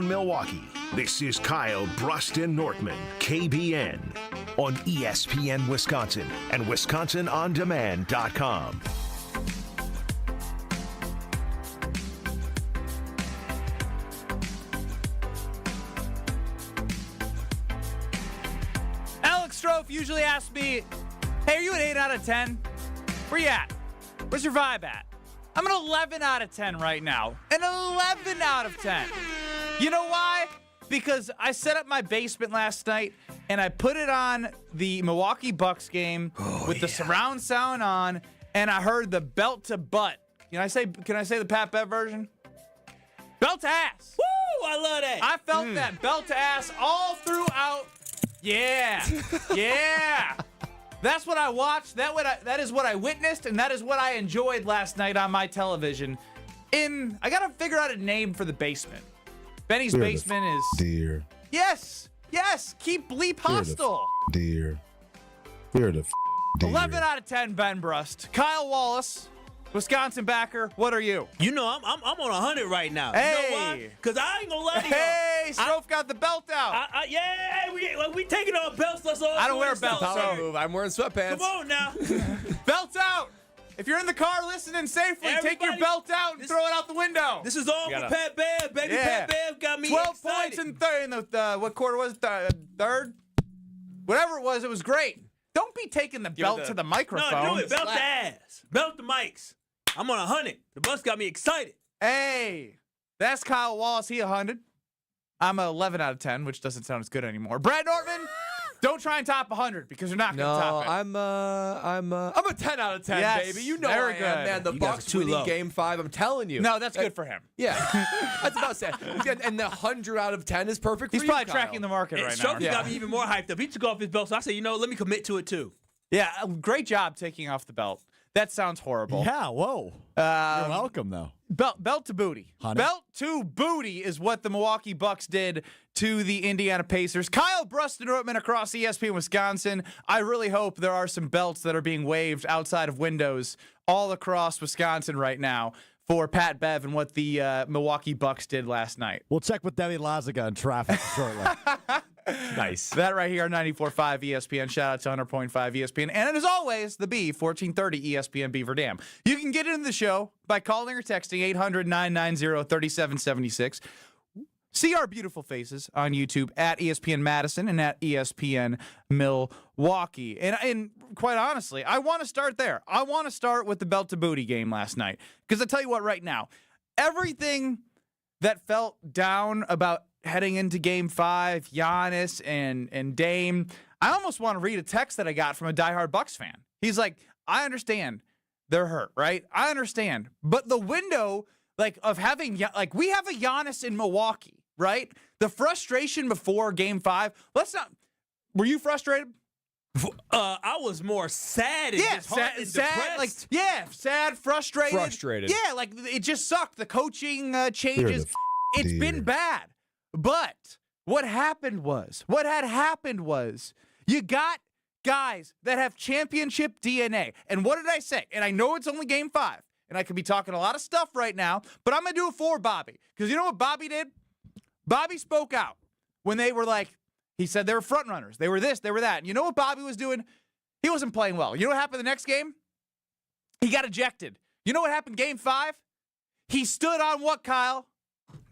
Milwaukee. This is Kyle, Brust, and Nortman, KBN, on ESPN Wisconsin and WisconsinOnDemand.com. Alex Strofe usually asks me, hey, are you an 8 out of 10? Where you at? Where's your vibe at? I'm an 11 out of 10 right now. An 11 out of 10. You know why? Because I set up my basement last night and I put it on the Milwaukee Bucks game with the surround sound on, and I heard the belt to butt. Can I say the Pat Bev version? Belt to ass. Woo! I love that. I felt that belt to ass all throughout. Yeah. Yeah. That's what I watched. That is what I witnessed, and that is what I enjoyed last night on my television. I gotta figure out a name for the basement. Benny's basement is deer. Yes. Keep bleep hostile. Deer. Fear the deer. 11 out of 10, Ben Brust. Kyle Wallace, Wisconsin backer. What are you? You know, I'm on 100 right now. Hey. You know why? Because I ain't gonna lie to y'all. Hey, Strofe got the belt out. Yeah, we taking our belts. Let's all. I don't wear belts. So. I'm wearing sweatpants. Come on now. Belts out. If you're in the car listening safely, take your belt out and throw it out the window. This is all for Pat Bev, baby. Yeah. Pat Bev got me 12 excited. points in third. In what quarter was it? Third? Whatever it was great. Don't be taking the belt to the microphone. No, do it. Belt the ass. Belt the mics. I'm on 100. The bus got me excited. Hey, that's Kyle Wallace. He 100. I'm a 11 out of 10, which doesn't sound as good anymore. Brad Nortman, don't try and top 100 because you're not going to top it. I'm a 10 out of 10, Yes, baby. You know very I am, good. man. The You guys Bucks are too winning low. Game 5. I'm telling you. No, that's good for him. Yeah, that's about to say. And the 100 out of 10 is perfect. He's for you, probably Kyle. tracking the market right now. Stroke got me even more hyped up. He took off his belt, so I said, let me commit to it too. Yeah, great job taking off the belt. That sounds horrible. Yeah, whoa. You're welcome, though. Belt to booty. Honey. Belt to booty is what the Milwaukee Bucks did to the Indiana Pacers. Kyle, Brust, and Nortman across ESPN Wisconsin. I really hope there are some belts that are being waved outside of windows all across Wisconsin right now for Pat Bev and what the Milwaukee Bucks did last night. We'll check with Debbie Lazaga on traffic shortly. Nice. That right here on 94.5 ESPN. Shout out to 100.5 ESPN. And as always, the B, 1430 ESPN Beaver Dam. You can get into the show by calling or texting 800-990-3776. See our beautiful faces on YouTube at ESPN Madison and at ESPN Milwaukee. And quite honestly, I want to start there. I want to start with the belt to booty game last night. Because I tell you what, right now, everything that felt down about heading into Game 5, Giannis and Dame, I almost want to read a text that I got from a diehard Bucks fan. He's like, I understand they're hurt, right? I understand. But the window, of having, we have a Giannis in Milwaukee, right? The frustration before Game 5, were you frustrated? I was more sad and depressed. Sad, frustrated. Yeah, it just sucked. The coaching changes. It's been bad. But what had happened was, you got guys that have championship DNA. And what did I say? And I know it's only Game 5, and I could be talking a lot of stuff right now, but I'm going to do it for Bobby. Because you know what Bobby did? Bobby spoke out when they were he said they were front runners. They were this, they were that. And you know what Bobby was doing? He wasn't playing well. You know what happened the next game? He got ejected. You know what happened Game 5? He stood on what, Kyle?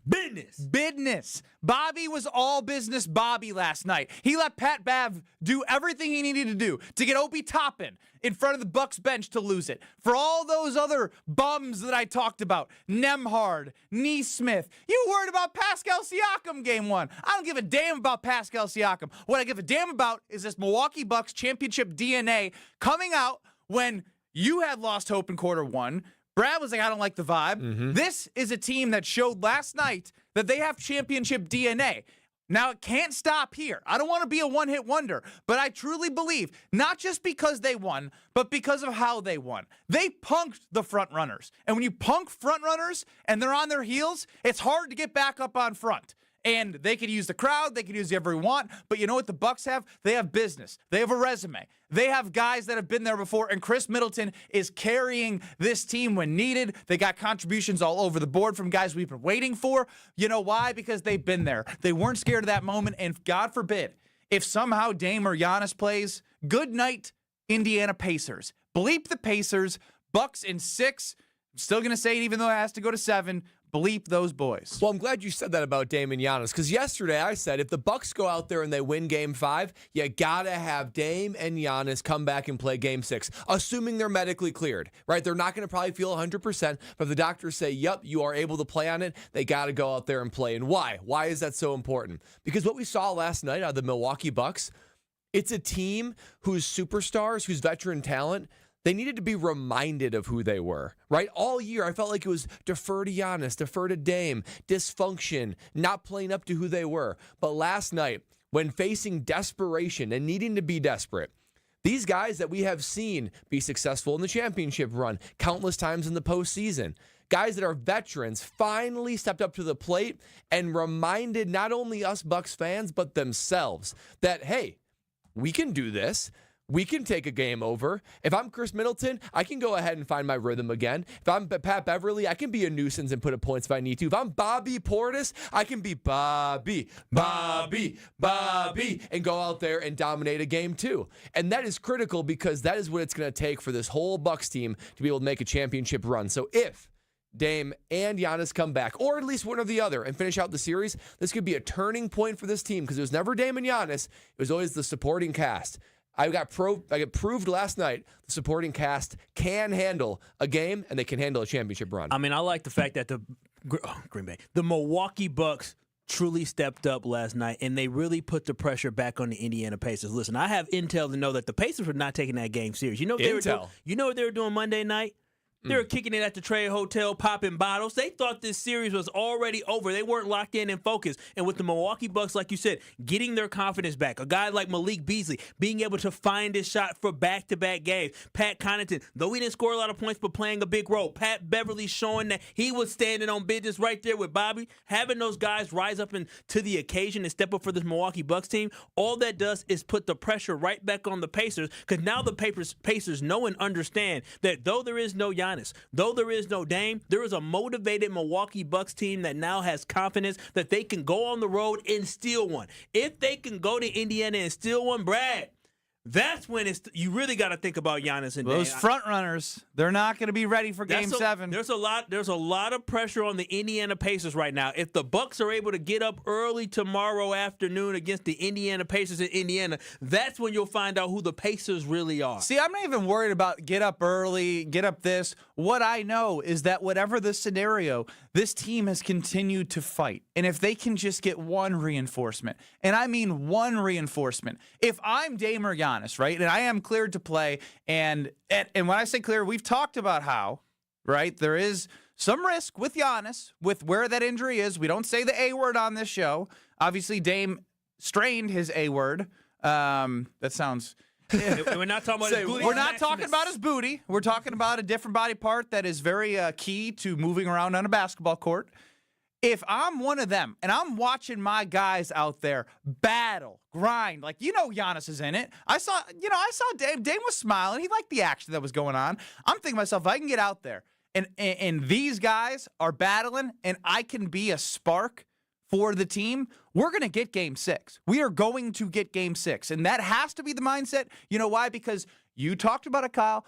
Business. Bobby was all business Bobby last night. He let Pat Bev do everything he needed to do to get Obi Toppin in front of the Bucks bench to lose it. For all those other bums that I talked about, Nemhard, Neesmith, you worried about Pascal Siakam Game 1. I don't give a damn about Pascal Siakam. What I give a damn about is this Milwaukee Bucks championship DNA coming out when you had lost hope in quarter 1. Brad was like, I don't like the vibe. Mm-hmm. This is a team that showed last night that they have championship DNA. Now, it can't stop here. I don't want to be a one-hit wonder, but I truly believe, not just because they won, but because of how they won. They punked the front runners. And when you punk front runners and they're on their heels, it's hard to get back up on front. And they could use the crowd. They could use whoever they want. But you know what the Bucks have? They have business. They have a resume. They have guys that have been there before. And Chris Middleton is carrying this team when needed. They got contributions all over the board from guys we've been waiting for. You know why? Because they've been there. They weren't scared of that moment. And God forbid, if somehow Dame or Giannis plays, good night, Indiana Pacers. Bleep the Pacers. Bucks in 6. I'm still going to say it even though it has to go to 7. Bleep those boys. Well, I'm glad you said that about Dame and Giannis, because yesterday I said if the Bucks go out there and they win Game 5, you gotta have Dame and Giannis come back and play Game 6, assuming they're medically cleared, right? They're not going to probably feel 100%, but if the doctors say, yep, you are able to play on it, they got to go out there and play. And why? Why is that so important? Because what we saw last night out of the Milwaukee Bucks, it's a team whose superstars, whose veteran talent, they needed to be reminded of who they were, right? All year, I felt like it was defer to Giannis, defer to Dame, dysfunction, not playing up to who they were. But last night, when facing desperation and needing to be desperate, these guys that we have seen be successful in the championship run countless times in the postseason, guys that are veterans, finally stepped up to the plate and reminded not only us Bucks fans, but themselves that, hey, we can do this. We can take a game over. If I'm Chris Middleton, I can go ahead and find my rhythm again. If I'm Pat Beverly, I can be a nuisance and put up points if I need to. If I'm Bobby Portis, I can be Bobby, and go out there and dominate a game too. And that is critical because that is what it's going to take for this whole Bucks team to be able to make a championship run. So if Dame and Giannis come back, or at least one or the other, and finish out the series, this could be a turning point for this team because it was never Dame and Giannis. It was always the supporting cast. I got proved last night the supporting cast can handle a game and they can handle a championship run. I mean, I like the fact that the Milwaukee Bucks truly stepped up last night, and they really put the pressure back on the Indiana Pacers. Listen, I have intel to know that the Pacers were not taking that game serious. You know what they were doing? You know what they were doing Monday night? They were kicking it at the Trade Hotel, popping bottles. They thought this series was already over. They weren't locked in and focused. And with the Milwaukee Bucks, like you said, getting their confidence back, a guy like Malik Beasley being able to find his shot for back-to-back games. Pat Connaughton, though he didn't score a lot of points, but playing a big role. Pat Beverly showing that he was standing on business right there with Bobby. Having those guys rise up to the occasion and step up for this Milwaukee Bucks team, all that does is put the pressure right back on the Pacers, because now the Pacers know and understand that though there is no Giannis, though there is no Dame, there is a motivated Milwaukee Bucks team that now has confidence that they can go on the road and steal one. If they can go to Indiana and steal one, Brad, that's when you really got to think about Giannis and Dame. Those front runners, they're not going to be ready for Game 7. There's a lot of pressure on the Indiana Pacers right now. If the Bucks are able to get up early tomorrow afternoon against the Indiana Pacers in Indiana, that's when you'll find out who the Pacers really are. See, I'm not even worried about get up early, get up this. What I know is that whatever the scenario, this team has continued to fight. And if they can just get one reinforcement, and I mean one reinforcement, if I'm Dame or Giannis, right, and I am cleared to play, and when I say clear, we've talked about how, right, there is some risk with Giannis, with where that injury is. We don't say the A word on this show. Obviously, Dame strained his A word. That sounds... We're not talking about his booty. We're not talking about his booty. We're talking about a different body part that is very key to moving around on a basketball court. If I'm one of them and I'm watching my guys out there battle, grind, like, Giannis is in it. I saw Dame. Dame was smiling. He liked the action that was going on. I'm thinking to myself, if I can get out there and these guys are battling and I can be a spark for the team, we're going to get Game 6. We are going to get Game 6. And that has to be the mindset. You know why? Because you talked about it, Kyle.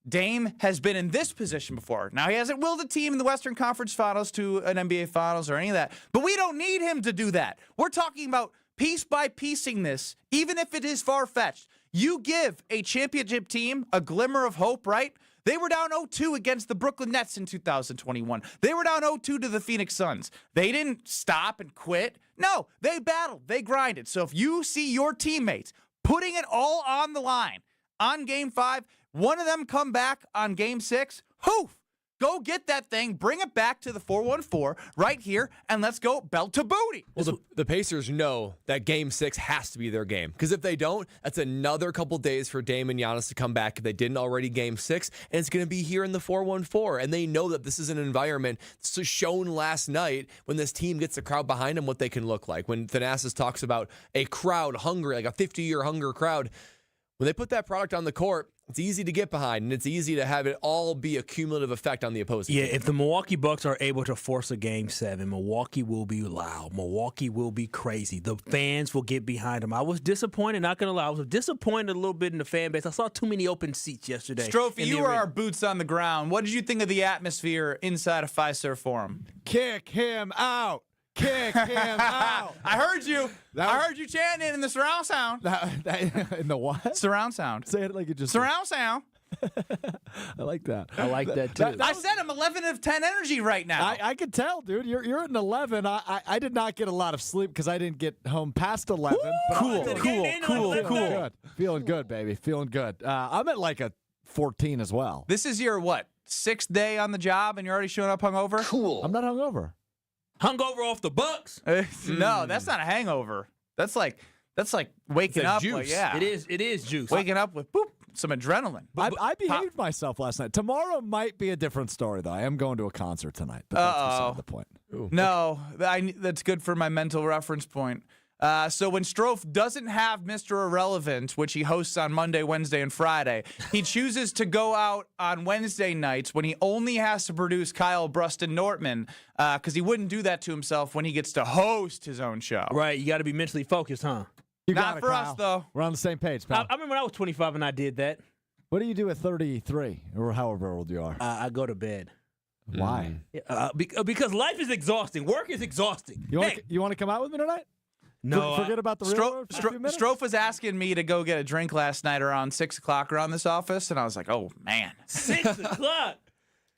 Dame has been in this position before. Now, he hasn't willed a team in the Western Conference Finals to an NBA Finals or any of that. But we don't need him to do that. We're talking about piece by piecing this, even if it is far-fetched. You give a championship team a glimmer of hope, right? They were down 0-2 against the Brooklyn Nets in 2021. They were down 0-2 to the Phoenix Suns. They didn't stop and quit. No, they battled. They grinded. So if you see your teammates putting it all on the line on Game 5, one of them come back on Game 6, Go get that thing, bring it back to the 414 right here, and let's go belt to booty. Well, the Pacers know that Game 6 has to be their game. Because if they don't, that's another couple days for Dame and Giannis to come back if they didn't already Game 6. And it's going to be here in the 414. And they know that this is an environment shown last night when this team gets the crowd behind them what they can look like. When Thanasis talks about a crowd hungry, like a 50-year hunger crowd, when they put that product on the court, it's easy to get behind, and it's easy to have it all be a cumulative effect on the opposing team. If the Milwaukee Bucks are able to force a Game 7, Milwaukee will be loud. Milwaukee will be crazy. The fans will get behind them. I was disappointed, not going to lie. I was disappointed a little bit in the fan base. I saw too many open seats yesterday. Strophe, you are our boots on the ground. What did you think of the atmosphere inside of Fiserv Forum? Kick him out. Kick him out. I heard you. I heard you chanting it in the surround sound. In the what? Surround sound. Say it like you just Surround sound. I like that. I like that, too. I said I'm 11 of 10 energy right now. I could tell, dude. You're at an 11. I did not get a lot of sleep because I didn't get home past 11. But Cool. Feeling good, baby. Feeling good. I'm at like a 14 as well. This is your, what, 6th day on the job and you're already showing up hungover? Cool. I'm not hungover. Hungover off the Bucks. No, that's not a hangover. That's like waking up. juice. Like, yeah. It is juice. Waking up with some adrenaline. I behaved myself last night. Tomorrow might be a different story, though. I am going to a concert tonight, but that's beside the point. No, that's good for my mental reference point. So when Strophe doesn't have Mr. Irrelevant, which he hosts on Monday, Wednesday, and Friday, he chooses to go out on Wednesday nights when he only has to produce Kyle, Brust, and Nortman, because he wouldn't do that to himself when he gets to host his own show. Right, you got to be mentally focused, huh? You Not got it, for Kyle. us, though. We're on the same page, pal. I remember when I was 25 and I did that. What do you do at 33 or however old you are? I go to bed. Why? Because life is exhausting. Work is exhausting. You want to come out with me tonight? No, Forget about the real world for a few minutes? Strophe was asking me to go get a drink last night around 6 o'clock around this office, and I was like, oh, man. 6 o'clock.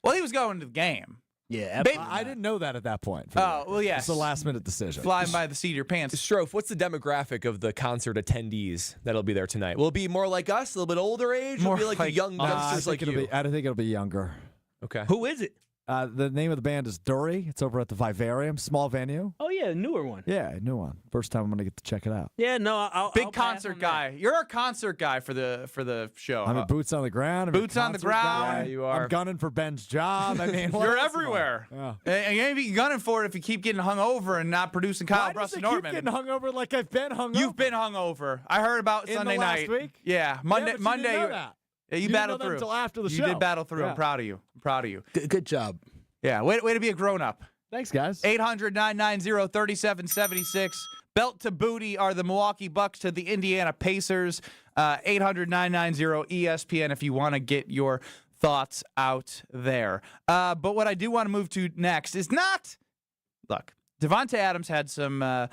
Well, he was going to the game. Yeah, Baby- I didn't know that at that point. Oh, well, yes. It's a last-minute decision. Flying by the seat of your pants. Strophe, what's the demographic of the concert attendees that'll be there tonight? Will it be more like us, a little bit older age? Will More it be like the young youngsters like you? I think it'll be younger. Okay. Who is it? The name of the band is Dury. It's over at the Vivarium, small venue. Oh, yeah, a newer one. Yeah, new one. First time I'm going to get to check it out. Yeah, no, I'll Big I'll pass concert on guy. that. You're a concert guy for the show. I'm huh? at boots on the ground. I'm a Boots on the concert ground. guy. Yeah, you are. I'm gunning for Ben's job. I mean, what You're else am I? everywhere. Yeah. And you ain't be gunning for it if you keep getting hungover and not producing Kyle, Why Brust, does and it keep Nortman. getting hungover like I've been hungover? You've been hungover. I heard about In the Sunday last night. week? Yeah, but Monday. you Monday. didn't know that. Yeah, you You didn't battled know that through until after the You show. did battle through. Yeah. I'm proud of you. I'm proud of you. Good job. Yeah, way to be a grown up. Thanks, guys. 800-990-3776. Belt to booty are the Milwaukee Bucks to the Indiana Pacers. 800-990-ESPN if you want to get your thoughts out there. But what I do want to move to next is not... Look, Devante Adams had some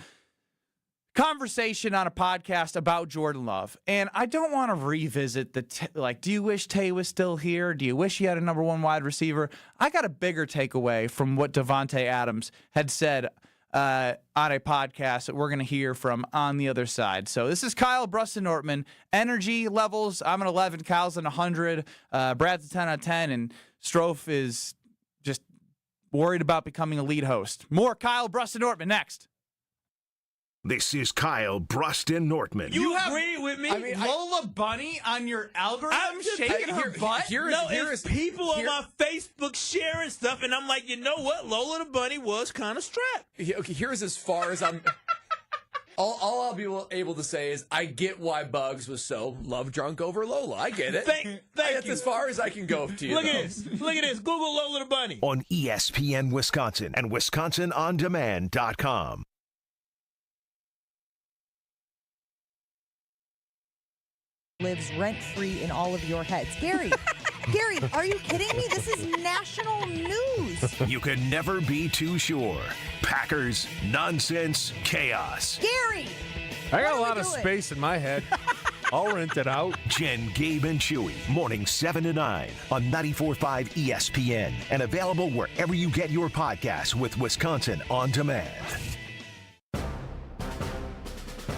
conversation on a podcast about Jordan Love, and I don't want to revisit do you wish Tay was still here? Do you wish he had a number one wide receiver? I got a bigger takeaway from what Devante Adams had said on a podcast that we're going to hear from on the other side. So this is Kyle, Brust, and Nortman. Energy levels, I'm an 11, Kyle's an 100, Brad's a 10 out of 10, and Strophe is just worried about becoming a lead host. More Kyle, Brust, and Nortman next. This is Kyle, Brust, and Nortman. You agree with me? I mean, Lola Bunny on your algorithm I'm just shaking her butt? It's people on my Facebook sharing stuff, and I'm like, you know what? Lola the Bunny was kind of strapped. Okay, here's as far as I'm. All I'll be able to say is I get why Bugs was so love drunk over Lola. I get it. Thank That's you. as far as I can go to you. Look at this. Look at this. Google Lola the Bunny. On ESPN Wisconsin and WisconsinOnDemand.com. Lives rent-free in all of your heads. Gary, are you kidding me? This is national news. You can never be too sure. Packers, nonsense, chaos. Gary! I got a What are lot we of doing? space in my head. I'll rent it out. Jen, Gabe, and Chewy, mornings 7 to 9 on 94.5 ESPN and available wherever you get your podcasts with Wisconsin On Demand.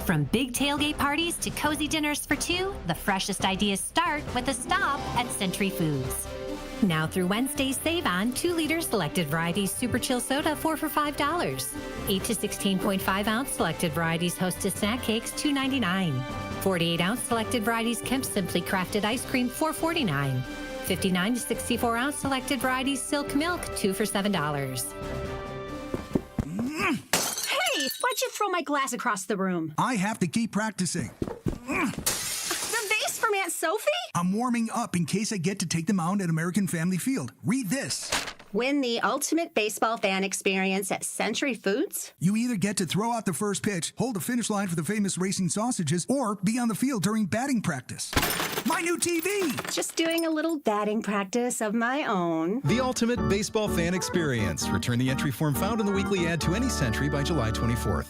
From big tailgate parties to cozy dinners for two, the freshest ideas start with a stop at Century Foods. Now through Wednesday, save on 2-liter selected varieties Super Chill Soda 4 for $5. 8 to 16.5 ounce selected varieties Hostess Snack Cakes $2.99. 48 ounce selected varieties Kemp Simply Crafted Ice Cream $4.49. 59 to 64 ounce selected varieties Silk Milk 2 for $7. Hey, why'd you throw my glass across the room? I have to keep practicing. The vase from Aunt Sophie? I'm warming up in case I get to take the mound at American Family Field. Read this. Win the ultimate baseball fan experience at Century Foods? You either get to throw out the first pitch, hold the finish line for the famous racing sausages, or be on the field during batting practice. My new TV! Just doing a little batting practice of my own. The ultimate baseball fan experience. Return the entry form found in the weekly ad to any Century by July 24th.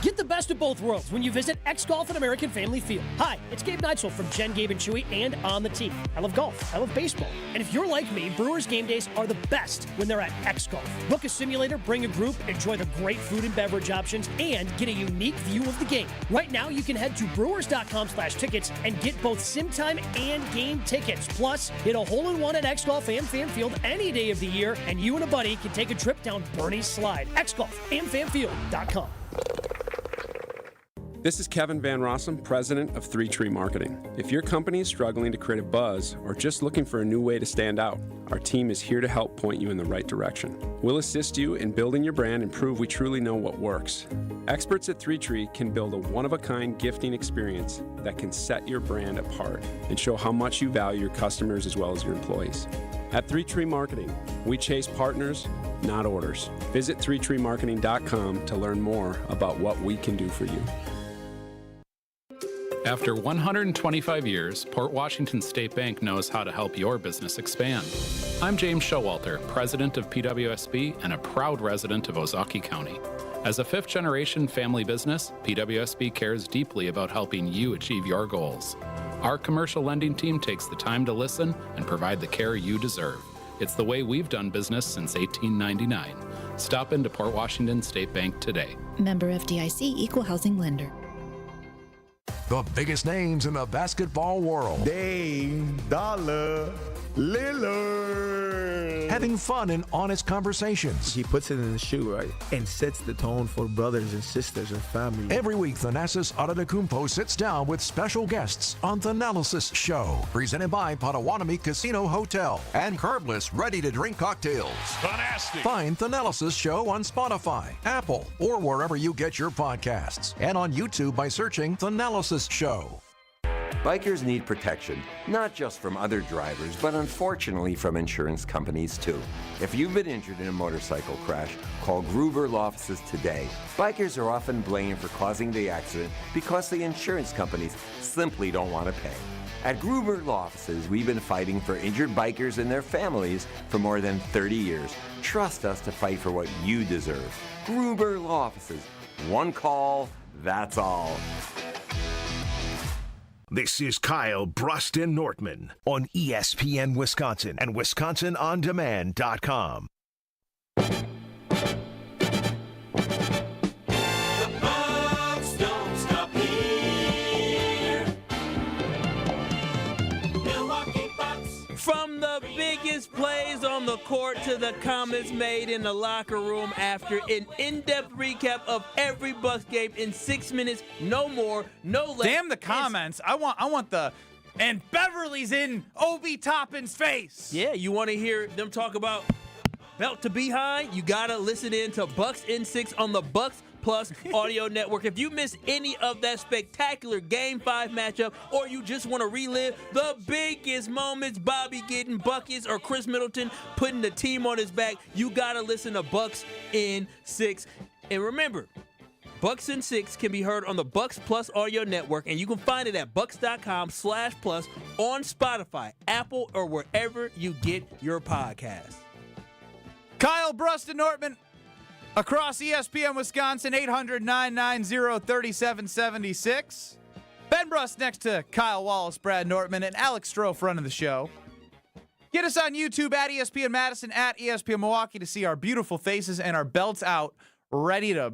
Get the best of both worlds when you visit X Golf at American Family Field. Hi, it's Gabe Neitzel from Jen, Gabe, and Chewy and On the Tee. I love golf. I love baseball. And if you're like me, Brewers game days are the best when they're at X Golf. Book a simulator, bring a group, enjoy the great food and beverage options, and get a unique view of the game. Right now, you can head to brewers.com/tickets and get both sim time and game tickets. Plus, hit a hole-in-one at X Golf and Fan Field any day of the year, and you and a buddy can take a trip down Bernie's Slide. X Golf and fanfield.com. This is Kevin Van Rossum, president of 3 Tree Marketing. If your company is struggling to create a buzz or just looking for a new way to stand out, our team is here to help point you in the right direction. We'll assist you in building your brand and prove we truly know what works. Experts at 3 Tree can build a one-of-a-kind gifting experience that can set your brand apart and show how much you value your customers as well as your employees. At 3 Tree Marketing, we chase partners, not orders. Visit 3treemarketing.com to learn more about what we can do for you. After 125 years, Port Washington State Bank knows how to help your business expand. I'm James Showalter, president of PWSB and a proud resident of Ozaukee County. As a 5th-generation family business, PWSB cares deeply about helping you achieve your goals. Our commercial lending team takes the time to listen and provide the care you deserve. It's the way we've done business since 1899. Stop into Port Washington State Bank today. Member FDIC, Equal Housing Lender. The biggest names in the basketball world. Dame Dollar Lillard. Having fun and honest conversations. He puts it in the shoe, right? And sets the tone for brothers and sisters and family. Every week, Thanasis Adetokounmpo sits down with special guests on Thanalysis Show. Presented by Potawatomi Casino Hotel and curbless, ready-to-drink cocktails. Fantastic. Find Thanalysis Show on Spotify, Apple, or wherever you get your podcasts. And on YouTube by searching Thanalysis Show. Bikers need protection, not just from other drivers, but unfortunately from insurance companies too. If you've been injured in a motorcycle crash, call Gruber Law Offices today. Bikers are often blamed for causing the accident because the insurance companies simply don't want to pay. At Gruber Law Offices, we've been fighting for injured bikers and their families for more than 30 years. Trust us to fight for what you deserve. Gruber Law Offices. One call, that's all. This is Kyle, Brust, and Nortman on ESPN Wisconsin and WisconsinOnDemand.com. From the biggest plays on the court to the comments made in the locker room after an in-depth recap of every Bucks game in 6 minutes, no more, no less. Damn the comments. I want the and Beverly's in Obi Toppin's face. Yeah, you want to hear them talk about belt to behind? You got to listen in to Bucks in 6 on the Bucks Plus Audio Network. If you missed any of that spectacular Game 5 matchup, or you just want to relive the biggest moments, Bobby getting buckets or Chris Middleton putting the team on his back, you got to listen to Bucks in 6. And remember, Bucks in 6 can be heard on the Bucks Plus Audio Network, and you can find it at bucks.com/plus on Spotify, Apple, or wherever you get your podcasts. Kyle, Brust, and Nortman across ESPN Wisconsin, 800-990-3776. Ben Brust next to Kyle Wallace, Brad Nortman, and Alex Stroh running the show. Get us on YouTube at ESPN Madison, at ESPN Milwaukee to see our beautiful faces and our belts out, ready to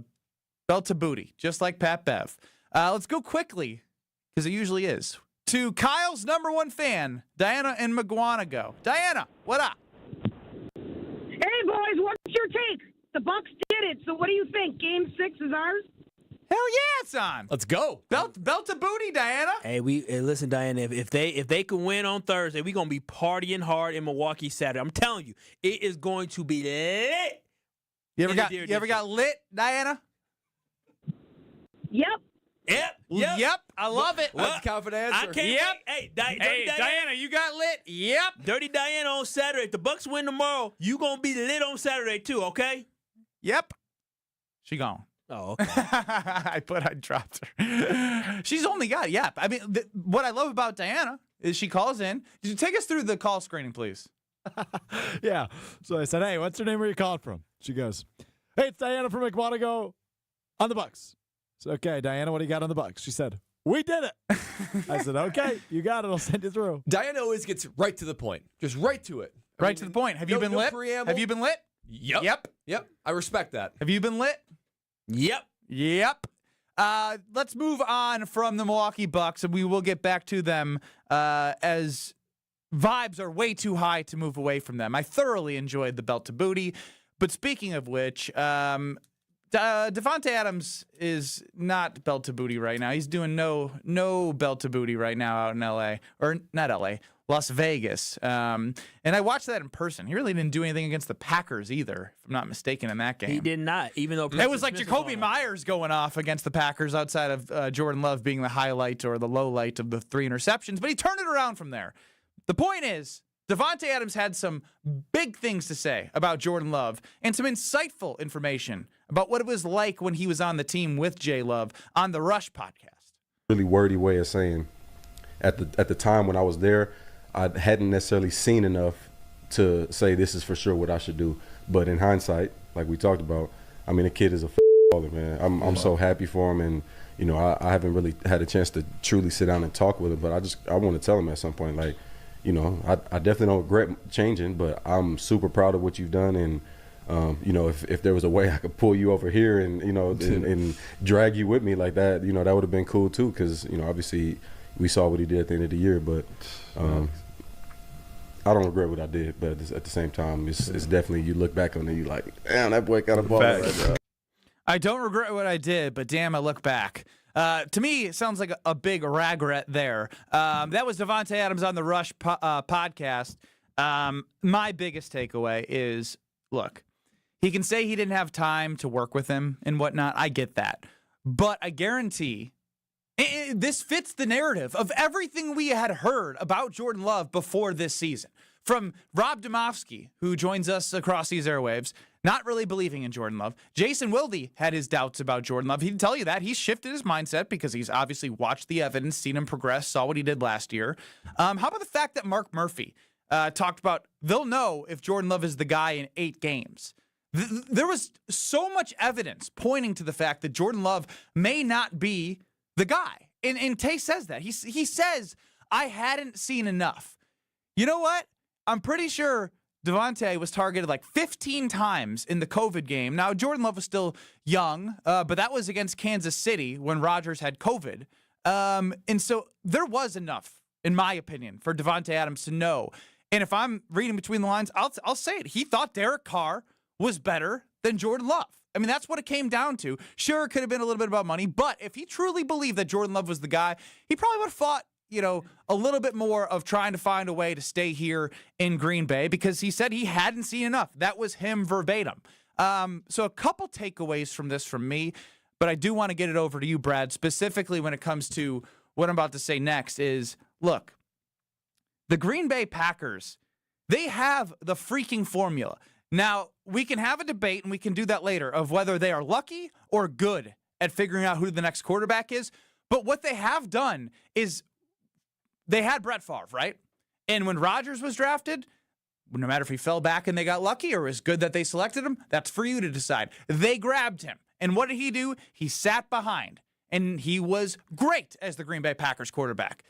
belt to booty, just like Pat Bev. Let's go quickly, because it usually is, to Kyle's number one fan, Diana in Mugwanago. Diana, what up? Hey, boys, what's your take? The Bucks did it, so what do you think? Game 6 is ours? Hell yeah, it's on. Let's go. Belt to booty, Diana. Hey, listen, Diana. If they can win on Thursday, we're gonna be partying hard in Milwaukee Saturday. I'm telling you, it is going to be lit. You ever got lit, Diana? Yep. Yep. I love it. That's a confident answer. I can't Yep. wait. Hey, Diana, you got lit? Yep. Dirty Diana on Saturday. If the Bucks win tomorrow, you gonna be lit on Saturday too, okay? Yep. She gone. Oh, okay. I dropped her. She's only got yep. I mean, what I love about Diana is she calls in. Take us through the call screening, please. Yeah. So I said, hey, what's your name? Where you calling from? She goes, hey, it's Diana from McWanago on the Bucks. So, okay, Diana, what do you got on the Bucks? She said, we did it. I said, okay, you got it. I'll send you through. Diana always gets right to the point. Just right to it. Right to the point. Have you been lit? Preamble. Have you been lit? Yep. I respect that. Have you been lit? Yep. Let's move on from the Milwaukee Bucks, and we will get back to them as vibes are way too high to move away from them. I thoroughly enjoyed the belt to booty. But speaking of which, Devante Adams is not belt to booty right now. He's doing no belt to booty right now out in L.A. Or not L.A., Las Vegas. And I watched that in person. He really didn't do anything against the Packers either, if I'm not mistaken, in that game. He did not, even though it was like Jacoby Myers going off against the Packers outside of Jordan Love being the highlight or the low light of the 3 interceptions. But he turned it around from there. The point is, Devante Adams had some big things to say about Jordan Love and some insightful information about what it was like when he was on the team with J Love on the Rush podcast. Really wordy way of saying at the time when I was there, I hadn't necessarily seen enough to say this is for sure what I should do. But in hindsight, like we talked about, I mean, the kid is a baller, man. I'm so happy for him, and you know, I haven't really had a chance to truly sit down and talk with him. But I want to tell him at some point, like, you know, I definitely don't regret changing, but I'm super proud of what you've done. And, you know, if there was a way I could pull you over here and, you know, and drag you with me like that, you know, that would have been cool too. Because, you know, obviously we saw what he did at the end of the year. But I don't regret what I did. But at the same time, it's definitely, you look back on it, you like, damn, that boy got a ball. I don't regret what I did, but damn, I look back. To me, it sounds like a big regret there. That was Devante Adams on the Rush podcast. My biggest takeaway is, look, he can say he didn't have time to work with him and whatnot. I get that. But I guarantee this fits the narrative of everything we had heard about Jordan Love before this season. From Rob Domofsky, who joins us across these airwaves, not really believing in Jordan Love. Jason Wilde had his doubts about Jordan Love. He'd tell you that. He's shifted his mindset because he's obviously watched the evidence, seen him progress, saw what he did last year. How about the fact that Mark Murphy talked about they'll know if Jordan Love is the guy in 8 games? There was so much evidence pointing to the fact that Jordan Love may not be the guy. And Tay says that. He says, I hadn't seen enough. You know what? I'm pretty sure Devante was targeted like 15 times in the COVID game. Now, Jordan Love was still young, but that was against Kansas City when Rodgers had COVID. And so there was enough, in my opinion, for Devante Adams to know. And if I'm reading between the lines, I'll say it. He thought Derek Carr was better than Jordan Love. I mean, that's what it came down to. Sure, it could have been a little bit about money, but if he truly believed that Jordan Love was the guy, he probably would have fought, you know, a little bit more of trying to find a way to stay here in Green Bay because he said he hadn't seen enough. That was him verbatim. So a couple takeaways from this from me, but I do want to get it over to you, Brad, specifically when it comes to what I'm about to say next is, look, the Green Bay Packers, they have the freaking formula. Now, we can have a debate, and we can do that later, of whether they are lucky or good at figuring out who the next quarterback is. But what they have done is they had Brett Favre, right? And when Rodgers was drafted, no matter if he fell back and they got lucky or it was good that they selected him, that's for you to decide. They grabbed him. And what did he do? He sat behind, and he was great as the Green Bay Packers quarterback.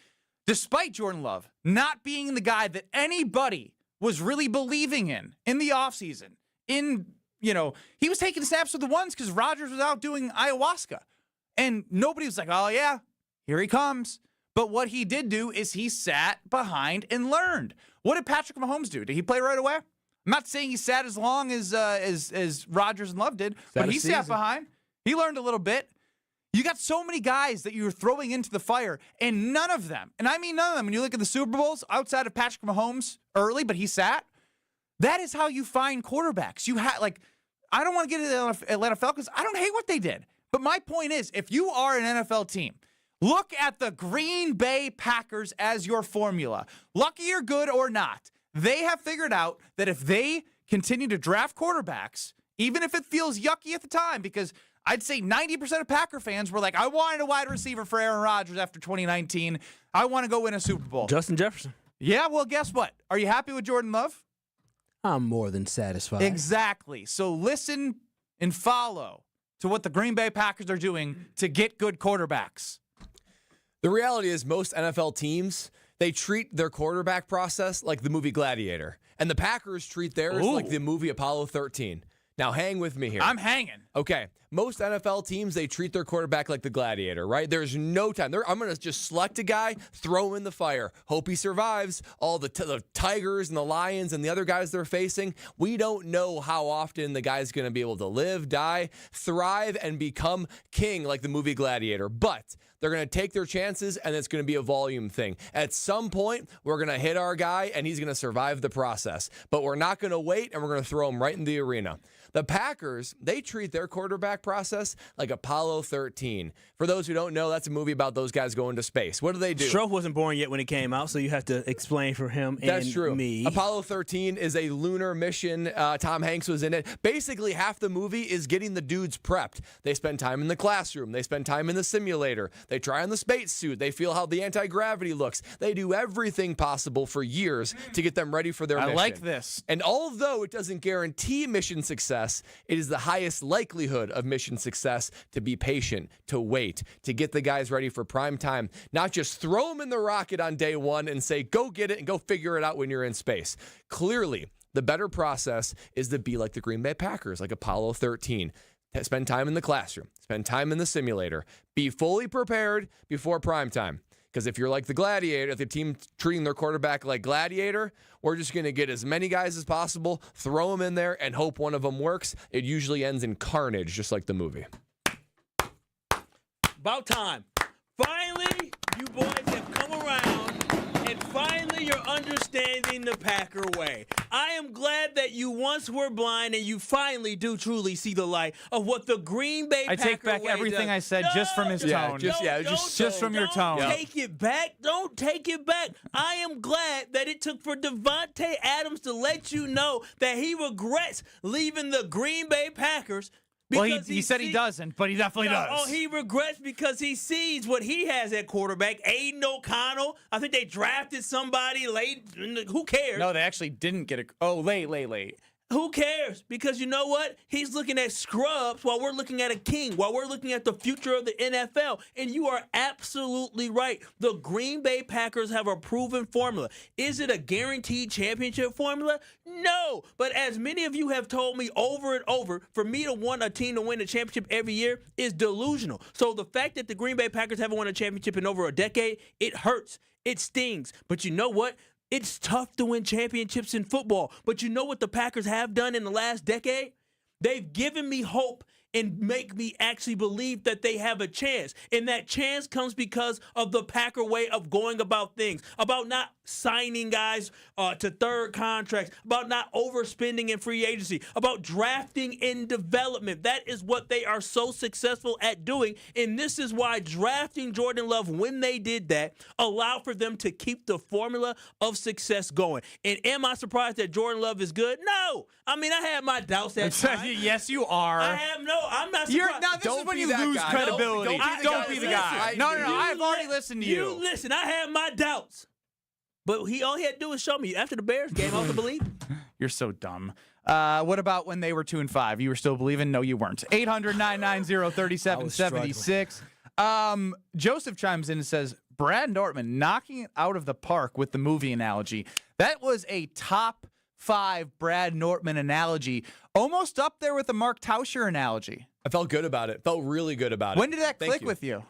Despite Jordan Love not being the guy that anybody was really believing in the offseason. He was taking snaps with the ones because Rodgers was out doing ayahuasca. And nobody was like, oh, yeah, here he comes. But what he did do is he sat behind and learned. What did Patrick Mahomes do? Did he play right away? I'm not saying he sat as long as Rodgers and Love did, but he sat behind. He learned a little bit. You got so many guys that you're throwing into the fire, and none of them, and I mean none of them, when you look at the Super Bowls, outside of Patrick Mahomes early, but he sat, that is how you find quarterbacks. I don't want to get into the Atlanta Falcons. I don't hate what they did. But my point is, if you are an NFL team, look at the Green Bay Packers as your formula. Lucky or good or not, they have figured out that if they continue to draft quarterbacks, even if it feels yucky at the time, because I'd say 90% of Packer fans were like, I wanted a wide receiver for Aaron Rodgers after 2019. I want to go win a Super Bowl. Justin Jefferson. Yeah, well, guess what? Are you happy with Jordan Love? I'm more than satisfied. Exactly. So listen and follow to what the Green Bay Packers are doing to get good quarterbacks. The reality is most NFL teams, they treat their quarterback process like the movie Gladiator. And the Packers treat theirs like the movie Apollo 13. Now, hang with me here. I'm hanging. Okay. Most NFL teams, they treat their quarterback like the gladiator, right? There's no time. I'm going to just select a guy, throw him in the fire, hope he survives. All the Tigers and the Lions and the other guys they're facing, we don't know how often the guy's going to be able to live, die, thrive, and become king like the movie Gladiator. But they're going to take their chances, and it's going to be a volume thing. At some point, we're going to hit our guy, and he's going to survive the process. But we're not going to wait, and we're going to throw him right in the arena. The Packers, they treat their quarterback process like Apollo 13. For those who don't know, that's a movie about those guys going to space. What do they do? Stroh wasn't born yet when it came out, so you have to explain for him and That's true. me. Apollo 13 is a lunar mission. Tom Hanks was in it. Basically, half the movie is getting the dudes prepped. They spend time in the classroom. They spend time in the simulator. They try on the spacesuit. They feel how the anti-gravity looks. They do everything possible for years to get them ready for their mission. I like this. And although it doesn't guarantee mission success, it is the highest likelihood of mission success to be patient, to wait, to get the guys ready for prime time. Not just throw them in the rocket on day one and say, go get it and go figure it out when you're in space. Clearly, the better process is to be like the Green Bay Packers, like Apollo 13. Spend time in the classroom. Spend time in the simulator. Be fully prepared before prime time. Because if you're like the Gladiator, if the team treating their quarterback like Gladiator, we're just going to get as many guys as possible, throw them in there, and hope one of them works. It usually ends in carnage, just like the movie. About time. Finally, you boys have come around, and finally you're understanding the Packer way. I am glad that you once were blind and you finally do truly see the light of what the Green Bay Packer way I take back everything does. I said just from his tone. Just from your tone. Don't take it back. Don't take it back. I am glad that it took for Devante Adams to let you know that he regrets leaving the Green Bay Packers. Well, he said he doesn't, but he definitely does. Oh, he regrets because he sees what he has at quarterback. Aiden O'Connell. I think they drafted somebody late. Who cares? No, they actually didn't get it. Oh, late. Who cares? Because you know what? He's looking at scrubs while we're looking at a king, while we're looking at the future of the NFL. And you are absolutely right. The Green Bay Packers have a proven formula. Is it a guaranteed championship formula? No. But as many of you have told me over and over, for me to want a team to win a championship every year is delusional. So the fact that the Green Bay Packers haven't won a championship in over a decade, it hurts. It stings. But you know what? It's tough to win championships in football. But you know what the Packers have done in the last decade? They've given me hope and make me actually believe that they have a chance. And that chance comes because of the Packer way of going about things, about not signing guys to third contracts, about not overspending in free agency, about drafting in development. That is what they are so successful at doing. And this is why drafting Jordan Love when they did that allowed for them to keep the formula of success going. And am I surprised that Jordan Love is good? No. I mean, I had my doubts at times. Yes, you are. I'm not surprised. This is when you lose credibility. Don't be the guy. No, I've already listened to you. You listen. I had my doubts. But all he had to do was show me after the Bears game. I was to believe. You're so dumb. What about when they were 2-5? You were still believing? No, you weren't. 800-990-3776. Joseph chimes in and says, Brad Nortman knocking it out of the park with the movie analogy. That was a top 5 Brad Nortman analogy, almost up there with the Mark Tauscher analogy. I felt good about it. Felt really good about it. When did that click with you?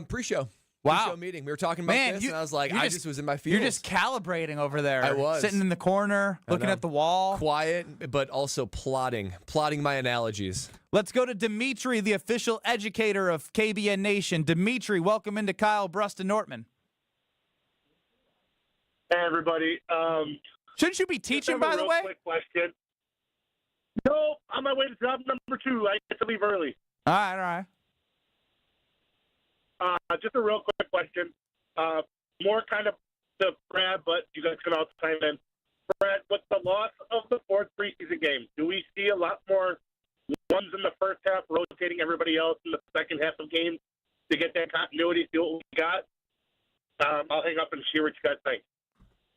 Pre-show. Wow. Pre-show meeting. We were talking about this, and I was like, I just was in my feels. You're just calibrating over there. I was. Sitting in the corner, looking at the wall. Quiet, but also plotting my analogies. Let's go to Dimitri, the official educator of KBN Nation. Dimitri, welcome into Kyle, Brust, and Nortman. Hey, everybody. Shouldn't you be teaching, by the way? Quick question. No, on my way to job number 2. I get to leave early. All right. Just a real quick question. More kind of to Brad, but you guys can also chime in. Brad, with the loss of the 4th preseason game, do we see a lot more ones in the first half rotating everybody else in the second half of games to get that continuity, see what we got? I'll hang up and see what you guys think.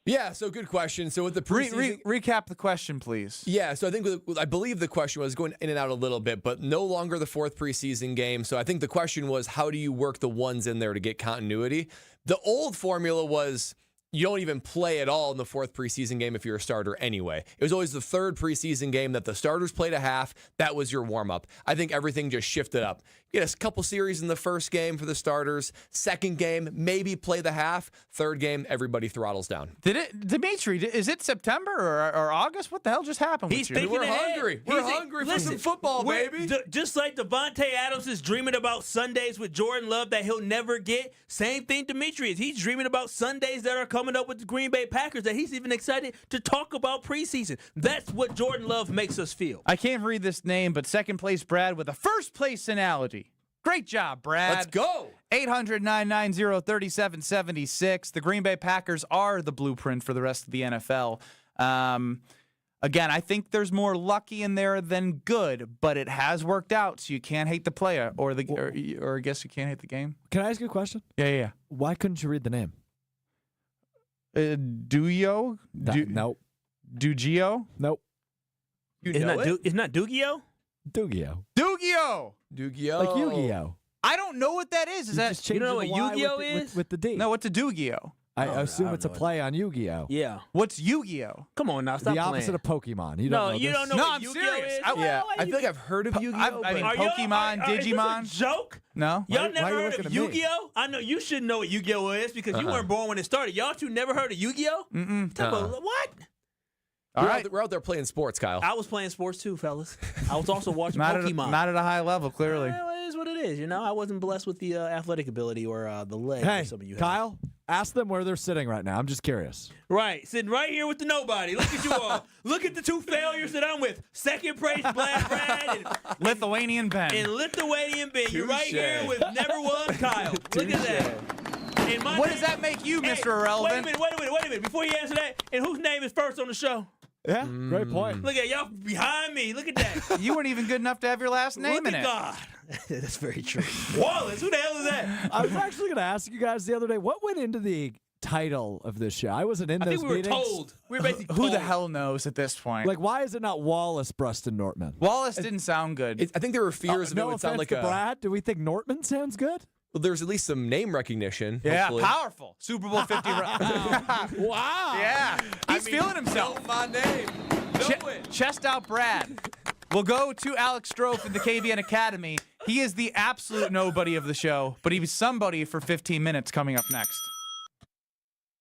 Yeah, so good question. So with the preseason... Recap the question, please. Yeah, so I believe the question was going in and out a little bit, but no longer the 4th preseason game. So I think the question was, how do you work the ones in there to get continuity? The old formula was you don't even play at all in the 4th preseason game if you're a starter anyway. It was always the 3rd preseason game that the starters played a half. That was your warm-up. I think everything just shifted up. Get a couple series in the first game for the starters. Second game, maybe play the half. Third game, everybody throttles down. Dimitri, is it September or August? What the hell just happened with you? We're hungry. We're hungry for some football, baby. Just like Devante Adams is dreaming about Sundays with Jordan Love that he'll never get, same thing Dimitri is. He's dreaming about Sundays that are coming up with the Green Bay Packers that he's even excited to talk about preseason. That's what Jordan Love makes us feel. I can't read this name, but second place Brad with a first place analogy. Great job, Brad. Let's go. 800-990-3776. The Green Bay Packers are the blueprint for the rest of the NFL. Again, I think there's more lucky in there than good, but it has worked out, so you can't hate the player or I guess you can't hate the game. Can I ask you a question? Yeah. Why couldn't you read the name? Duyo? Nope. Dugio? Nope. It's not Dugio? Dugio. Like Yu-Gi-Oh. I don't know what that is. You don't know what Yu-Gi-Oh is? With the D. No, what's a Dugio? I assume it's a play on Yu-Gi-Oh. Yeah. What's Yu-Gi-Oh? Come on now, stop The opposite of Pokemon. You don't know you this? don't know No, what I'm Yu-Gi-Oh serious. is? I feel like I've heard of Yu-Gi-Oh. I mean, Are Pokemon, Is Digimon. this a joke? No? Y'all Why never are you heard looking of at me? Yu-Gi-Oh? I know you should know what Yu-Gi-Oh is because you weren't born when it started. Y'all two never heard of Yu-Gi-Oh? What? We're out there playing sports, Kyle. I was playing sports too, fellas. I was also watching Not Pokemon. at a high level, clearly. Well, it is what it is. I wasn't blessed with the athletic ability or the leg. Hey, some of you Kyle, ask them where they're sitting right now. I'm just curious. Right, sitting right here with the nobody. Look at you all. Look at the two failures that I'm with. Second place, Brad, and Lithuanian Ben. And Lithuanian Ben. You're right here with never won Kyle. Look at that. And What does that make you, Mr. Irrelevant? Wait a minute. Before you answer that, and whose name is first on the show? Yeah, great point. Look at y'all behind me. Look at that. You weren't even good enough to have your last name in it. God. That's very true. Wallace, who the hell is that? I was actually going to ask you guys the other day, what went into the title of this show? I wasn't in those think we meetings. were told. We were basically Who told. the hell knows at this point? Like, why is it not Wallace, Brust, and Nortman? Wallace didn't sound good. I think there were fears of it No would sound offense like to Brad. Do we think Nortman sounds good? Well, there's at least some name recognition. Yeah, hopefully. powerful. Super Bowl 50. Wow. Yeah, he's feeling himself. Know my name. Know it. Chest out Brad. We'll go to Alex Strofe in the KBN Academy. He is the absolute nobody of the show, but he was somebody for 15 minutes coming up next.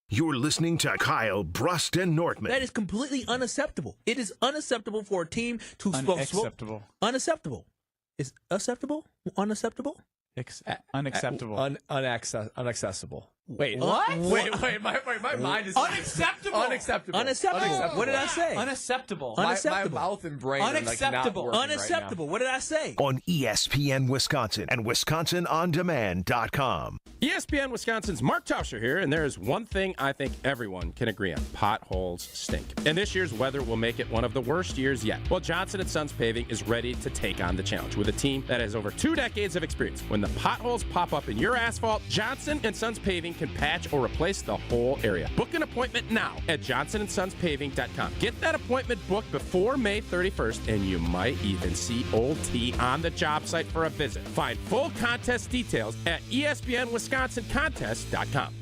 You're listening to Kyle, Brust, and Nortman. That is completely unacceptable. It is unacceptable for a team to Unacceptable. Unacceptable. Is acceptable? Unacceptable? Unacceptable. Unaccessible. Wait. What? Wait. My mind is Unacceptable. Unacceptable. Unacceptable. What did I say? Unacceptable. My mouth and brain Unacceptable. are like not working Unacceptable. What did I say? On ESPN Wisconsin and WisconsinOnDemand.com. ESPN Wisconsin's Mark Tauscher here, and there is one thing I think everyone can agree on. Potholes stink. And this year's weather will make it one of the worst years yet. Well, Johnson & Sons Paving is ready to take on the challenge with a team that has over 2 decades of experience. When the potholes pop up in your asphalt, Johnson & Sons Paving can patch or replace the whole area. Book an appointment now at johnsonsonspaving.com. Get that appointment booked before May 31st, and you might even see Old T on the job site for a visit. Find full contest details at ESPNWisconsinContest.com.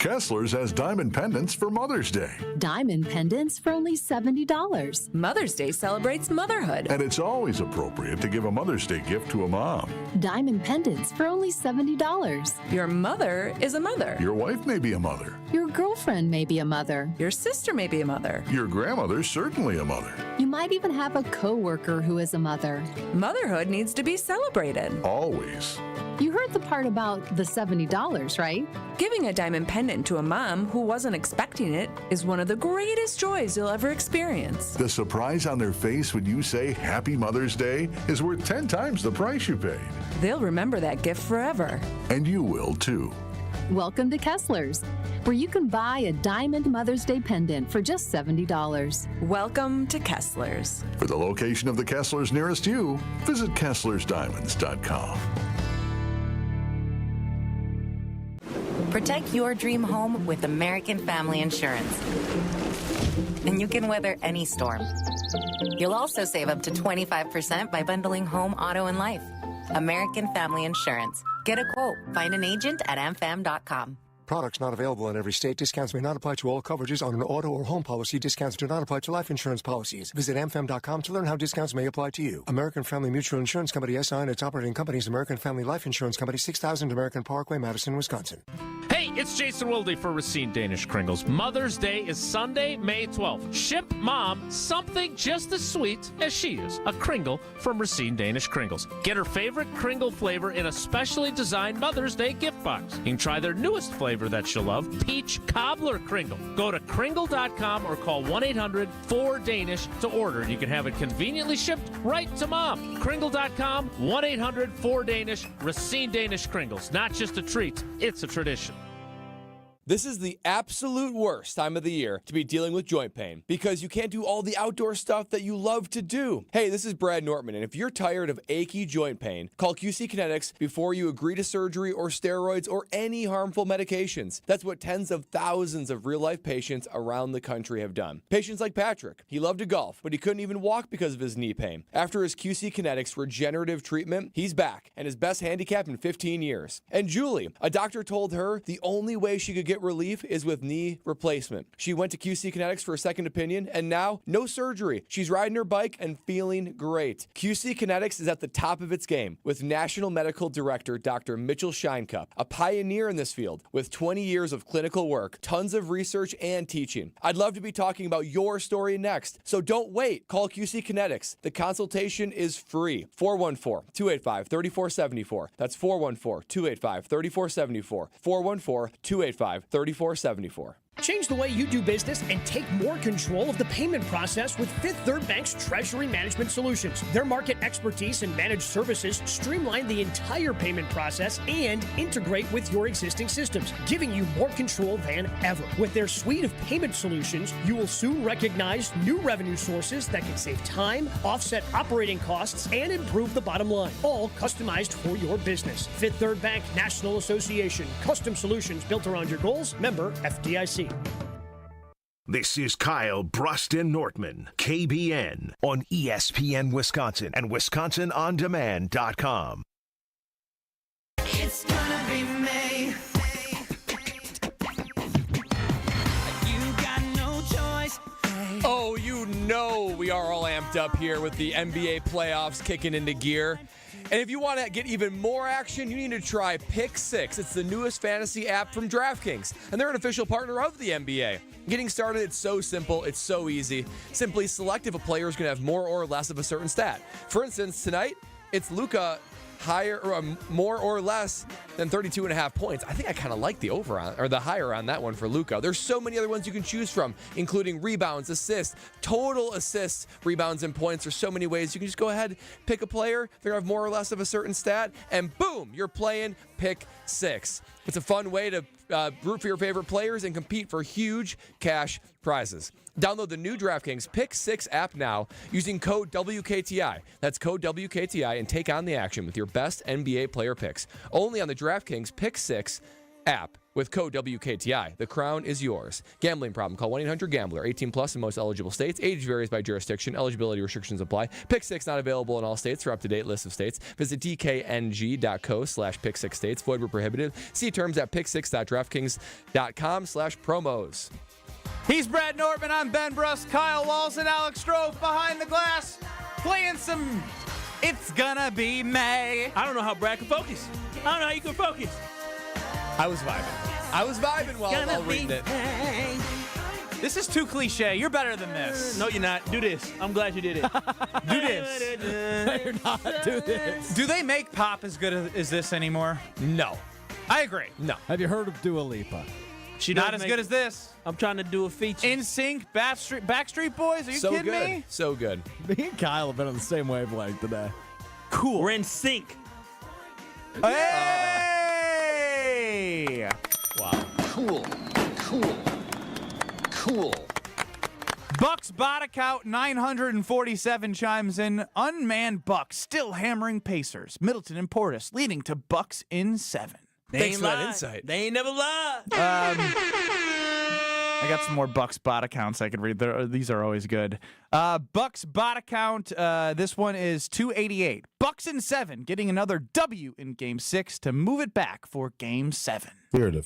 Kessler's has diamond pendants for Mother's Day. Diamond pendants for only $70. Mother's Day celebrates motherhood. And it's always appropriate to give a Mother's Day gift to a mom. Diamond pendants for only $70. Your mother is a mother. Your wife may be a mother. Your girlfriend may be a mother. Your sister may be a mother. Your grandmother's certainly a mother. You might even have a coworker who is a mother. Motherhood needs to be celebrated. Always. You heard the part about the $70, right? Giving a diamond pendant to a mom who wasn't expecting it is one of the greatest joys you'll ever experience. The surprise on their face when you say Happy Mother's Day is worth 10 times the price you paid. They'll remember that gift forever. And you will too. Welcome to Kessler's, where you can buy a diamond Mother's Day pendant for just $70. Welcome to Kessler's. For the location of the Kessler's nearest you, visit KesslersDiamonds.com. Protect your dream home with American Family Insurance. And you can weather any storm. You'll also save up to 25% by bundling home, auto, and life. American Family Insurance. Get a quote. Find an agent at amfam.com. Products not available in every state. Discounts may not apply to all coverages on an auto or home policy. Discounts do not apply to life insurance policies. Visit amfam.com to learn how discounts may apply to you. American Family Mutual Insurance Company, SI, and its operating companies, American Family Life Insurance Company, 6000 American Parkway, Madison, Wisconsin. Hey, it's Jason Wilde for Racine Danish Kringles. Mother's Day is Sunday, May 12th. Ship Mom something just as sweet as she is. A Kringle from Racine Danish Kringles. Get her favorite Kringle flavor in a specially designed Mother's Day gift box. You can try their newest flavor that she'll love, Peach Cobbler Kringle. Go to Kringle.com or call 1-800-4DANISH to order. You can have it conveniently shipped right to Mom. Kringle.com, 1-800-4DANISH, Racine Danish Kringles. Not just a treat, it's a tradition. This is the absolute worst time of the year to be dealing with joint pain because you can't do all the outdoor stuff that you love to do. Hey, this is Brad Nortman, and if you're tired of achy joint pain, call QC Kinetics before you agree to surgery or steroids or any harmful medications. That's what tens of thousands of real-life patients around the country have done. Patients like Patrick. He loved to golf, but he couldn't even walk because of his knee pain. After his QC Kinetics regenerative treatment, he's back, and his best handicap in 15 years. And Julie, a doctor told her the only way she could get relief is with knee replacement. She went to QC Kinetics for a second opinion, and now no surgery. She's riding her bike and feeling great. QC Kinetics is at the top of its game with National Medical Director Dr. Mitchell Scheinkup, a pioneer in this field with 20 years of clinical work, tons of research and teaching. I'd love to be talking about your story next, so don't wait. Call QC Kinetics. The consultation is free. 414-285-3474. That's 414-285-3474. 414-285-3474. Change the way you do business and take more control of the payment process with Fifth Third Bank's Treasury Management Solutions. Their market expertise and managed services streamline the entire payment process and integrate with your existing systems, giving you more control than ever. With their suite of payment solutions, you will soon recognize new revenue sources that can save time, offset operating costs, and improve the bottom line, all customized for your business. Fifth Third Bank National Association. Custom solutions built around your goals. Member FDIC. This is Kyle, Brust, and Nortman, KBN, on ESPN Wisconsin and WisconsinOnDemand.com. It's gonna be May. You got no choice. Oh, you know we are all amped up here with the NBA playoffs kicking into gear. And if you want to get even more action, you need to try Pick 6. It's the newest fantasy app from DraftKings, and they're an official partner of the NBA. Getting started, it's so simple, it's so easy. Simply select if a player is going to have more or less of a certain stat. For instance, tonight, it's Luka higher or more or less than 32.5 points. I think I kind of like the over on, or the higher on that one for Luka. There's so many other ones you can choose from, including rebounds, assists, total assists, rebounds, and points. There's so many ways. You can just go ahead, pick a player, they're going to have more or less of a certain stat, and boom, you're playing Pick 6. It's a fun way to root for your favorite players and compete for huge cash prizes. Download the new DraftKings Pick 6 app now using code WKTI. That's code WKTI and take on the action with your best NBA player picks. Only on the DraftKings Pick 6 app. With code WKTI, the crown is yours. Gambling problem? Call 1-800-GAMBLER. 18 plus in most eligible states. Age varies by jurisdiction. Eligibility restrictions apply. Pick 6 not available in all states. For up-to-date list of states, visit dkng.co/pick6states. Void where prohibited. See terms at pick6.draftkings.com/promos. He's Brad Nortman. I'm Ben Brust. Kyle Walls and Alex Strofe behind the glass playing some It's Gonna Be May. I don't know how Brad can focus. I don't know how you can focus. I was vibing while reading it. This is too cliche. You're better than this. No, you're not. Do this. I'm glad you did it. Do this. No, you're not. Do this. Do they make pop as good as this anymore? No. I agree. No. Have you heard of Dua Lipa? She Not as good as this. I'm trying to do a feature. NSYNC, Backstreet Boys. Are you So kidding good. me? So good. Me and Kyle have been on the same wavelength today. Cool. We're in sync. Hey! Wow. Cool. Bucks bot account 947 chimes in. Unmanned Bucks still hammering Pacers. Middleton and Portis leading to Bucks in 7. Thanks for that insight. They ain't never lied. I got some more Bucks bot accounts I could read. These are always good. Bucks bot account. This one is 288. Bucks in 7, getting another W in Game 6 to move it back for Game 7. You're the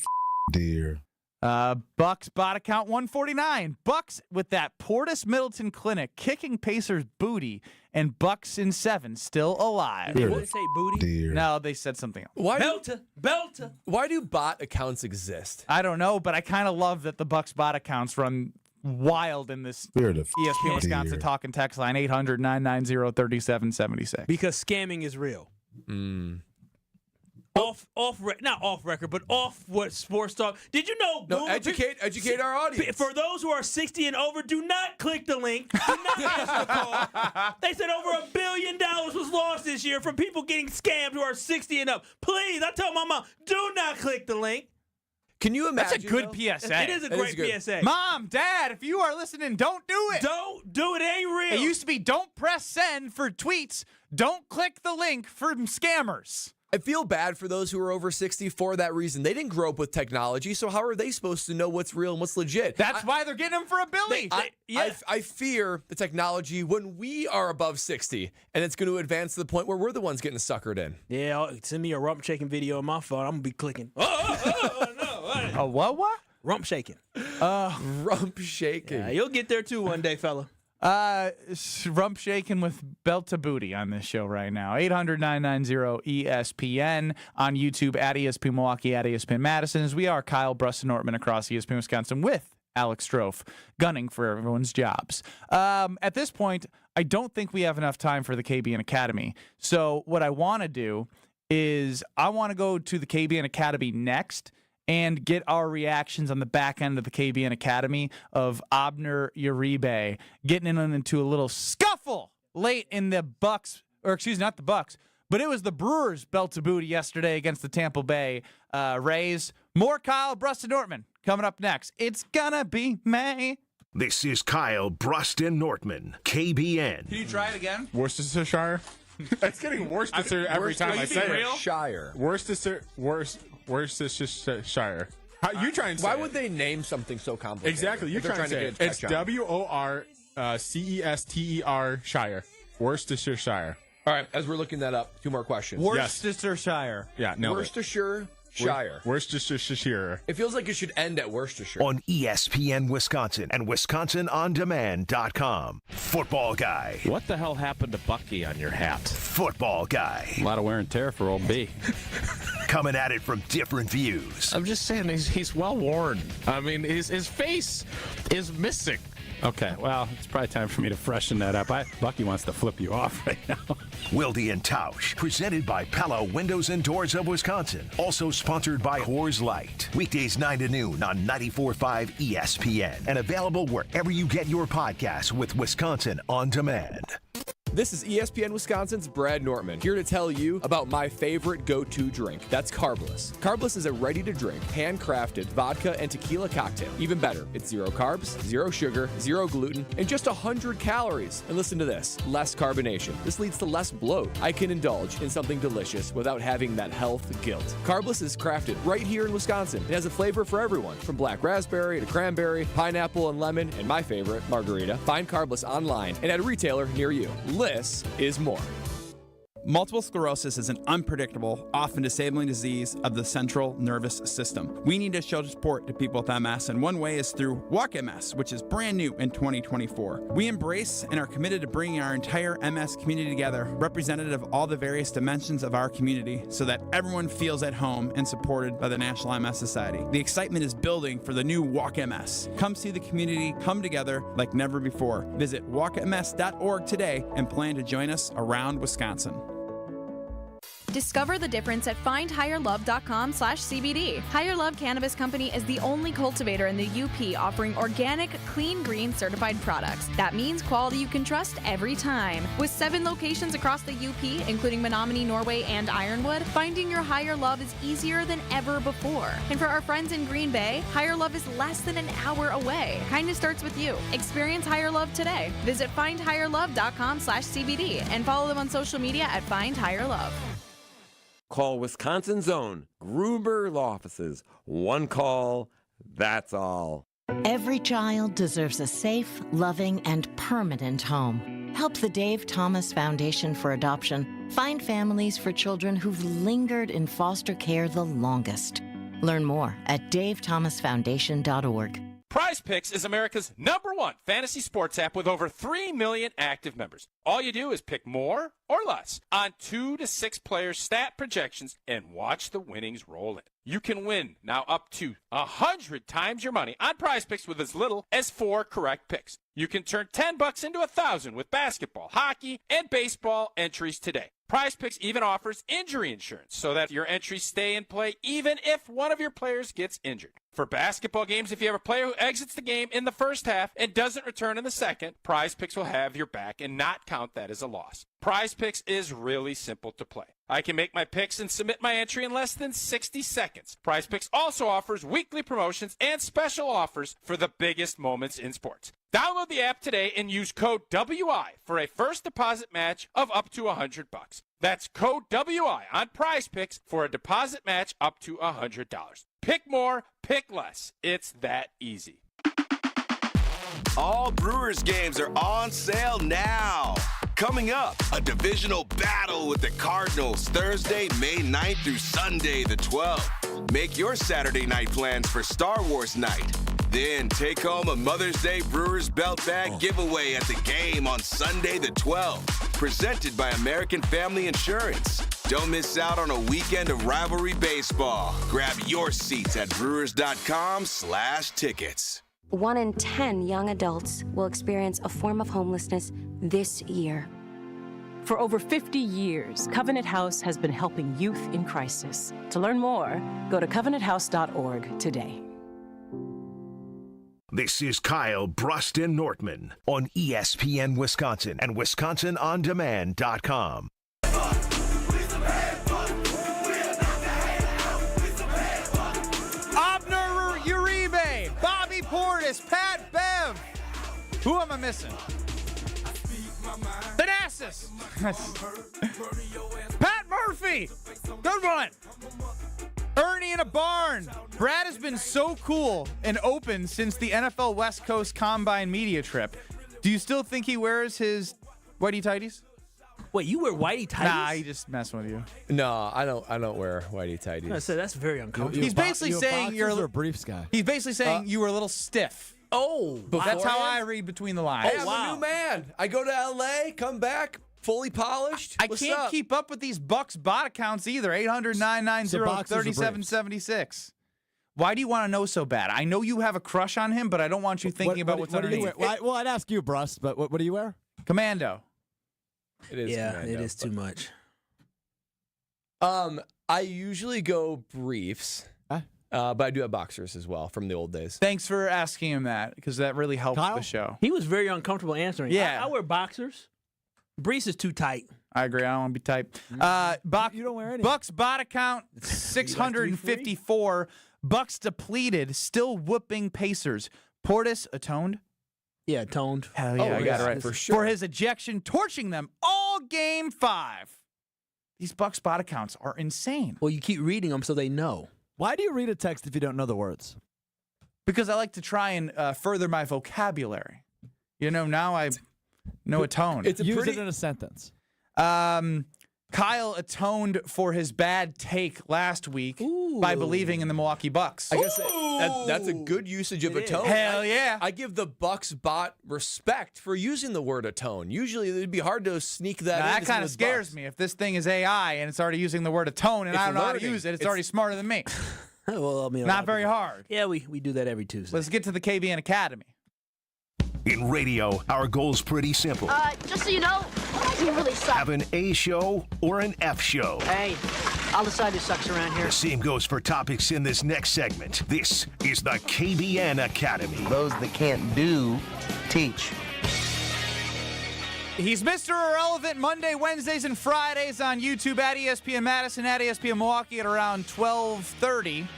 dear. Bucks bot account 149. Bucks with that Portis Middleton clinic kicking Pacers booty, and Bucks in 7 still alive. What did they say, booty? Dear. No, they said something else. Belter. Why do bot accounts exist? I don't know, but I kind of love that the Bucks bot accounts run wild in this You're the ESPN Wisconsin dear. talk and text line 800-990-3776. Because scamming is real. Not off record, but off what sports talk. Did you know? No, educate our audience. For those who are 60 and over, do not click the link. Do not answer the call. They said over $1 billion was lost this year from people getting scammed who are 60 and up. Please, I tell my mom, do not click the link. Can you imagine? That's a good PSA. It is a great PSA. Mom, Dad, if you are listening, don't do it. Don't do it. It ain't real. It used to be don't press send for tweets. Don't click the link for scammers. I feel bad for those who are over 60 for that reason. They didn't grow up with technology, so how are they supposed to know what's real and what's legit? That's why they're getting them for $1 billion. I fear the technology when we are above 60, and it's going to advance to the point where we're the ones getting suckered in. Yeah, send me a rump shaking video on my phone. I'm going to be clicking. No. A what? Rump shaking. Rump shaking. Yeah, you'll get there too one day, fella. Rump shaking with belt to booty on this show right now. 800-990-ESPN on YouTube at ESPN Milwaukee, at ESPN Madison. As we are Kyle, Brust, and Nortman across ESPN Wisconsin with Alex Strofe gunning for everyone's jobs. At this point, I don't think we have enough time for the KBN Academy. So what I want to do is I want to go to the KBN Academy next and get our reactions on the back end of the KBN Academy of Abner Uribe getting into a little scuffle late in the Bucks, or excuse me, not the Bucks, but it was the Brewers belt to booty yesterday against the Tampa Bay Rays. More Kyle, Brust, and Nortman coming up next. It's gonna be May. This is Kyle, Brust, and Nortman, KBN. Can you try it again? Worcestershire? It's getting Worcestershire every time I say it. Shire. Worcestershire. You try and say Why it. would they name something so complicated? Exactly. You try and say it. It's WORCESTER Shire. Worcestershire. All right, as we're looking that up, 2 more questions. Worcestershire. Yeah, no. Worcestershire. Worcestershire. It feels like it should end at Worcestershire. On ESPN Wisconsin and WisconsinOnDemand.com. Football Guy. What the hell happened to Bucky on your hat? Football Guy. A lot of wear and tear for old B. Coming at it from different views. I'm just saying he's well worn. I mean, his face is missing. Okay, well, it's probably time for me to freshen that up. Bucky wants to flip you off right now. Wilde and Tausch, presented by Pella Windows and Doors of Wisconsin. Also sponsored by Coors Light. Weekdays 9 to noon on 94.5 ESPN. And available wherever you get your podcasts with Wisconsin On Demand. This is ESPN Wisconsin's Brad Nortman, here to tell you about my favorite go-to drink. That's Carbless. Carbless is a ready-to-drink, handcrafted vodka and tequila cocktail. Even better, it's 0 carbs, 0 sugar, 0 gluten, and just 100 calories. And listen to this, less carbonation. This leads to less bloat. I can indulge in something delicious without having that health guilt. Carbless is crafted right here in Wisconsin. It has a flavor for everyone, from black raspberry to cranberry, pineapple and lemon, and my favorite, margarita. Find Carbless online and at a retailer near you. Less is more. Multiple sclerosis is an unpredictable, often disabling disease of the central nervous system. We need to show support to people with MS, and one way is through Walk MS, which is brand new in 2024. We embrace and are committed to bringing our entire MS community together, representative of all the various dimensions of our community, so that everyone feels at home and supported by the National MS Society. The excitement is building for the new Walk MS. Come see the community come together like never before. Visit walkms.org today and plan to join us around Wisconsin. Discover the difference at findhigherlove.com/CBD. Higher Love Cannabis Company is the only cultivator in the UP offering organic, clean green certified products. That means quality you can trust every time. With 7 locations across the UP, including Menominee, Norway, and Ironwood, finding your higher love is easier than ever before. And for our friends in Green Bay, Higher Love is less than an hour away. Kindness starts with you. Experience Higher Love today. Visit findhigherlove.com/CBD and follow them on social media at Find Higher Love. Call Wisconsin's own Gruber Law Offices. One call, that's all. Every child deserves a safe, loving, and permanent home. Help the Dave Thomas Foundation for Adoption find families for children who've lingered in foster care the longest. Learn more at davethomasfoundation.org. PrizePicks is America's #1 fantasy sports app with over 3 million active members. All you do is pick more or less on 2 to 6 players' stat projections and watch the winnings roll in. You can win now up to 100 times your money on PrizePicks with as little as 4 correct picks. You can turn $10 into 1,000 with basketball, hockey, and baseball entries today. PrizePicks even offers injury insurance so that your entries stay in play even if one of your players gets injured. For basketball games, if you have a player who exits the game in the first half and doesn't return in the second, PrizePicks will have your back and not count that as a loss. PrizePicks is really simple to play. I can make my picks and submit my entry in less than 60 seconds. PrizePicks also offers weekly promotions and special offers for the biggest moments in sports. Download the app today and use code WI for a first deposit match of up to $100. That's code WI on PrizePicks for a deposit match up to $100. Pick more, pick less. It's that easy. All Brewers games are on sale now. Coming up, a divisional battle with the Cardinals Thursday, May 9th through Sunday, the 12th. Make your Saturday night plans for Star Wars night. Then take home a Mother's Day Brewers belt bag giveaway at the game on Sunday, the 12th. Presented by American Family Insurance. Don't miss out on a weekend of rivalry baseball. Grab your seats at brewers.com/tickets. 1 in 10 young adults will experience a form of homelessness this year. For over 50 years, Covenant House has been helping youth in crisis. To learn more, go to covenanthouse.org today. This is Kyle, Brust, and Nortman on ESPN Wisconsin and WisconsinOnDemand.com. Abner Uribe, Bobby Portis, Pat Bev. Who am I missing? Thanasis. Pat Murphy. Good one. Ernie in a barn. Brad has been so cool and open since the NFL West Coast Combine media trip. Do you still think he wears his whitey tighties? Wait, you wear whitey tighties? Nah, he just messing with you. No, I don't wear whitey tighties. I said that's very uncomfortable. He's basically saying you're a briefs guy. He's basically saying you were a little stiff. Oh, that's how I read between the lines. I'm a new man. I go to LA, come back fully polished. I can't keep up with these Bucks bot accounts either. 800-990-3776. Why do you want to know so bad? I know you have a crush on him, but I don't want you thinking about what's underneath. Well, I'd ask you, Brust, but what do you wear? Commando. It is. Yeah, Commando, it is too much. I usually go briefs, but I do have boxers as well from the old days. Thanks for asking him that, because that really helped the show. He was very uncomfortable answering. Yeah. I wear boxers. Brees is too tight. I agree. I don't want to be tight. You don't wear any. Bucks bot account 654. Bucks depleted, still whooping Pacers. Portis atoned. Yeah, atoned. Hell yeah, I got it right for sure. For his ejection, torching them all game 5. These Bucks bot accounts are insane. Well, you keep reading them so they know. Why do you read a text if you don't know the words? Because I like to try and further my vocabulary. Now I know atone. Use it in a sentence. Kyle atoned for his bad take last week by believing in the Milwaukee Bucks. I guess that's a good usage of atone. Hell yeah. I give the Bucks bot respect for using the word atone. Usually it'd be hard to sneak that in. That kind of scares me. If this thing is AI and it's already using the word atone and I don't know how to use it, it's already smarter than me. Well, I mean, not very hard. Yeah, we do that every Tuesday. Let's get to the KBN Academy. In radio, our goal's pretty simple. Just so you know, we really suck. Have an A show or an F show. Hey, I'll decide who sucks around here. The same goes for topics in this next segment. This is the KBN Academy. Those that can't do, teach. He's Mr. Irrelevant Monday, Wednesdays, and Fridays on YouTube at ESPN Madison, at ESPN Milwaukee at around 12:30.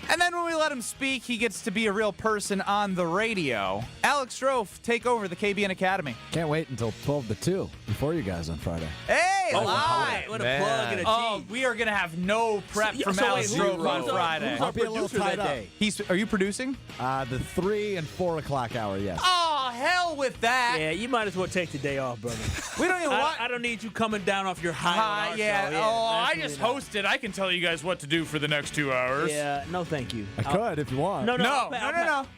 And then when we let him speak, he gets to be a real person on the radio. Alex Strofe, take over the KBN Academy. Can't wait until 12 to 2 before you guys on Friday. Hey, live! What a plug and a tease. We are going to have no prep from Alex Strofe on Friday. Who's our producer that day? Are you producing? The 3 and 4 o'clock hour, yes. Oh, hell with that. Yeah, you might as well take the day off, brother. We don't even want... I don't need you coming down off your high on our yeah. show. I just hosted. I can tell you guys what to do for the next 2 hours. Yeah, no thank you. I could if you want. No. No.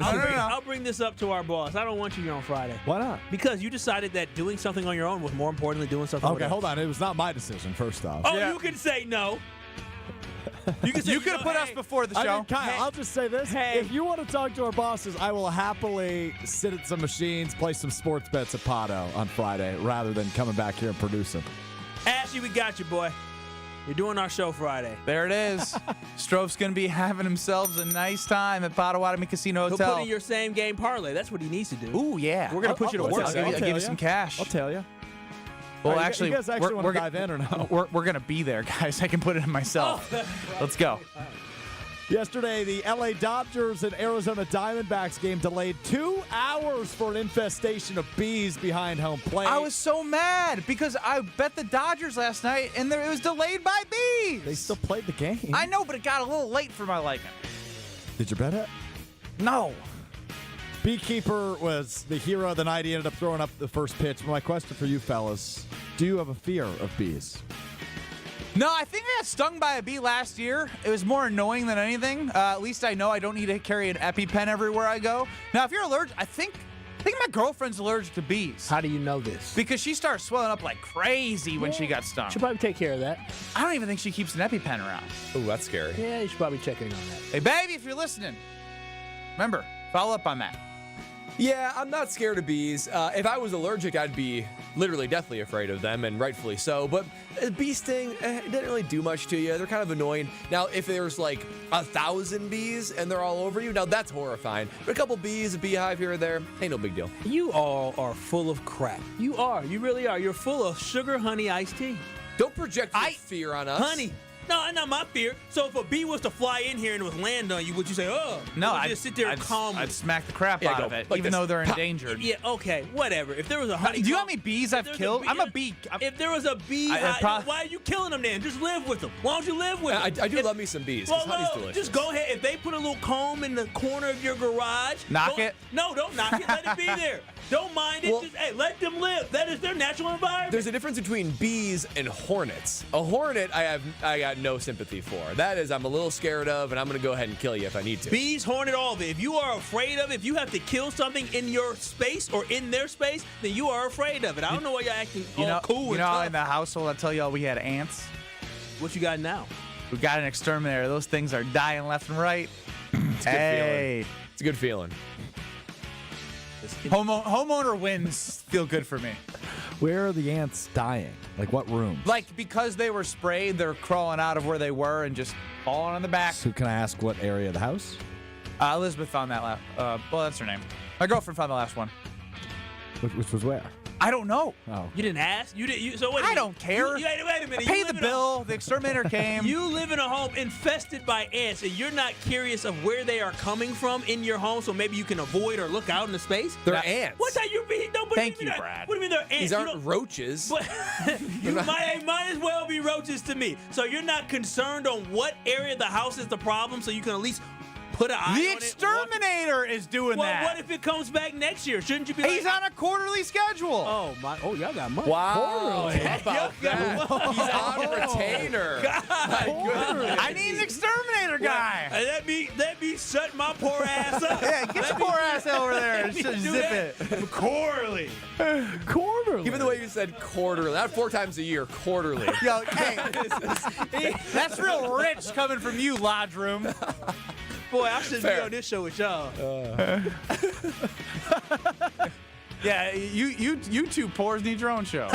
I'll bring this up to our boss. I don't want you here on Friday. Why not? Because you decided that doing something on your own was more important than doing something Okay, hold on. It was not my decision, first off. Oh, you can say no. You could have put us before the show. I mean, Kyle, I'll just say this. If you want to talk to our bosses, I will happily sit at some machines, play some sports bets at Pato on Friday, rather than coming back here and producing. Ashley, we got you, boy. You're doing our show Friday. There it is. Strofe's going to be having himself a nice time at Potawatomi Casino Hotel. He'll put in your same game parlay. That's what he needs to do. Ooh, yeah. We're going to put you to work. I'll give you some cash. I'll tell you. Well, right, actually, you guys actually want to dive in or no? We're going to be there, guys. I can put it in myself. Let's go. Yesterday, the LA Dodgers and Arizona Diamondbacks game delayed 2 hours for an infestation of bees behind home plate. I was so mad because I bet the Dodgers last night, and it was delayed by bees. They still played the game. I know, but it got a little late for my liking. Did you bet it? No. Beekeeper was the hero of the night. He ended up throwing up the first pitch. My question for you fellas, do you have a fear of bees? No, I think I got stung by a bee last year. It was more annoying than anything. At least I know I don't need to carry an EpiPen everywhere I go. Now, if you're allergic, I think my girlfriend's allergic to bees. How do you know this? Because she started swelling up like crazy when she got stung. She'll probably take care of that. I don't even think she keeps an EpiPen around. Ooh, that's scary. Yeah, you should probably check in on that. Hey, baby, if you're listening, remember, follow up on that. Yeah, I'm not scared of bees. If I was allergic, I'd be literally deathly afraid of them, and rightfully so. But a bee sting, it didn't really do much to you. They're kind of annoying. Now, if there's like 1,000 bees and they're all over you, now that's horrifying. But a couple bees, a beehive here or there, ain't no big deal. You all are full of crap. You are. You really are. You're full of sugar, honey, iced tea. Don't project your fear on us. Honey. No, not my fear. So if a bee was to fly in here and was land on you, would you say, oh? No, I'd just sit there calmly. I'd smack the crap out of it, like even though they're endangered. Yeah, okay, whatever. If there was a honey, do you know how many bees I've killed? I'm a bee. If there was a bee, why are you killing them then? Just live with them. Why don't you live with them? I do love me some bees. Honey's delicious. Just go ahead. If they put a little comb in the corner of your garage, knock it. No, don't knock it. Let it be there. Don't mind it. Just, hey, let them live. That is their natural environment. There's a difference between bees and hornets. A hornet, I got no sympathy for. That is, I'm a little scared of, and I'm going to go ahead and kill you if I need to. Bees, hornet, all of it. If you are afraid of it, if you have to kill something in your space or in their space, then you are afraid of it. I don't know why you're acting all cool and tough. In the household, I tell y'all we had ants. What you got now? We got an exterminator. Those things are dying left and right. It's a good feeling. It's a good feeling. Homeowner wins feel good for me. Where are the ants dying? Like what room? Like because they were sprayed, they're crawling out of where they were and just falling on the back. So can I ask what area of the house? Elizabeth found that last. Well, that's her name. My girlfriend found the last one. Which was where? I don't know. Oh. You didn't ask? So wait a I minute. don't care. Wait a minute. I paid the bill. The exterminator came. You live in a home infested by ants, and you're not curious of where they are coming from in your home, so maybe you can avoid or look out into space? They're ants. What's that you mean? No, Thank you, Brad. What do you mean they're ants? These aren't roaches. But you might as well be roaches to me. So you're not concerned on what area of the house is the problem, so you can at least put an eye on it. The exterminator is doing that. What if it comes back next year? Shouldn't you be He's on a quarterly schedule. Oh, my. Oh, y'all got money. Wow. Quarterly. How about that? He's on retainer. I need an exterminator guy. That be shut my poor ass up. Yeah, get your poor ass over there and zip it. Quarterly. Quarterly. Even the way you said quarterly. Not 4 times a year, quarterly. Yo, hey, that's real rich coming from you, Lodge Room. Boy, I should be on this show with y'all. Yeah, you two poors need your own show.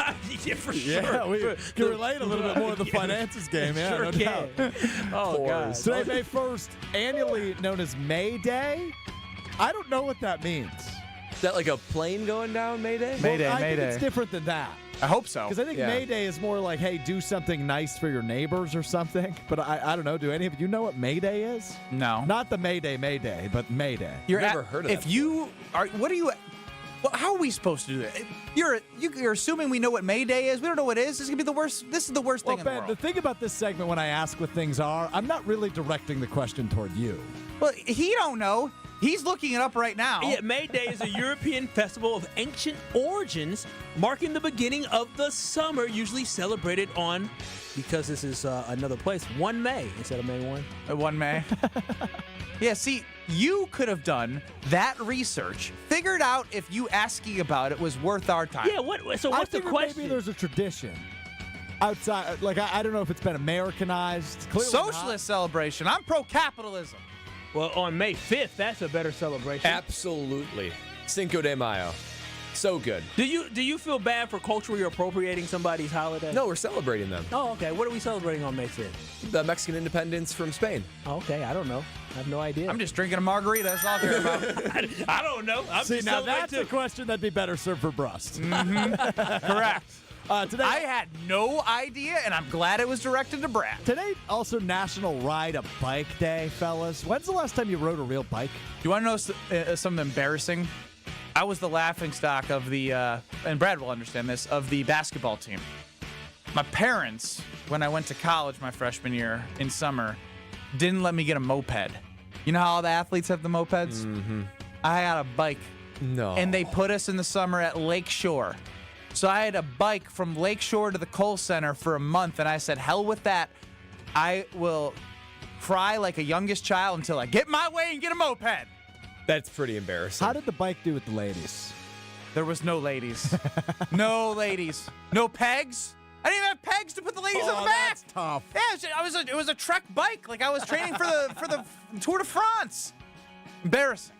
Yeah, for sure. Yeah, we can relate a little bit more to the finances game. Yeah, sure no can. doubt. Oh, God. Today, May 1st, annually known as May Day. I don't know what that means. Is that like a plane going down, Mayday? Mayday, I Mayday. think it's different than that. I hope so. Because I think May Day is more like, hey, do something nice for your neighbors or something. But I don't know. Do any of you know what May Day is? No. Not the May Day, but May Day. You're never heard of that. If you are, what are you? Well, how are we supposed to do that? You're assuming we know what May Day is. We don't know what it is. This is gonna be the worst. This is the worst thing in the Ben, world. the thing about this segment when I ask what things are, I'm not really directing the question toward you. Well, he don't know. He's looking it up right now. Yeah, May Day is a European festival of ancient origins, marking the beginning of the summer, usually celebrated on, because this is another place, 1 May instead of May 1. 1 May. Yeah, see, you could have done that research, figured out if you asking about it was worth our time. Yeah, so what's the question? Maybe there's a tradition outside. Like, I don't know if it's been Americanized. Clearly Socialist celebration. I'm pro-capitalism. Well, on May 5th, that's a better celebration. Absolutely. Cinco de Mayo. So good. Do you feel bad for culturally appropriating somebody's holiday? No, we're celebrating them. Oh, okay. What are we celebrating on May 5th? The Mexican independence from Spain. Oh, okay, I don't know. I have no idea. I'm just drinking a margarita. That's all I care about. I don't know. See, now that's a question that'd be better served for Brust. Correct. Today, I had no idea, and I'm glad it was directed to Brad. Today, also National Ride a Bike Day, fellas. When's the last time you rode a real bike? You want to know something embarrassing? I was the laughingstock of the, and Brad will understand this, of the basketball team. My parents, when I went to college my freshman year in summer, didn't let me get a moped. You know how all the athletes have the mopeds? Mm-hmm. I had a bike. No. And they put us in the summer at Lake Shore. So I had a bike from Lake Shore to the Kohl Center for a month, and I said, hell with that. I will cry like a youngest child until I get my way and get a moped. That's pretty embarrassing. How did the bike do with the ladies? There was no ladies. No ladies. No pegs. I didn't even have pegs to put the ladies on the back. That's tough. Yeah, it was a Trek bike. Like I was training for the Tour de France. Embarrassing.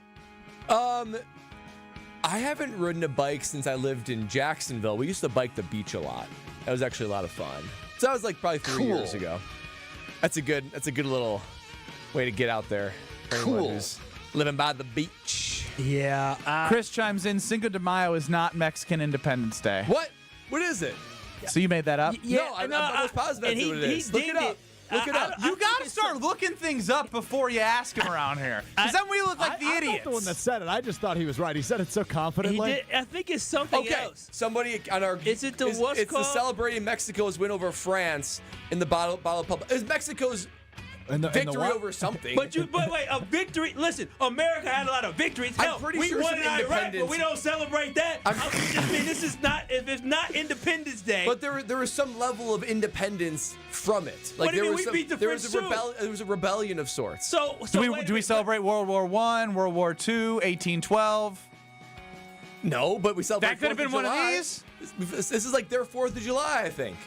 I haven't ridden a bike since I lived in Jacksonville. We used to bike the beach a lot. That was actually a lot of fun. So that was like probably 3 years ago. That's a good little way to get out there. For anyone who's living by the beach. Yeah. Chris chimes in. Cinco de Mayo is not Mexican Independence Day. What? What is it? So you made that up? Yeah, I was positive that's what it is. Look it up. Look it up. You got to start looking things up before you ask him around here. Because then we look like the idiots. I'm not the one that said it. I just thought he was right. He said it so confidently. I think it's something else. Somebody on our Is it the what's it's called? the celebrating Mexico's win over France in the bottle pub. Is Mexico's victory over something? But wait, a victory. Listen, America had a lot of victories. Hell, I'm pretty we sure won some in Iraq, but independence- we don't celebrate that. I mean, this is not. If it's not Independence Day, But there was some level of independence from it. Like What do you there mean? was We beat the there was French there was a rebellion of sorts. so Do wait a we minute. celebrate World War I, World War II, 1812? No, but we celebrate. That could have been one of these. This is like their 4th of July, I think.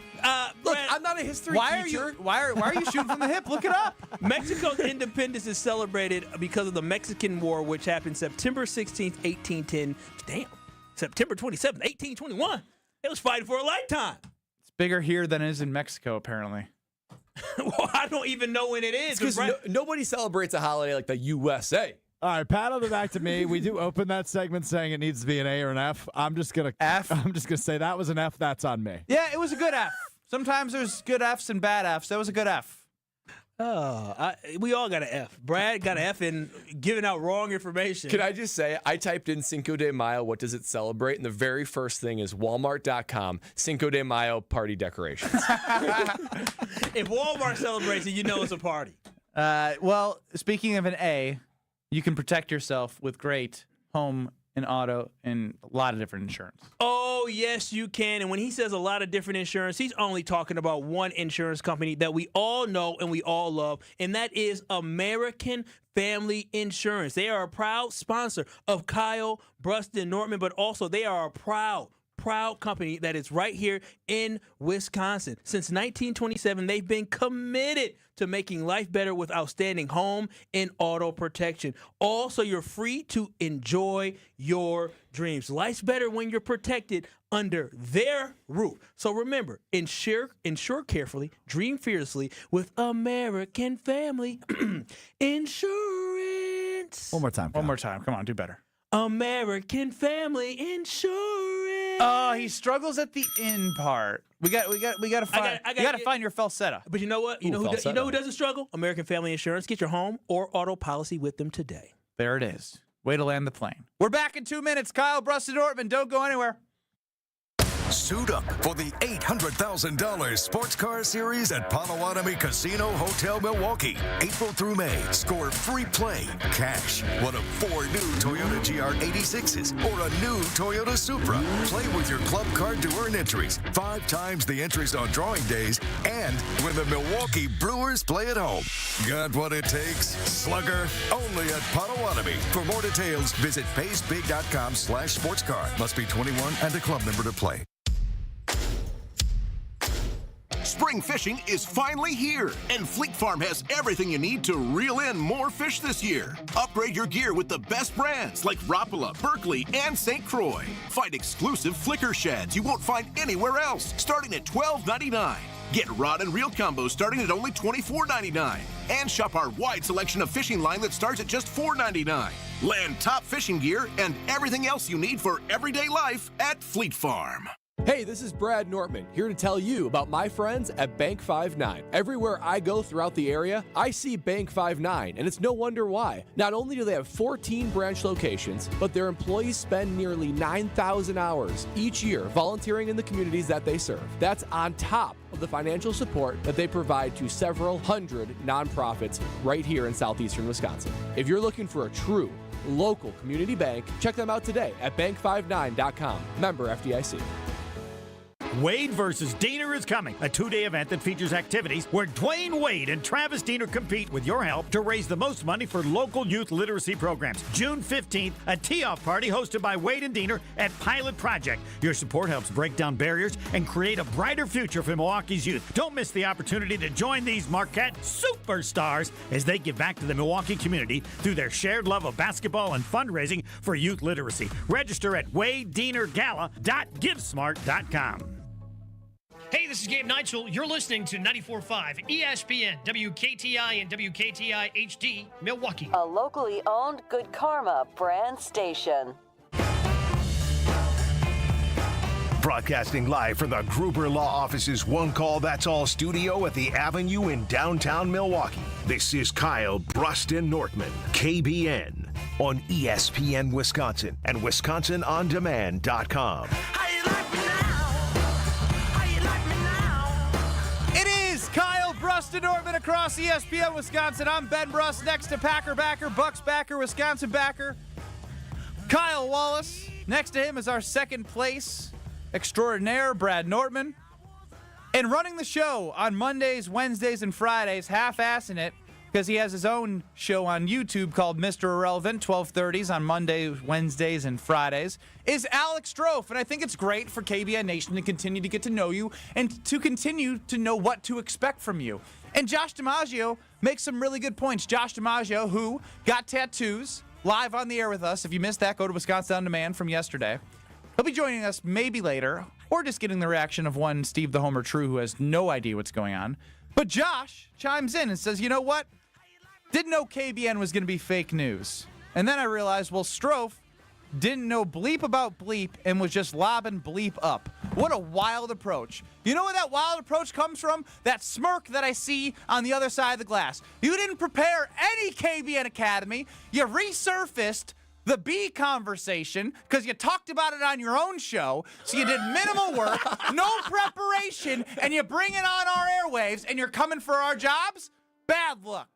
Look, Brad, I'm not a history Why teacher. are you shooting from the hip? Look it up. Mexico's independence is celebrated because of the Mexican War, which happened September 16th, 1810. Damn, September 27th, 1821. It was fighting for a lifetime. It's bigger here than it is in Mexico, apparently. Well, I don't even know when it is. Because nobody celebrates a holiday like the USA. All right, pat on the back to me. We do open that segment saying it needs to be an A or an F. I'm just gonna say that was an F. That's on me. Yeah, it was a good F. Sometimes there's good Fs and bad Fs. That was a good F. We all got an F. Brad got an F in giving out wrong information. Can I just say, I typed in Cinco de Mayo, what does it celebrate? And the very first thing is Walmart.com, Cinco de Mayo party decorations. If Walmart celebrates it, you know it's a party. Well, speaking of an A, you can protect yourself with great home and auto and a lot of different insurance. Oh, yes, you can. And when he says a lot of different insurance, he's only talking about one insurance company that we all know and we all love, and that is American Family Insurance. They are a proud sponsor of Kyle, Brust, and Nortman, but also they are a proud company that is right here in Wisconsin. Since 1927, they've been committed to making life better with outstanding home and auto protection. Also, you're free to enjoy your dreams. Life's better when you're protected under their roof. So remember, insure carefully, dream fearlessly with American Family Insurance. One more time. One more time. Come on, do better. American Family Insurance. Oh, he struggles at the in part. We got to find. You got to find your falsetto. But you know what? You know who doesn't struggle? American Family Insurance. Get your home or auto policy with them today. There it is. Way to land the plane. We're back in 2 minutes. Kyle, Brust, and Nortman. Don't go anywhere. Suit up for the $800,000 Sports Car Series at Potawatomi Casino Hotel Milwaukee. April through May, score free play, cash, one of 4 new Toyota GR86s or a new Toyota Supra. Play with your club card to earn entries, 5 times the entries on drawing days, and when the Milwaukee Brewers play at home. Got what it takes? Slugger, only at Potawatomi. For more details, visit pacebig.com/sportscar. Must be 21 and a club member to play. Spring fishing is finally here, and Fleet Farm has everything you need to reel in more fish this year. Upgrade your gear with the best brands like Rapala, Berkeley, and St. Croix. Find exclusive flicker sheds you won't find anywhere else, starting at $12.99. Get rod and reel combos starting at only $24.99. And shop our wide selection of fishing line that starts at just $4.99. Land top fishing gear and everything else you need for everyday life at Fleet Farm. Hey, this is Brad Nortman, here to tell you about my friends at Bank 5-9. Everywhere I go throughout the area, I see Bank 5-9, and it's no wonder why. Not only do they have 14 branch locations, but their employees spend nearly 9,000 hours each year volunteering in the communities that they serve. That's on top of the financial support that they provide to several hundred nonprofits right here in southeastern Wisconsin. If you're looking for a true local community bank, check them out today at bank59.com. Member FDIC. Wade versus Diener is coming, a 2-day event that features activities where Dwayne Wade and Travis Diener compete with your help to raise the most money for local youth literacy programs. June 15th, a tee-off party hosted by Wade and Diener at Pilot Project. Your support helps break down barriers and create a brighter future for Milwaukee's youth. Don't miss the opportunity to join these Marquette superstars as they give back to the Milwaukee community through their shared love of basketball and fundraising for youth literacy. Register at wadedienergala.givesmart.com. Hey, this is Gabe Neitzel. You're listening to 94.5 ESPN, WKTI and WKTI HD, Milwaukee. A locally owned Good Karma brand station. Broadcasting live from the Gruber Law Office's One Call That's All studio at the Avenue in downtown Milwaukee. This is Kyle, Brust, and Nortman, KBN, on ESPN Wisconsin and WisconsinOnDemand.com. Kyle, Brust, and Nortman across ESPN Wisconsin. I'm Ben Brust, next to Packer backer, Bucks backer, Wisconsin backer, Kyle Wallace. Next to him is our second place extraordinaire, Brad Nortman. And running the show on Mondays, Wednesdays, and Fridays, half-assing it, because he has his own show on YouTube called Mr. Irrelevant, 12:30s on Mondays, Wednesdays, and Fridays, is Alex Strofe. And I think it's great for KBN Nation to continue to get to know you and to continue to know what to expect from you. And Josh DiMaggio makes some really good points. Josh DiMaggio, who got tattoos, live on the air with us. If you missed that, go to Wisconsin On Demand from yesterday. He'll be joining us maybe later, or just getting the reaction of one Steve the Homer True who has no idea what's going on. But Josh chimes in and says, you know what? Didn't know KBN was going to be fake news. And then I realized, well, Strofe didn't know bleep about bleep and was just lobbing bleep up. What a wild approach. You know where that wild approach comes from? That smirk that I see on the other side of the glass. You didn't prepare any KBN Academy. You resurfaced the B conversation because you talked about it on your own show. So you did minimal work, no preparation, and you bring it on our airwaves and you're coming for our jobs? Bad luck.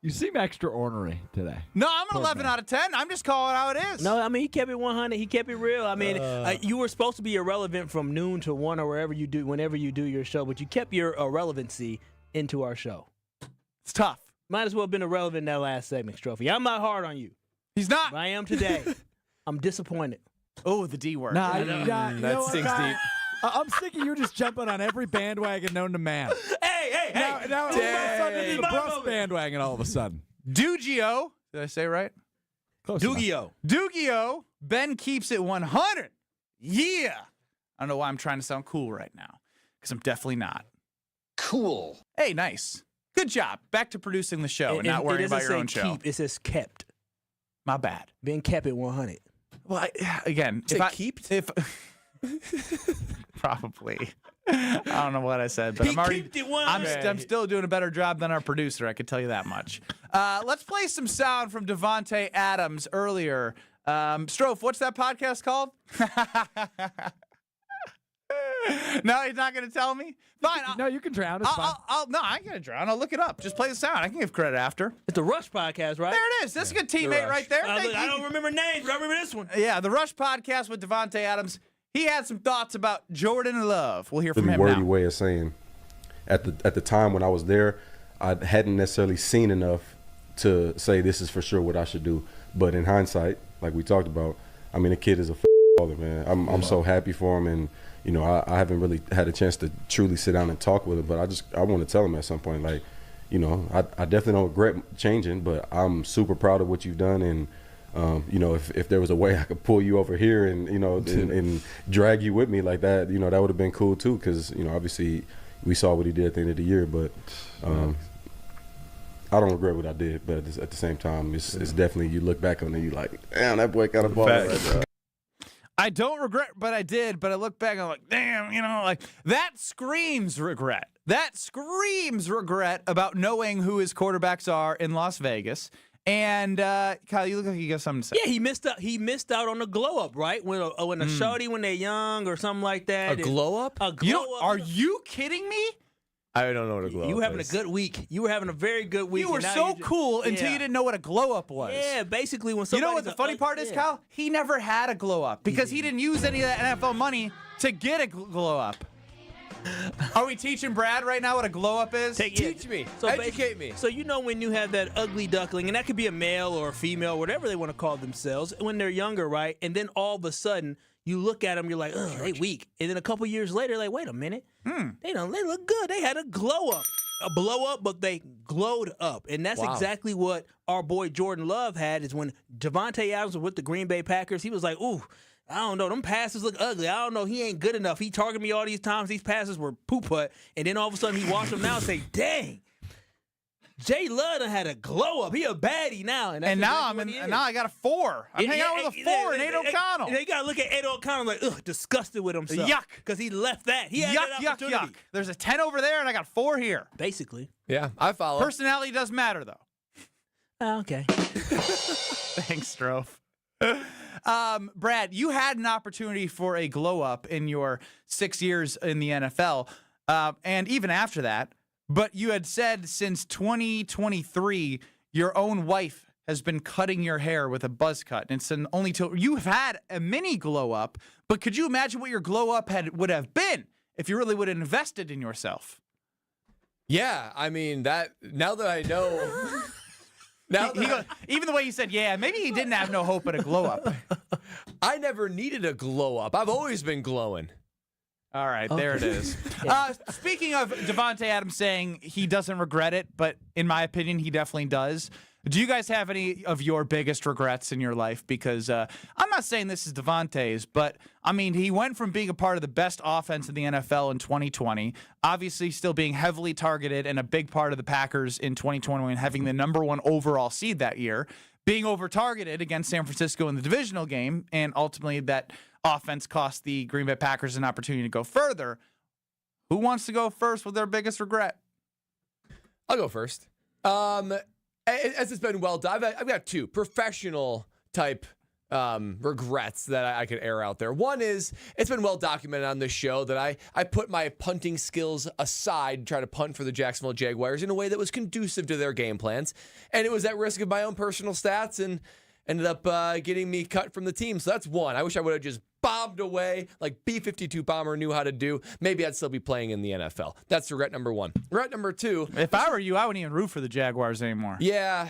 You seem extra ornery today. No, I'm an 11 out of 10. I'm just calling it how it is. No, I mean, he kept it 100. He kept it real. I mean, you were supposed to be irrelevant from noon to 1 or whenever you do your show, but you kept your irrelevancy into our show. It's tough. Might as well have been irrelevant in that last segment, Trophy. I'm not hard on you. He's not. But I am today. I'm disappointed. Oh, the D word. That stinks deep. I'm sick of you just jumping on every bandwagon known to man. Hey. Now all of a sudden it's the Brust bandwagon all of a sudden. Dugio. Did I say it right? Close Dugio. Dugio. Ben keeps it 100. Yeah. I don't know why I'm trying to sound cool right now, because I'm definitely not. Cool. Hey, nice. Good job. Back to producing the show and not worrying about your own show. Keep, it says kept. My bad. Ben kept it 100. Well, again, if I keep, probably. I don't know what I said, but I'm still doing a better job than our producer. I can tell you that much. Let's play some sound from Devante Adams earlier. Strofe, what's that podcast called? No, he's not going to tell me. Fine. No, you can drown. It's fine. No, I ain't going to drown. I'll look it up. Just play the sound. I can give credit after. It's the Rush podcast, right? There it is. This is a good teammate right there. I don't remember names, but I remember this one. Yeah, the Rush podcast with Devante Adams. He had some thoughts about Jordan Love. We'll hear from him wordy now. Way of saying, at the time when I was there, I hadn't necessarily seen enough to say this is for sure what I should do. But in hindsight, like we talked about, I mean, the kid is a baller, man. I'm so happy for him, and you know, I haven't really had a chance to truly sit down and talk with him. But I want to tell him at some point, like, you know, I definitely don't regret changing, but I'm super proud of what you've done, and you know, if there was a way I could pull you over here and, you know, and drag you with me like that, you know, that would have been cool too. Because, you know, obviously we saw what he did at the end of the year, but I don't regret what I did. But at the same time, it's definitely, you look back on it, you like, damn, that boy got a ball right there. I don't regret, but I did. But I look back and I'm like, damn, you know, like that screams regret. That screams regret about knowing who his quarterbacks are in Las Vegas. And Kyle, you look like you got something to say. Yeah, he missed out on a glow up, right? When a shorty when they're young or something like that. A glow up? A glow up. Are you kidding me? I don't know what a glow up is. You were having a good week. You were having a very good week. You were so cool until you didn't know what a glow up was. Yeah, basically when somebody. You know what the funny part is, Kyle? He never had a glow up because he didn't use any of that NFL money to get a glow up. Are we teaching Brad right now what a glow up is? Teach me. Educate me. So you know when you have that ugly duckling, and that could be a male or a female, whatever they want to call themselves, when they're younger, right? And then all of a sudden you look at them, you're like, oh, they weak. And then a couple years later, like, wait a minute, they look good. They had a glow up, a blow up, but they glowed up, and that's exactly what our boy Jordan Love had. Is when Devante Adams was with the Green Bay Packers, he was like, ooh, I don't know. Them passes look ugly. I don't know. He ain't good enough. He targeted me all these times. These passes were poop-putt. And then all of a sudden he watched them now and say, dang, Jay Ludden had a glow up. He a baddie now. And now I got a 4. I'm hanging out with a 4 and Aiden O'Connell. They got to look at Aiden O'Connell like, ugh, disgusted with himself. Yuck. Because he left that. He had that opportunity. Yuck. There's a 10 over there and I got 4 here. Basically. Yeah, I follow. Personality does matter, though. Okay. Thanks, Strofe. Brad, you had an opportunity for a glow up in your 6 years in the NFL, and even after that. But you had said since 2023, your own wife has been cutting your hair with a buzz cut, and it's only till you've had a mini glow up. But could you imagine what your glow up would have been if you really would have invested in yourself? Yeah, I mean that. Now that I know. Even the way you said, yeah, maybe he didn't have no hope at a glow up. I never needed a glow up. I've always been glowing. All right, there it is. Speaking of Devante Adams saying he doesn't regret it, but in my opinion, he definitely does. Do you guys have any of your biggest regrets in your life? Because I'm not saying this is Devante's, but, I mean, he went from being a part of the best offense in the NFL in 2020, obviously still being heavily targeted and a big part of the Packers in 2021 and having the #1 overall seed that year, being over-targeted against San Francisco in the divisional game, and ultimately that offense cost the Green Bay Packers an opportunity to go further. Who wants to go first with their biggest regret? I'll go first. As it's been well done, I've got two professional type regrets that I could air out there. One is, it's been well documented on this show that I put my punting skills aside to try to punt for the Jacksonville Jaguars in a way that was conducive to their game plans. And it was at risk of my own personal stats and ended up getting me cut from the team. So that's one. I wish I would have just bombed away like B-52 Bomber knew how to do. Maybe I'd still be playing in the NFL. That's regret number one. Regret number two. If I were you, I wouldn't even root for the Jaguars anymore. Yeah.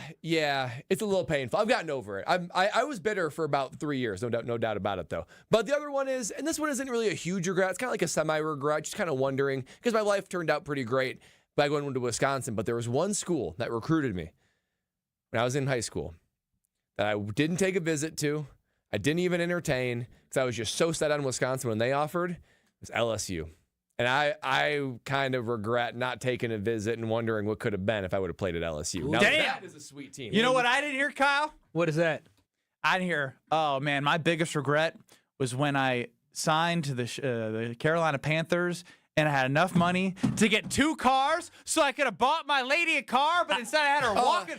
It's a little painful. I've gotten over it. I was bitter for about 3 years. No doubt about it, though. But the other one is, and this one isn't really a huge regret. It's kind of like a semi-regret, just kind of wondering, because my life turned out pretty great by going to Wisconsin. But there was one school that recruited me when I was in high school that I didn't take a visit to. I didn't even entertain because I was just so set on Wisconsin when they offered. It was LSU. And I kind of regret not taking a visit and wondering what could have been if I would have played at LSU. Now, that is a sweet team. You know what I didn't hear, Kyle? What is that? I didn't hear, oh, man, my biggest regret was when I signed to the Carolina Panthers and I had enough money to get 2 cars so I could have bought my lady a car, but instead I had her walking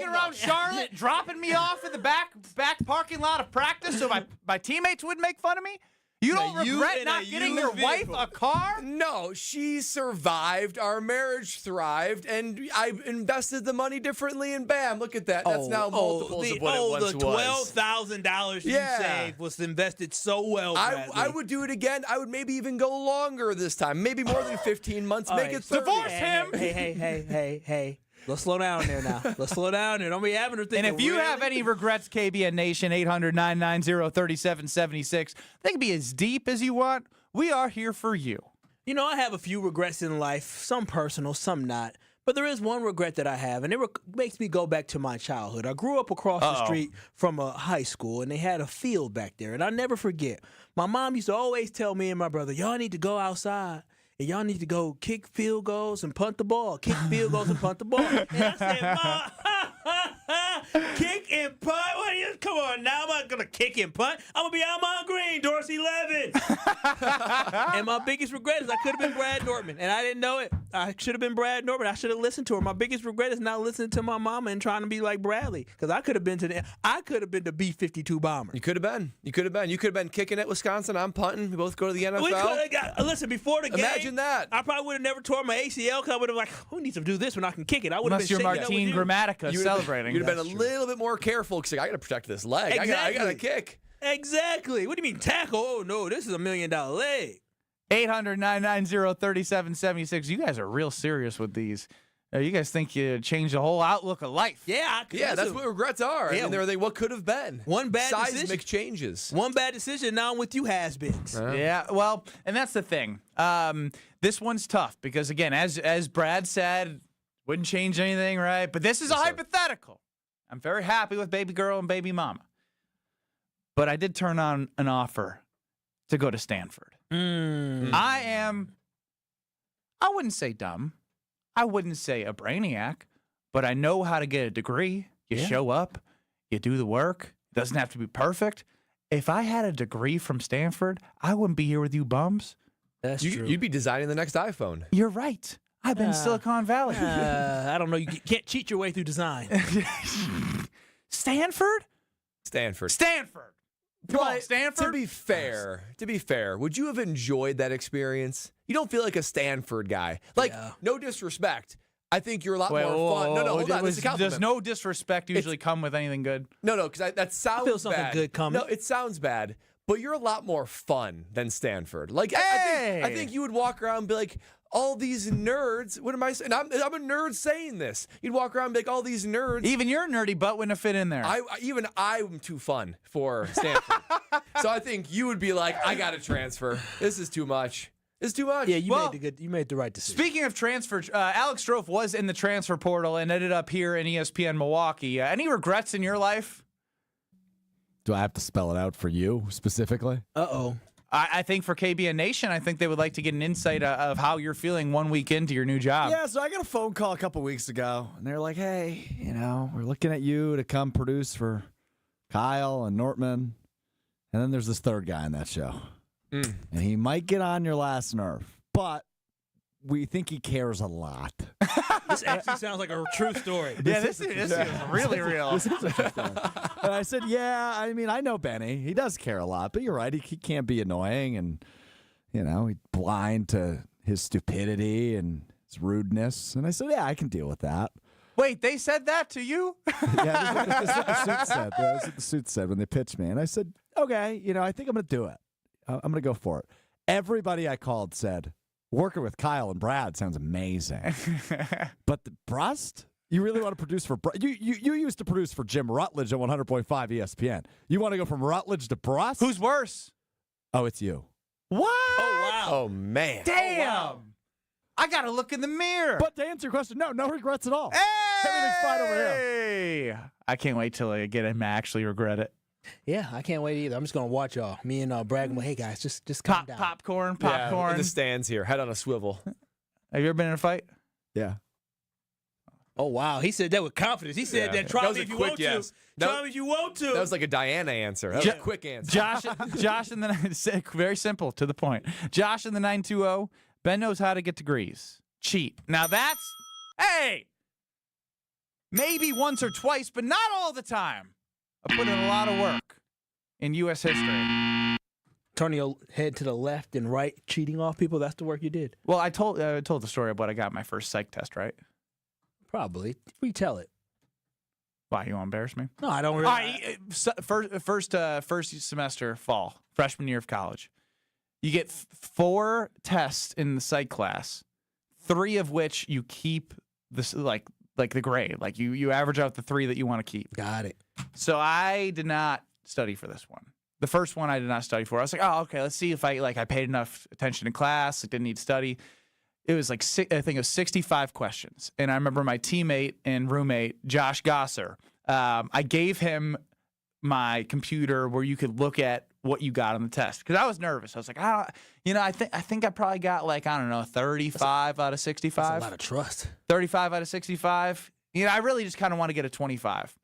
around Charlotte, dropping me off in the back parking lot of practice so my teammates wouldn't make fun of me? You don't regret not getting your wife a car? No, she survived. Our marriage thrived, and I invested the money differently, and bam, look at that. That's now multiples of what it once was. The $12,000 you saved was invested so well, Bradley. I would do it again. I would maybe even go longer this time. Maybe more than 15 months. Make it 30. Divorce him! Hey. Let's slow down there now. Let's slow down there. Don't be having her thinking. And if you have any regrets, KBN Nation, 800-990-3776, they can be as deep as you want. We are here for you. You know, I have a few regrets in life, some personal, some not. But there is one regret that I have, and it makes me go back to my childhood. I grew up across the street from a high school, and they had a field back there. And I'll never forget, my mom used to always tell me and my brother, y'all need to go outside. And y'all need to go kick field goals and punt the ball. Kick field goals and punt the ball. And I said, Mom, kick and punt? Come on now, I'm not going to kick and punt. I'm going to be Almond Green, Dorsey Levin. And my biggest regret is I could have been Brad Nortman, and I didn't know it. I should have been Brad Nortman. I should have listened to her. My biggest regret is not listening to my mama and trying to be like Bradley, because I could have been the B-52 Bomber. You could have been. You could have been kicking at Wisconsin. I'm punting. We both go to the NFL. Listen, before the game. Imagine that. I probably would have never tore my ACL because I would have who needs to do this when I can kick it? I would have been Unless you're Martin Grammatica celebrating. You'd have been a little bit more careful because I got to protect this leg. Exactly. I got to kick. Exactly. What do you mean tackle? Oh, no, this is $1 million leg. 800-990-3776. You guys are real serious with these. You guys think you changed the whole outlook of life. Yeah. That's what regrets are. Yeah. I mean, what could have been. One bad Seismic decision. changes. One bad decision, now I'm with you has-beens. Yeah, well, and that's the thing. This one's tough because, again, as Brad said, wouldn't change anything, right? But this is a hypothetical. I'm very happy with baby girl and baby mama. But I did turn on an offer to go to Stanford. I wouldn't say dumb. I wouldn't say a brainiac, but I know how to get a degree. You show up, you do the work. It doesn't have to be perfect. If I had a degree from Stanford, I wouldn't be here with you bums. That's true. You'd be designing the next iPhone. You're right. I've been in Silicon Valley. I don't know. You can't cheat your way through design. Stanford? Stanford. Come on, Stanford. To be fair, would you have enjoyed that experience? You don't feel like a Stanford guy. No disrespect. I think you're a lot more fun. No, hold on. Does no disrespect usually come with anything good? No, because that sounds bad. I feel something good coming. No, it sounds bad, but you're a lot more fun than Stanford. I think you would walk around and be like, all these nerds. What am I saying? I'm a nerd saying this. You'd walk around and be like, all these nerds. Even your nerdy butt wouldn't have fit in there. I'm too fun for Stanford. So I think you would be like, I got to transfer. This is too much. It's too much. Yeah, you made the right decision. Speaking of transfer, Alex Strofe was in the transfer portal and ended up here in ESPN Milwaukee. Any regrets in your life? Do I have to spell it out for you specifically? Uh-oh. I think for KBN Nation, I think they would like to get an insight of how you're feeling 1 week into your new job. Yeah, so I got a phone call a couple weeks ago, and they're like, hey, we're looking at you to come produce for Kyle and Nortman. And then there's this third guy on that show. And he might get on your last nerve, but we think he cares a lot. This actually sounds like a true story. This is really real. This is a true story. And I said, yeah, I know Benny. He does care a lot, but you're right. He can't be annoying and, he's blind to his stupidity and his rudeness. And I said, yeah, I can deal with that. Wait, they said that to you? Yeah, that's what the suit said. That's what the suit said when they pitched me. And I said, okay, I think I'm going to do it. I'm going to go for it. Everybody I called said, working with Kyle and Brad sounds amazing. But the Brust? You really want to produce for Brust? You used to produce for Jim Rutledge on 100.5 ESPN. You want to go from Rutledge to Brust? Who's worse? Oh, it's you. What? Oh, wow. Oh, man. Damn. Oh, wow. I got to look in the mirror. But to answer your question, no regrets at all. Hey! Everything's fine over here. Hey! I can't wait till I get him to actually regret it. Yeah, I can't wait either. I'm just going to watch y'all. Me and Brad, hey, guys, just calm down. Popcorn. Yeah, in the stands here, head on a swivel. Have you ever been in a fight? Yeah. Oh, wow. He said that with confidence. He said that try me if you want to. Try me if you want to. That was like a Diana answer. That was a quick answer. Josh in the very simple, to the point. Josh in the 920. Ben knows how to get degrees. Cheat. Now that's, hey, maybe once or twice, but not all the time. I put in a lot of work in U.S. history. Turning your head to the left and right, cheating off people, that's the work you did. Well, I told the story about I got my first psych test, right? Probably. Retell it. Why, you want to embarrass me? No, I don't really. First semester, fall, freshman year of college. You get 4 tests in the psych class, 3 of which you keep this like the grade. Like you average out the 3 that you want to keep. Got it. So I did not study for this one. The first one I did not study for. I was like, oh, okay, let's see if I paid enough attention in class. I didn't need to study. It was like, I think it was 65 questions. And I remember my teammate and roommate, Josh Gosser, I gave him my computer where you could look at what you got on the test. Because I was nervous. I was like, I think I probably got 35 out of 65. That's a lot of trust. 35 out of 65. I really just kind of want to get a 25.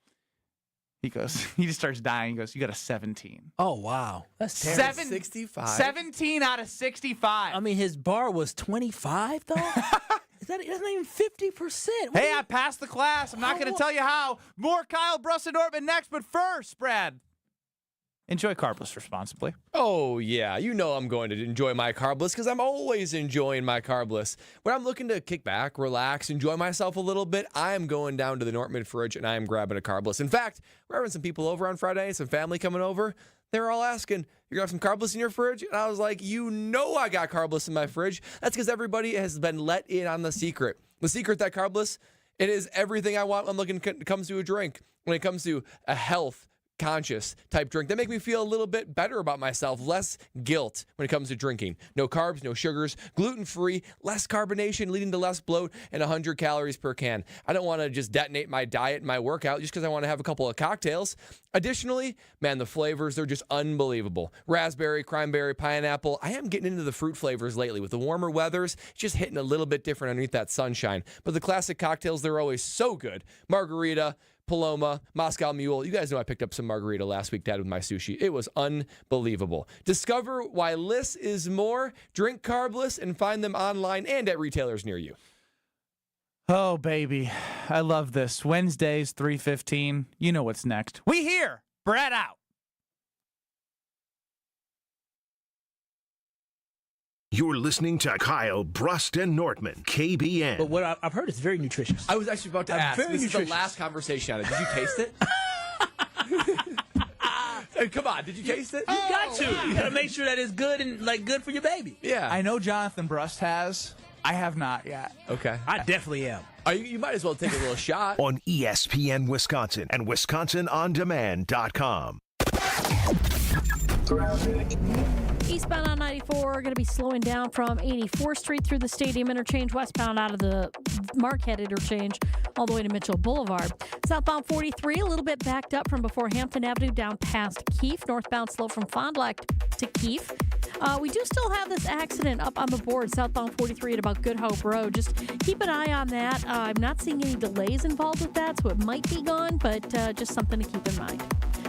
He just starts dying. He goes, you got a 17. Oh, wow. That's terrible. 65? 17 out of 65. I mean, his bar was 25, though? That's not even 50%. Hey, I passed the class. I'm not going to tell you how. More Kyle, Brust, and Nortman next. But first, Brad, enjoy carbless responsibly. Oh, yeah. I'm going to enjoy my carbless because I'm always enjoying my carbless. When I'm looking to kick back, relax, enjoy myself a little bit, I am going down to the Nortman fridge and I am grabbing a carbless. In fact, we're having some people over on Friday, some family coming over. They're all asking, you got some carbless in your fridge? And I was like, I got carbless in my fridge. That's because everybody has been let in on the secret. The secret that carbless, it is everything I want when it comes to a drink. When it comes to a health conscious type drink that make me feel a little bit better about myself, less guilt when it comes to drinking. No carbs, no sugars, gluten-free, less carbonation leading to less bloat, and 100 calories per can. I don't want to just detonate my diet and my workout just because I want to have a couple of cocktails. Additionally, man, the flavors, they're just unbelievable. Raspberry, cranberry, pineapple. I am getting into the fruit flavors lately. With the warmer weathers, it's just hitting a little bit different underneath that sunshine. But the classic cocktails, they're always so good. Margarita, Paloma, Moscow Mule. You guys know I picked up some margarita last week to add with my sushi. It was unbelievable. Discover why less is more. Drink carbless and find them online and at retailers near you. Oh, baby. I love this. Wednesdays, 3:15. You know what's next. We here. Brad out. You're listening to Kyle, Brust, and Nortman, KBN. But what I've heard is very nutritious. I was actually about to ask. This is the last conversation on it. Did you taste it? Come on, did you taste it? You got to. You got to make sure that it's good and good for your baby. Yeah. I know Jonathan Brust has. I have not yet. Okay. I definitely am. You might as well take a little shot. On ESPN Wisconsin and WisconsinOnDemand.com. Eastbound on 94 going to be slowing down from 84th Street through the Stadium Interchange, westbound out of the Marquette Interchange all the way to Mitchell Boulevard. Southbound 43, a little bit backed up from before Hampton Avenue down past Keefe. Northbound slow from Fond du Lac to Keefe. We do still have this accident up on the board, southbound 43 at about Good Hope Road. Just keep an eye on that. I'm not seeing any delays involved with that, so it might be gone, but just something to keep in mind.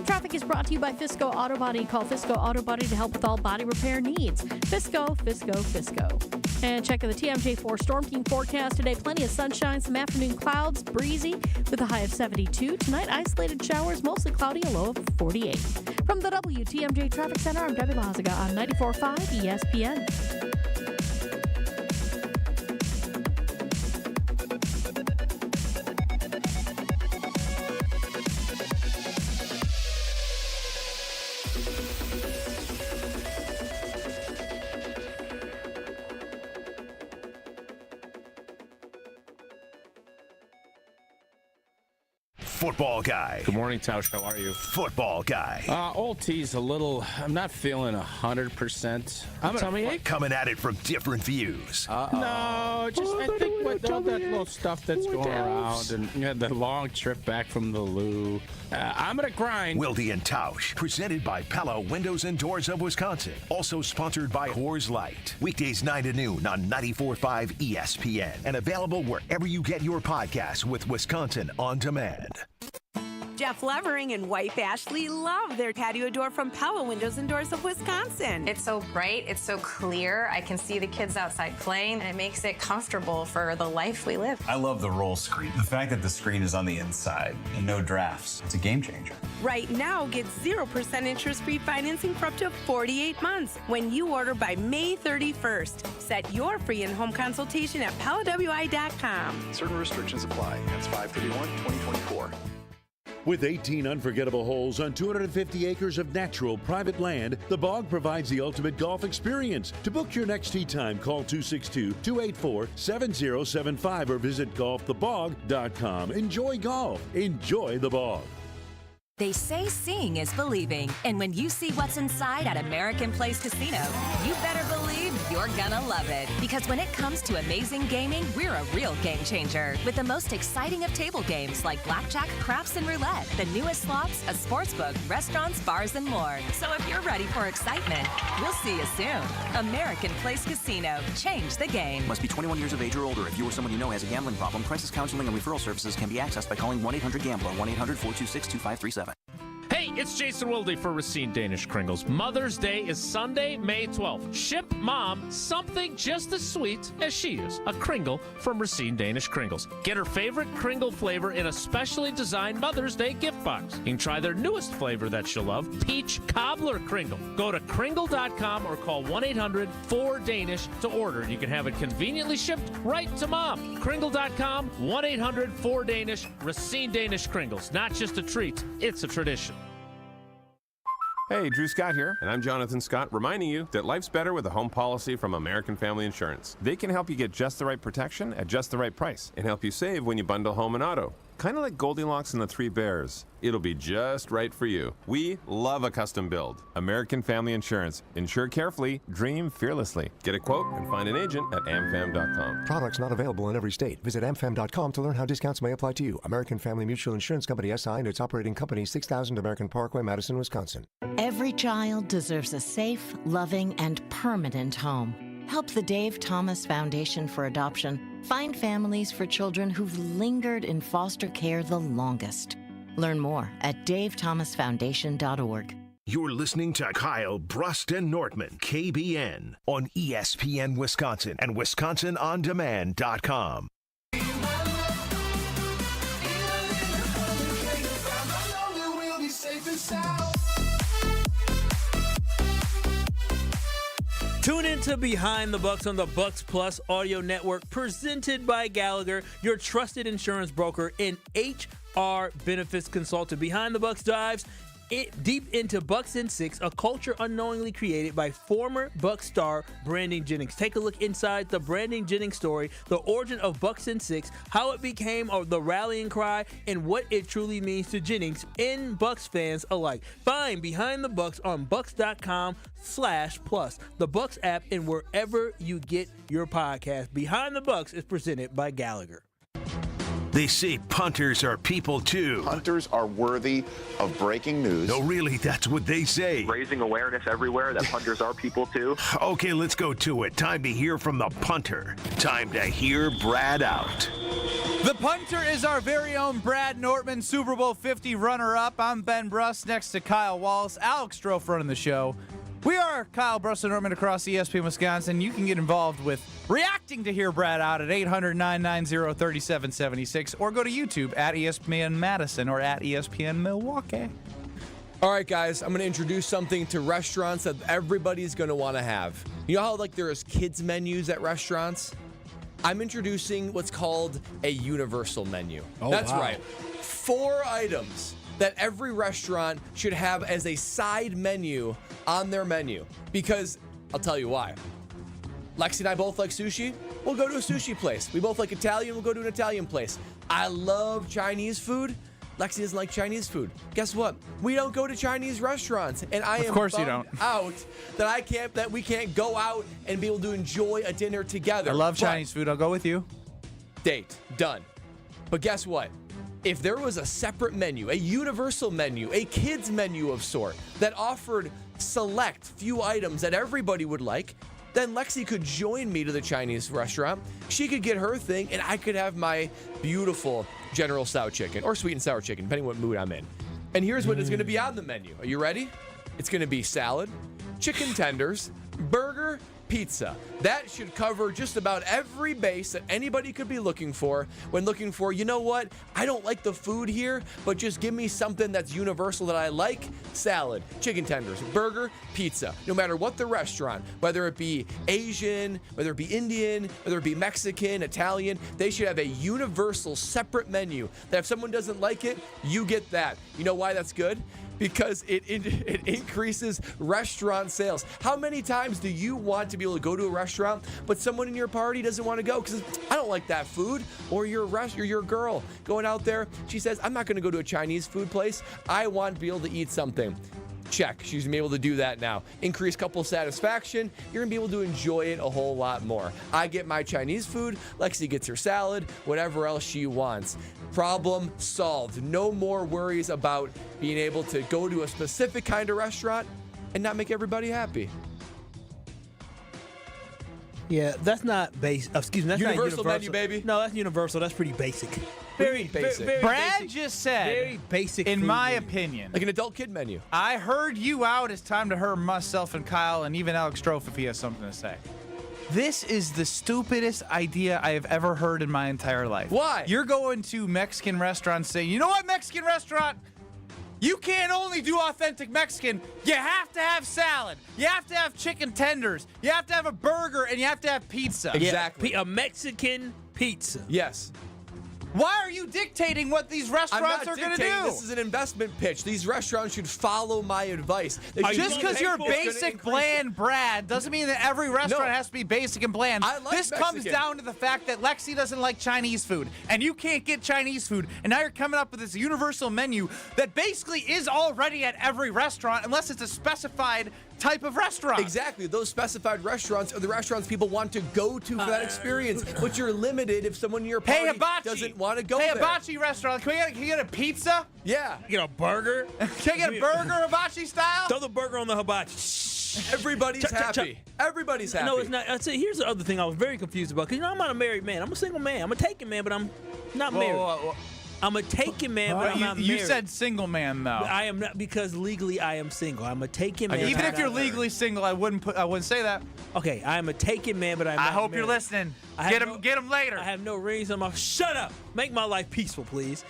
Traffic is brought to you by Fisco Auto Body. Call Fisco Auto Body to help with all body repair needs. Fisco, Fisco, Fisco. And check the TMJ4 Storm Team forecast today. Plenty of sunshine, some afternoon clouds, breezy with a high of 72. Tonight, isolated showers, mostly cloudy, a low of 48. From the WTMJ Traffic Center, I'm Debbie Lazaga on 94.5 ESPN. Football guy. Good morning, Tausch. How are you? Football guy. Old T's a little, I'm not feeling 100%. Tummy ache? Coming at it from different views. No, just I think with all that little stuff that's going around and the long trip back from the loo, I'm going to grind. Wilde and Tausch, presented by Pella Windows and Doors of Wisconsin. Also sponsored by Coors Light. Weekdays 9 to noon on 94.5 ESPN. And available wherever you get your podcasts with Wisconsin On Demand. Jeff Levering and wife Ashley love their patio door from Pella Windows and Doors of Wisconsin. It's so bright, it's so clear. I can see the kids outside playing, and it makes it comfortable for the life we live. I love the roll screen. The fact that the screen is on the inside and no drafts, it's a game changer. Right now, get 0% interest-free financing for up to 48 months when you order by May 31st. Set your free in-home consultation at PellaWI.com. Certain restrictions apply. That's 5/31/2024. With 18 unforgettable holes on 250 acres of natural private land, the Bog provides the ultimate golf experience. To book your next tee time, call 262-284-7075 or visit golfthebog.com. Enjoy golf. Enjoy the Bog. They say seeing is believing, and when you see what's inside at American Place Casino, you better believe you're gonna love it. Because when it comes to amazing gaming, we're a real game changer. With the most exciting of table games like blackjack, craps, and roulette, the newest slots, a sportsbook, restaurants, bars, and more. So if you're ready for excitement, we'll see you soon. American Place Casino. Change the game. Must be 21 years of age or older. If you or someone you know has a gambling problem, crisis counseling and referral services can be accessed by calling 1-800-GAMBLER, 1-800-426-2537. Hey, it's Jason Wilde for Racine Danish Kringles. Mother's Day is Sunday, May 12th. Ship Mom something just as sweet as she is. A Kringle from Racine Danish Kringles. Get her favorite Kringle flavor in a specially designed Mother's Day gift box. You can try their newest flavor that she'll love, Peach Cobbler Kringle. Go to Kringle.com or call 1-800-4DANISH to order. You can have it conveniently shipped right to Mom. Kringle.com, 1-800-4DANISH. Racine Danish Kringles. Not just a treat, it's a tradition. Hey, Drew Scott here, and I'm Jonathan Scott, reminding you that life's better with a home policy from American Family Insurance. They can help you get just the right protection at just the right price and help you save when you bundle home and auto. Kind of like Goldilocks and the Three Bears. It'll be just right for you. We love a custom build. American Family Insurance. Insure carefully, dream fearlessly. Get a quote and find an agent at amfam.com. Products not available in every state. Visit amfam.com to learn how discounts may apply to you. American Family Mutual Insurance Company SI and its operating company, 6000 American Parkway, Madison, Wisconsin. Every child deserves a safe, loving, and permanent home. Help the Dave Thomas Foundation for Adoption find families for children who've lingered in foster care the longest. Learn more at davethomasfoundation.org. You're listening to Kyle, Brust, and Nortman, KBN, on ESPN Wisconsin and WisconsinOnDemand.com. Tune in to Behind the Bucks on the Bucks Plus Audio Network, presented by Gallagher, your trusted insurance broker and HR benefits consultant. Behind the Bucks dives deep into Bucks and Six, a culture unknowingly created by former Bucks star Brandon Jennings. Take a look inside the Brandon Jennings story, the origin of Bucks and Six, how it became the rallying cry, and what it truly means to Jennings and Bucks fans alike. Find Behind the Bucks on Bucks.com/plus, the Bucks app, and wherever you get your podcast. Behind the Bucks is presented by Gallagher. They say punters are people too. Punters are worthy of breaking news. No, really, that's what they say. Raising awareness everywhere that punters are people too. Okay, let's go to it. Time to hear from the punter. Time to hear Brad out. The punter is our very own Brad Nortman, Super Bowl 50 runner-up. I'm Ben Brust, next to Kyle Wallace, Alex Strofe running the show. We are Kyle, Brust, and Nortman across ESPN Wisconsin. You can get involved with reacting to Hear Brad Out at 800-990-3776 or go to YouTube at ESPN Madison or at ESPN Milwaukee. All right, guys, I'm going to introduce something to restaurants that everybody's going to want to have. You know how there is kids menus at restaurants? I'm introducing what's called a universal menu. Oh, That's wow. right. 4 items that every restaurant should have as a side menu on their menu. Because I'll tell you why. Lexi and I both like sushi. We'll go to a sushi place. We both like Italian. We'll go to an Italian place. I love Chinese food. Lexi doesn't like Chinese food. Guess what? We don't go to Chinese restaurants, and I am bummed out that we can't go out and be able to enjoy a dinner together. I love Chinese food. I'll go with you. Date done. But guess what? If there was a separate menu, a universal menu, a kids menu of sort that offered select few items that everybody would like, then Lexi could join me to the Chinese restaurant. She could get her thing, and I could have my beautiful General Tso chicken or sweet and sour chicken, depending what mood I'm in. And here's what is going to be on the menu. Are you ready? It's going to be salad, chicken tenders, burger, pizza. That should cover just about every base that anybody could be looking for when looking for, you know what, I don't like the food here, but just give me something that's universal that I like. Salad, chicken tenders, burger, pizza. No matter what the restaurant, whether it be Asian, whether it be Indian, whether it be Mexican, Italian, they should have a universal separate menu that if someone doesn't like it, you get that. You know why that's good? Because it increases restaurant sales. How many times do you want to be able to go to a restaurant, but someone in your party doesn't want to go because I don't like that food? Or you're a girl going out there, she says, I'm not going to go to a Chinese food place. I want to be able to eat something. Check. She's going to be able to do that now. Increase couple satisfaction. You're going to be able to enjoy it a whole lot more. I get my Chinese food. Lexi gets her salad, whatever else she wants. Problem solved. No more worries about being able to go to a specific kind of restaurant and not make everybody happy. Yeah, that's not basic. Excuse me, that's universal not menu, universal. baby. No, that's universal. That's pretty basic. Very basic. Brad basic, just said, very basic. in food my menu. opinion, like an adult kid menu. I heard you out. It's time to hear myself and Kyle and even Alex Strofe if he has something to say. This is the stupidest idea I have ever heard in my entire life. Why? You're going to Mexican restaurants saying, you know what, Mexican restaurant? You can't only do authentic Mexican. You have to have salad. You have to have chicken tenders. You have to have a burger, and you have to have pizza. Exactly. A Mexican pizza. Yes. Why are you dictating what these restaurants are going to do? This is an investment pitch. These restaurants should follow my advice. Just because you're basic, bland Brad doesn't mean that every restaurant has to be basic and bland. I like this comes down to the fact that Lexi doesn't like Chinese food, and you can't get Chinese food, and now you're coming up with this universal menu that basically is already at every restaurant unless it's a specified type of restaurant. Exactly. Those specified restaurants are the restaurants people want to go to for that experience. But you're limited if someone in your party doesn't want to go there. Hibachi restaurant. Can we get a pizza? Yeah. Get a burger. Can I get a burger hibachi style? Throw the burger on the hibachi. Everybody's happy. Everybody's happy. No, it's not. Here's the other thing I was very confused about. Because, I'm not a married man. I'm a single man. I'm a taken man, but I'm not married. I'm a taken man, but I'm not married. You said single man, though. I am not, because legally I am single. I'm a taken man. Even if you're legally single, I wouldn't say that. Okay, I am a taken man, but I'm not I hope married. you're listening. Get him later. I have no rings on my... Shut up! Make my life peaceful, please.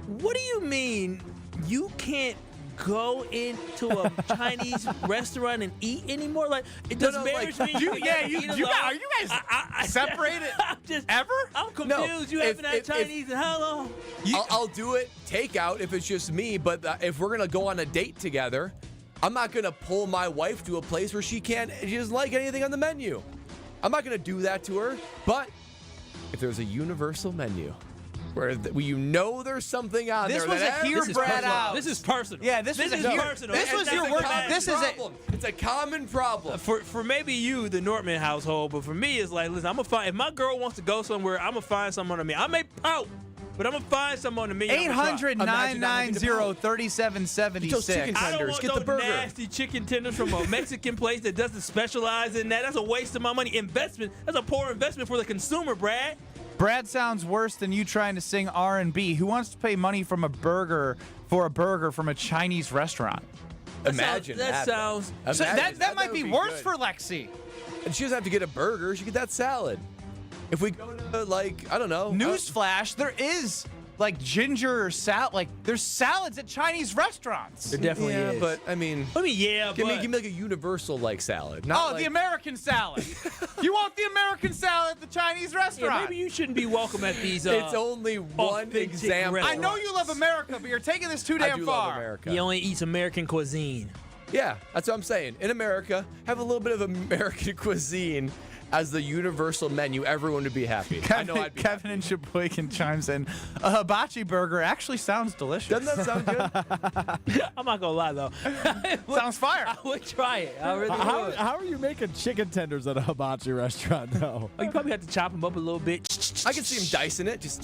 What do you mean you can't go into a Chinese restaurant and eat anymore? Like, does marriage mean you are you guys separated I'm confused. You haven't had Chinese in how long? I'll do it takeout if it's just me, but if we're going to go on a date together, I'm not going to pull my wife to a place where she doesn't like anything on the menu. I'm not going to do that to her, but if there's a universal menu where there's something on this there. Was a here Brad out. This is personal. Yeah, this is personal. This was your work. This is It's a common problem. For maybe you, the Nortman household, but for me, it's like, listen, I'm gonna find. If my girl wants to go somewhere, I'm gonna find someone on me. I may pout, but I'm gonna find someone on me. 800-990-3776. I don't want Get the burger. Nasty chicken tenders from a Mexican place that doesn't specialize in that. That's a waste of my money. Investment. That's a poor investment for the consumer, Brad. Brad sounds worse than you trying to sing R&B. Who wants to pay money from a burger from a Chinese restaurant? Imagine that. Sounds. That might be worse for Lexi. And she doesn't have to get a burger. She get that salad. If we go to, I don't know. Newsflash, there is ginger salad. There's salads at Chinese restaurants. There definitely is. But I mean, give me a universal salad. The American salad. You want the American salad at the Chinese restaurant? Yeah, maybe you shouldn't be welcome at these. It's only one example. I know you love America, but you're taking this too damn far. Love America. He only eats American cuisine. Yeah, that's what I'm saying. In America, have a little bit of American cuisine as the universal menu. Everyone would be happy. Kevin in Sheboygan chimes in. A hibachi burger actually sounds delicious. Doesn't that sound good? I'm not gonna lie though. Sounds fire. I would try it. I really would. How are you making chicken tenders at a hibachi restaurant though? You probably have to chop them up a little bit. I can see him dicing it. Just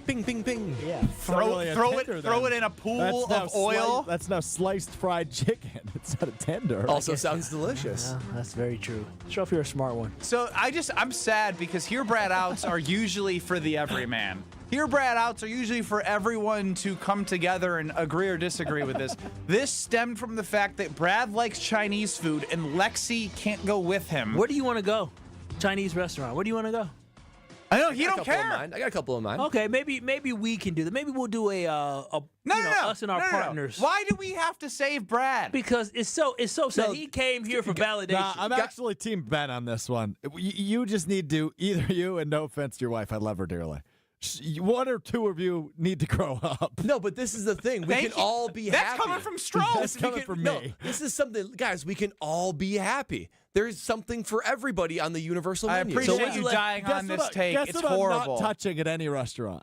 ping, ping, ping. Yeah. Throw it in a pool of oil. That's now sliced fried chicken. It's not a tender. Also sounds delicious. Yeah, that's very true. Show if you're a smart one. So I'm sad because here Brad outs are usually for the everyman. Here Brad outs are usually for everyone to come together and agree or disagree with this. This stemmed from the fact that Brad likes Chinese food and Lexi can't go with him. Where do you want to go? Chinese restaurant. Where do you want to go? I know he don't care. I got a couple of mine. Okay, maybe we can do that. Maybe we'll do us and our partners. Why do we have to save Brad? Because it's so sad. He came here for validation. Nah, I'm actually Team Ben on this one. You just need to, either you, and no offense to your wife, I love her dearly. One or two of you need to grow up. No, but this is the thing. We can all be happy. That's coming from Stroh. That's coming from me. No, this is something, guys, we can all be happy. There's something for everybody on the universal menu. I appreciate you dying on this take. It's horrible. I'm not touching at any restaurant.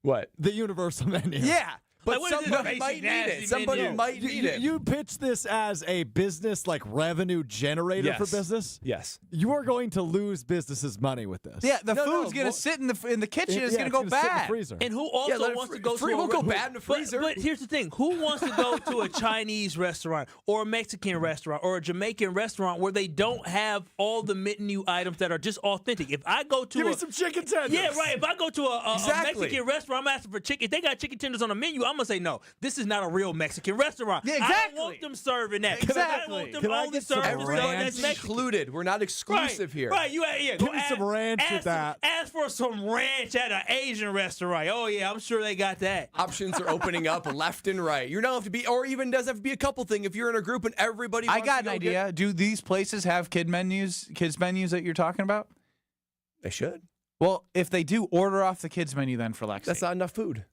What? The universal menu. Yeah. But somebody might need it. Somebody might need it. You pitch this as a business, revenue generator for business. Yes. You are going to lose businesses money with this. Yeah, the food's going to sit in the kitchen. It's going to go bad. Sit in the freezer. And who also wants to go to won't go bad in the freezer. But here's the thing. Who wants to go to a Chinese restaurant or a Mexican restaurant or a Jamaican restaurant where they don't have all the menu items that are just authentic? If I go to Give me some chicken tenders. Yeah, right. If I go to a Mexican restaurant, I'm asking for chicken. If they got chicken tenders on the menu, I'm going to say, no, this is not a real Mexican restaurant. Yeah, exactly. I don't want them serving that. Exactly. I want them only serving stuff that's Mexican. Included. We're not exclusive here. Right. Give me some ranch with that. Ask for some ranch at an Asian restaurant. Oh, yeah, I'm sure they got that. Options are opening up left and right. You don't have to be, or even doesn't have to be a couple thing. If you're in a group and everybody wants I got to an idea. Do these places have kids menus that you're talking about? They should. Well, if they do, order off the kids menu then for Lexi. That's not enough food.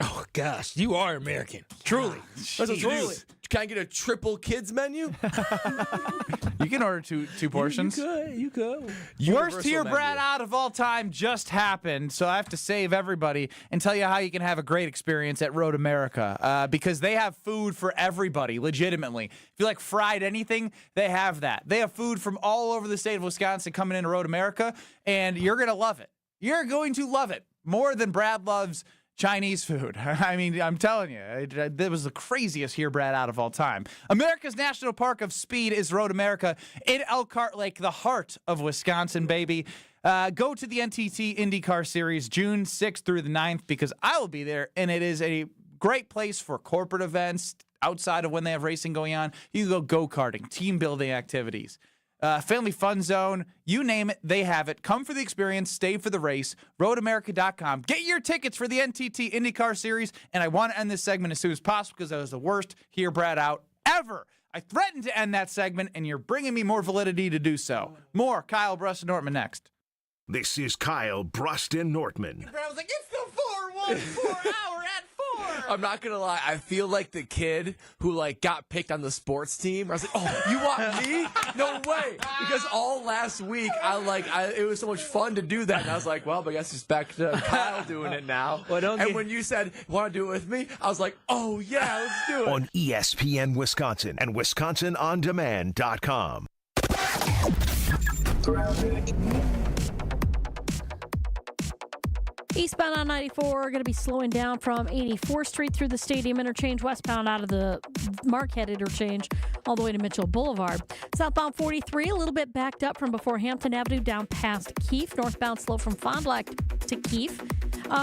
Oh, gosh. You are American. Truly. Truly. Can I get a triple kids menu? You can order two portions. You could. Worst here Brad out of all time just happened, so I have to save everybody and tell you how you can have a great experience at Road America because they have food for everybody, legitimately. If you like fried anything, they have that. They have food from all over the state of Wisconsin coming into Road America, and you're going to love it. You're going to love it more than Brad loves Chinese food. I mean, I'm telling you, that was the craziest here Brad out of all time. America's National Park of Speed is Road America in Elkhart Lake, the heart of Wisconsin, baby. Go to the NTT IndyCar Series June 6th through the 9th because I will be there, and it is a great place for corporate events outside of when they have racing going on. You can go go-karting, team building activities. Family Fun Zone, you name it, they have it. Come for the experience, stay for the race. RoadAmerica.com. Get your tickets for the NTT IndyCar Series, and I want to end this segment as soon as possible because that was the worst Hear Brad Out ever. I threatened to end that segment, and you're bringing me more validity to do so. More Kyle, Brust, and Nortman next. This is Kyle, Brust, and Nortman. I was like, it's the 4-1-4 hour at 4. I'm not gonna lie. I feel like the kid who got picked on the sports team. I was like, "Oh, you want me? No way!" Because all last week, it was so much fun to do that, and I was like, "Well, I guess it's back to Kyle doing it now." And when you said, "Want to do it with me?" I was like, "Oh yeah, let's do it." On ESPN Wisconsin and WisconsinOnDemand.com. Eastbound on 94 going to be slowing down from 84th Street through the Stadium Interchange, westbound out of the Marquette Interchange, all the way to Mitchell Boulevard. Southbound 43, a little bit backed up from before Hampton Avenue down past Keefe. Northbound slow from Fond du Lac to Keefe.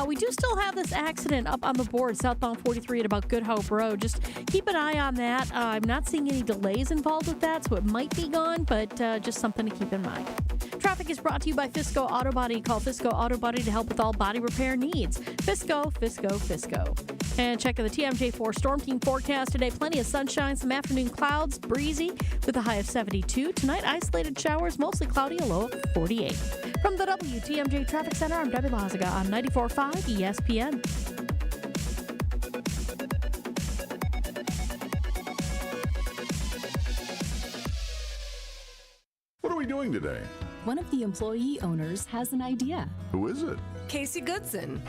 We do still have this accident up on the board, southbound 43 at about Good Hope Road. Just keep an eye on that. I'm not seeing any delays involved with that, so it might be gone, but just something to keep in mind. Traffic is brought to you by Fisco Auto Body. Call Fisco Auto Body to help with all body repair needs. Fisco, Fisco, Fisco. And check the TMJ4 Storm Team forecast today. Plenty of sunshine, some afternoon clouds, breezy with a high of 72. Tonight, isolated showers, mostly cloudy, a low of 48. From the WTMJ Traffic Center, I'm Debbie Lazaga on 94.5 ESPN. What are we doing today? One of the employee owners has an idea. Who is it? Casey Goodson.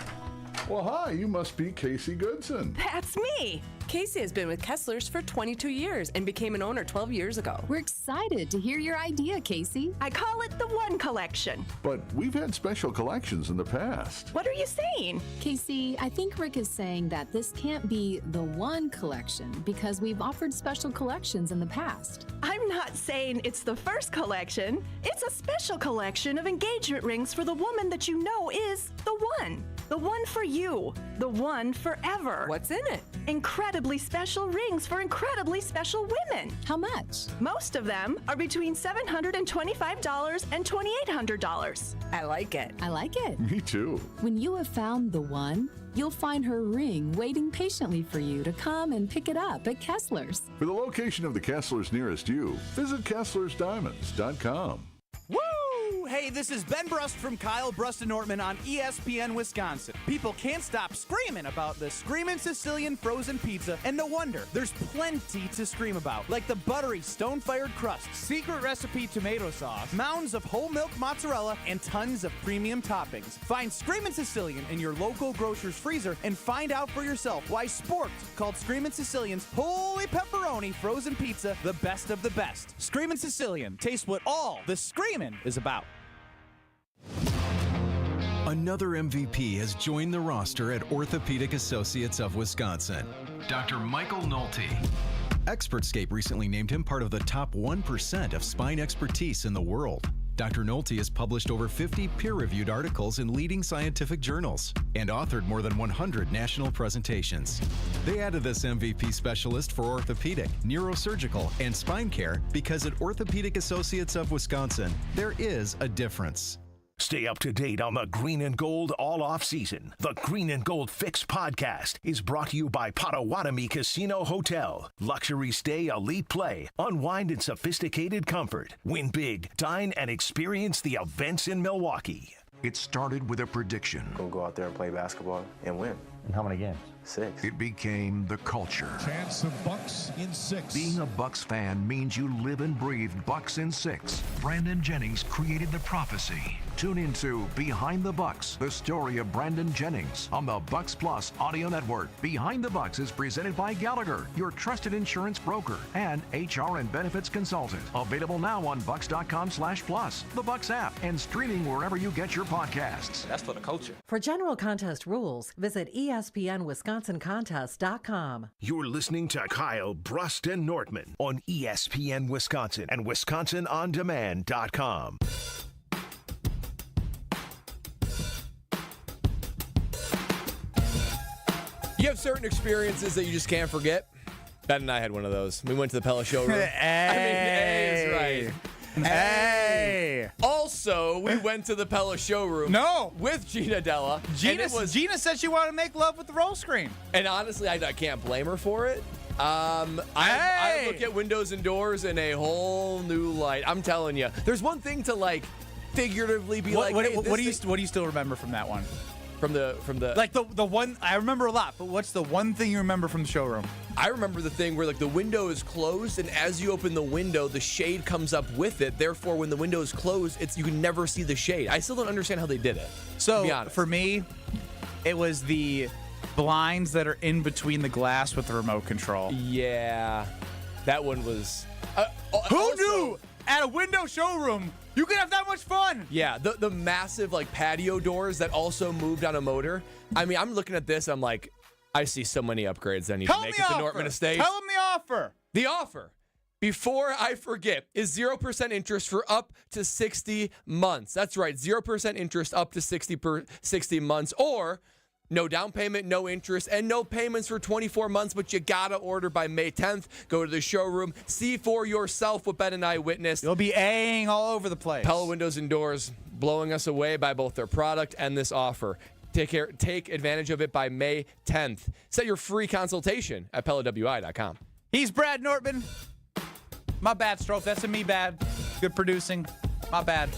Well, hi, you must be Casey Goodson. That's me. Casey has been with Kessler's for 22 years and became an owner 12 years ago. We're excited to hear your idea, Casey. I call it the One Collection. But we've had special collections in the past. What are you saying? Casey, I think Rick is saying that this can't be the one collection because we've offered special collections in the past. I'm not saying it's the first collection. It's a special collection of engagement rings for the woman that you know is the one. The one for you. The one forever. What's in it? Incredibly special rings for incredibly special women. How much? Most of them are between $725 and $2,800. I like it. I like it. Me too. When you have found the one, you'll find her ring waiting patiently for you to come and pick it up at Kessler's. For the location of the Kesslers nearest you, visit KesslersDiamonds.com. Woo! Hey, this is Ben Brust from Kyle, Brust, and Nortman on ESPN Wisconsin. People can't stop screaming about the Screamin' Sicilian frozen pizza, and no wonder. There's plenty to scream about, like the buttery stone-fired crust, secret recipe tomato sauce, mounds of whole milk mozzarella, and tons of premium toppings. Find Screamin' Sicilian in your local grocer's freezer and find out for yourself why Sport called Screamin' Sicilian's Holy Pepperoni frozen pizza the best of the best. Screamin' Sicilian. Taste what all the screamin' is about. Another MVP has joined the roster at Orthopedic Associates of Wisconsin, Dr. Michael Nolte. Expertscape recently named him part of the top 1% of spine expertise in the world. Dr. Nolte has published over 50 peer-reviewed articles in leading scientific journals and authored more than 100 national presentations. They added this MVP specialist for orthopedic, neurosurgical, and spine care because at Orthopedic Associates of Wisconsin, there is a difference. Stay up to date on the Green and Gold all off season. The Green and Gold Fix podcast is brought to you by Potawatomi Casino Hotel. Luxury stay, elite play, unwind in sophisticated comfort. Win big, dine, and experience the events in Milwaukee. It started with a prediction. Go out there and play basketball and win. And how many games? 6. It became the culture. Chance of Bucks in 6. Being a Bucks fan means you live and breathe Bucks in 6. Brandon Jennings created the prophecy. Tune into Behind the Bucks, the story of Brandon Jennings on the Bucks Plus audio network. Behind the Bucks is presented by Gallagher, your trusted insurance broker and HR and benefits consultant. Available now on bucks.com/plus, the Bucks app, and streaming wherever you get your podcasts. That's for the culture. For general contest rules, visit ESPNWisconsinContest.com. You're listening to Kyle, Brust, and Nortman on ESPN Wisconsin and WisconsinOnDemand.com. You have certain experiences that you just can't forget. Ben and I had one of those. We went to the Pella Showroom. Hey. I mean, A is right. Hey. Also, we went to the Pella showroom. No. With Gina Della. Gina said she wanted to make love with the roll screen. And honestly, I can't blame her for it. I look at windows and doors in a whole new light. I'm telling you. There's one thing to like figuratively be what do you still remember from that one? From the like the one I remember a lot, but what's the one thing you remember from the showroom? I remember the thing where like the window is closed, and as you open the window, the shade comes up with it. Therefore, when the window is closed, you can never see the shade. I still don't understand how they did it. So to be honest. For me, it was the blinds that are in between the glass with the remote control. Yeah, that one was. Who knew at a window showroom you could have that much fun? Yeah, the massive like patio doors that also moved on a motor. I mean, I'm looking at this. I'm like, I see so many upgrades I need to make at the Nortman estate. Tell them the offer. The offer, before I forget, is 0% interest for up to 60 months. That's right, 0% interest up to 60 months, or no down payment, no interest, and no payments for 24 months, but you gotta order by May 10th. Go to the showroom, see for yourself what Ben and I witnessed. You'll be A-ing all over the place. Pella Windows and Doors blowing us away by both their product and this offer. Take advantage of it by May 10th. Set your free consultation at PellaWI.com. He's Brad Nortman. My bad, Strofe. That's a me bad. Good producing. My bad.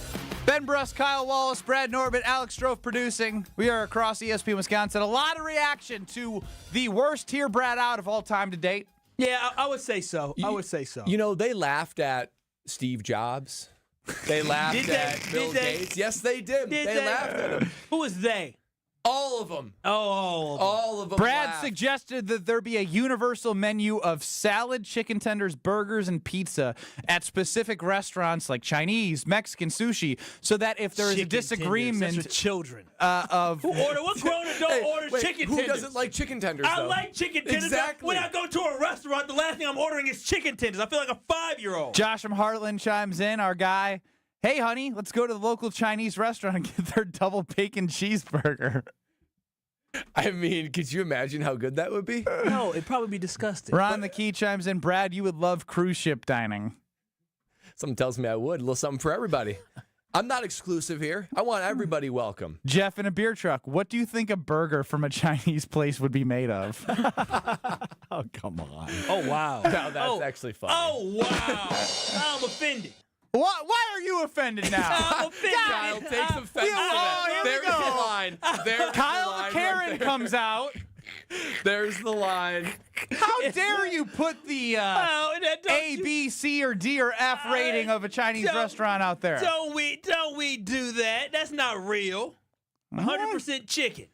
Ben Brust, Kyle Wallace, Brad Nortman, Alex Strofe producing. We are across ESPN Wisconsin. A lot of reaction to the worst tier Brad out of all time to date. Yeah, I would say so. You know, they laughed at Steve Jobs. They laughed at Bill Gates. Yes, they did. They laughed at him. Who was they? All of them. All of them. Brad laughed. suggested that there be a universal menu of salad, chicken tenders, burgers, and pizza at specific restaurants like Chinese, Mexican, sushi, so that if there is a disagreement That's for children. Of what grown adult orders chicken who tenders? Who doesn't like chicken tenders? I though? like chicken tenders. Exactly. When I go to a restaurant, the last thing I'm ordering is chicken tenders. I feel like a 5-year-old. Josh from Heartland chimes in, our guy. Hey, honey, let's go to the local Chinese restaurant and get their double bacon cheeseburger. I mean, could you imagine how good that would be? No, it'd probably be disgusting. Ron the Key chimes in, Brad, you would love cruise ship dining. Something tells me I would. A little something for everybody. I'm not exclusive here. I want everybody welcome. Jeff in a beer truck, what do you think a burger from a Chinese place would be made of? Oh, come on. Oh, wow. Now that's actually funny. Oh, wow. I'm offended. Why are you offended now? I'm offended. Kyle takes offense to that. There's the line. There's Kyle the line Karen right there. comes out. There's the line. How dare you put the A, B, C, or D, or F rating of a Chinese restaurant out there? Don't we do that? That's not real. 100% chicken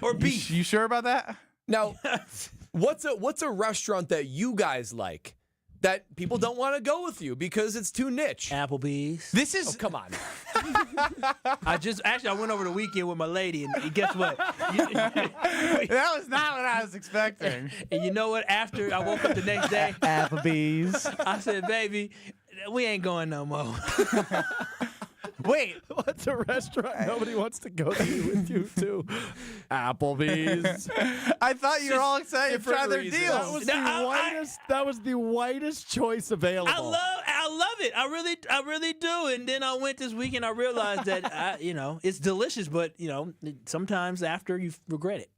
or beef. You sure about that? Now, what's a restaurant that you guys like that people don't want to go with you because it's too niche? Applebee's. This is... Oh, come on. I went over the weekend with my lady, and guess what? That was not what I was expecting. And you know what? After I woke up the next day, Applebee's. I said, baby, we ain't going no more. Wait, what's a restaurant nobody wants to go to with you to? Applebee's. I thought you were all excited to try their reasons. deals. That was the whitest choice available. I love it. I really do. And then I went this weekend. I realized that it's delicious, but sometimes after you regret it.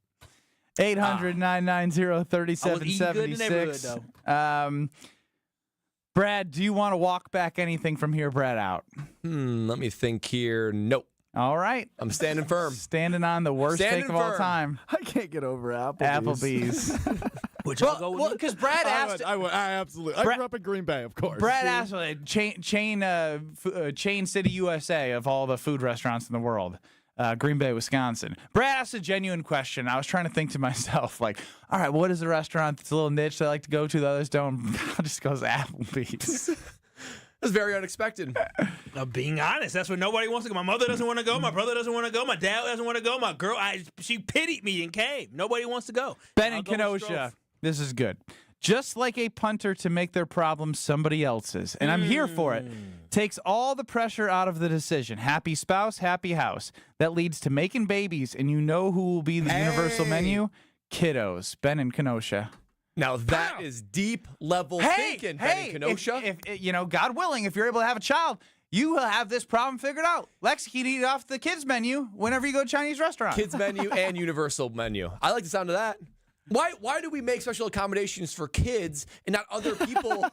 800-990-3776. Brad, do you want to walk back anything from here, Brad, out? Let me think here. Nope. All right. I'm standing firm. Standing on the worst take of all time. I can't get over Applebee's. Well, because Brad asked. I absolutely. I grew up in Green Bay, of course. Brad asked Chain City, USA, of all the food restaurants in the world. Green Bay, Wisconsin. Brad asked a genuine question. I was trying to think to myself, like, all right, what is a restaurant that's a little niche that I like to go to, the others don't? I'll just go to Applebee's. That's very unexpected. I'm being honest. That's where nobody wants to go. My mother doesn't want to go. My brother doesn't want to go. My dad doesn't want to go. My girl, she pitied me and came. Nobody wants to go. Ben in Kenosha. This is good. Just like a punter to make their problem somebody else's. And I'm here for it. Takes all the pressure out of the decision. Happy spouse, happy house. That leads to making babies. And you know who will be the universal menu? Kiddos. Ben in Kenosha. Now that is deep level thinking, Benny Kenosha. If God willing, if you're able to have a child, you will have this problem figured out. Lexi can eat it off the kids menu whenever you go to a Chinese restaurant. Kids menu and universal menu. I like the sound of that. Why do we make special accommodations for kids and not other people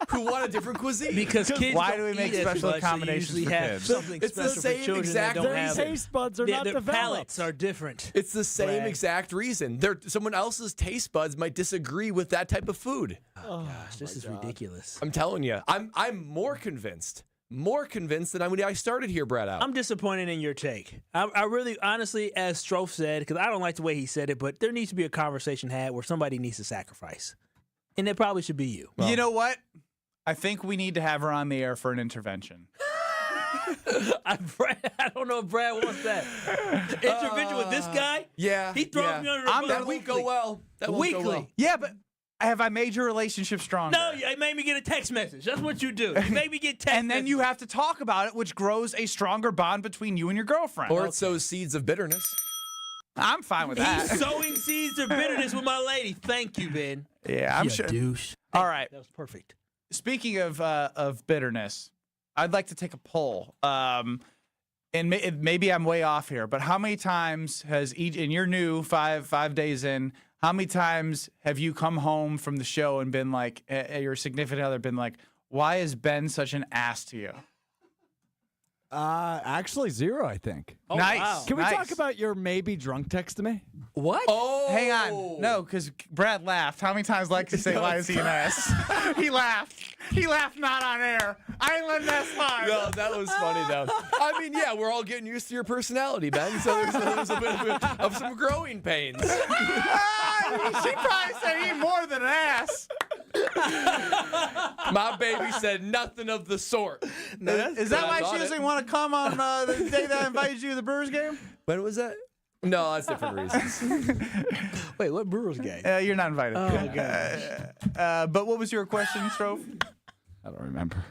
who want a different cuisine? Because kids why do we make special accommodations for kids? It's the same exact Their taste buds are not their developed. palates are different. It's the same exact reason. Someone else's taste buds might disagree with that type of food. Oh gosh, this is ridiculous. I'm telling you, I'm more convinced than when I started here, Brad. I'm disappointed in your take. I really, honestly, as Strofe said, because I don't like the way he said it, but there needs to be a conversation had where somebody needs to sacrifice. And it probably should be you. Well, you know what? I think we need to have her on the air for an intervention. I don't know if Brad wants that. Intervention with this guy? Yeah. He throws me under the bus. That won't go well. Weekly. Yeah, but have I made your relationship stronger? No, it made me get a text message. That's what you do. You made me get text and then you have to talk about it, which grows a stronger bond between you and your girlfriend. Or it sows seeds of bitterness. I'm fine with that. He's sowing seeds of bitterness with my lady. Thank you, Ben. Yeah, I'm you sure. Douche. All right. That was perfect. Speaking of bitterness, I'd like to take a poll. And maybe I'm way off here, but how many times has and you're new, five days in, how many times have you come home from the show and been like, your significant other been like, why is Ben such an ass to you? Actually 0, I think. Oh, nice. Wow. Can we talk about your maybe drunk text to me? What? Oh. Hang on. No, because Brad laughed. How many times like to say, why is he an ass? He laughed. He laughed not on air. I ain't letting that slide. No, that was funny, though. I mean, yeah, we're all getting used to your personality, Ben, so there's a bit of some growing pains. She probably said he more than an ass. My baby said nothing of the sort. Is that why she doesn't want to come on the day that I invited you to the Brewers game? When was that? No, that's different reasons. Wait, what Brewers game? You're not invited. Oh, gosh. But what was your question, Strofe? I don't remember.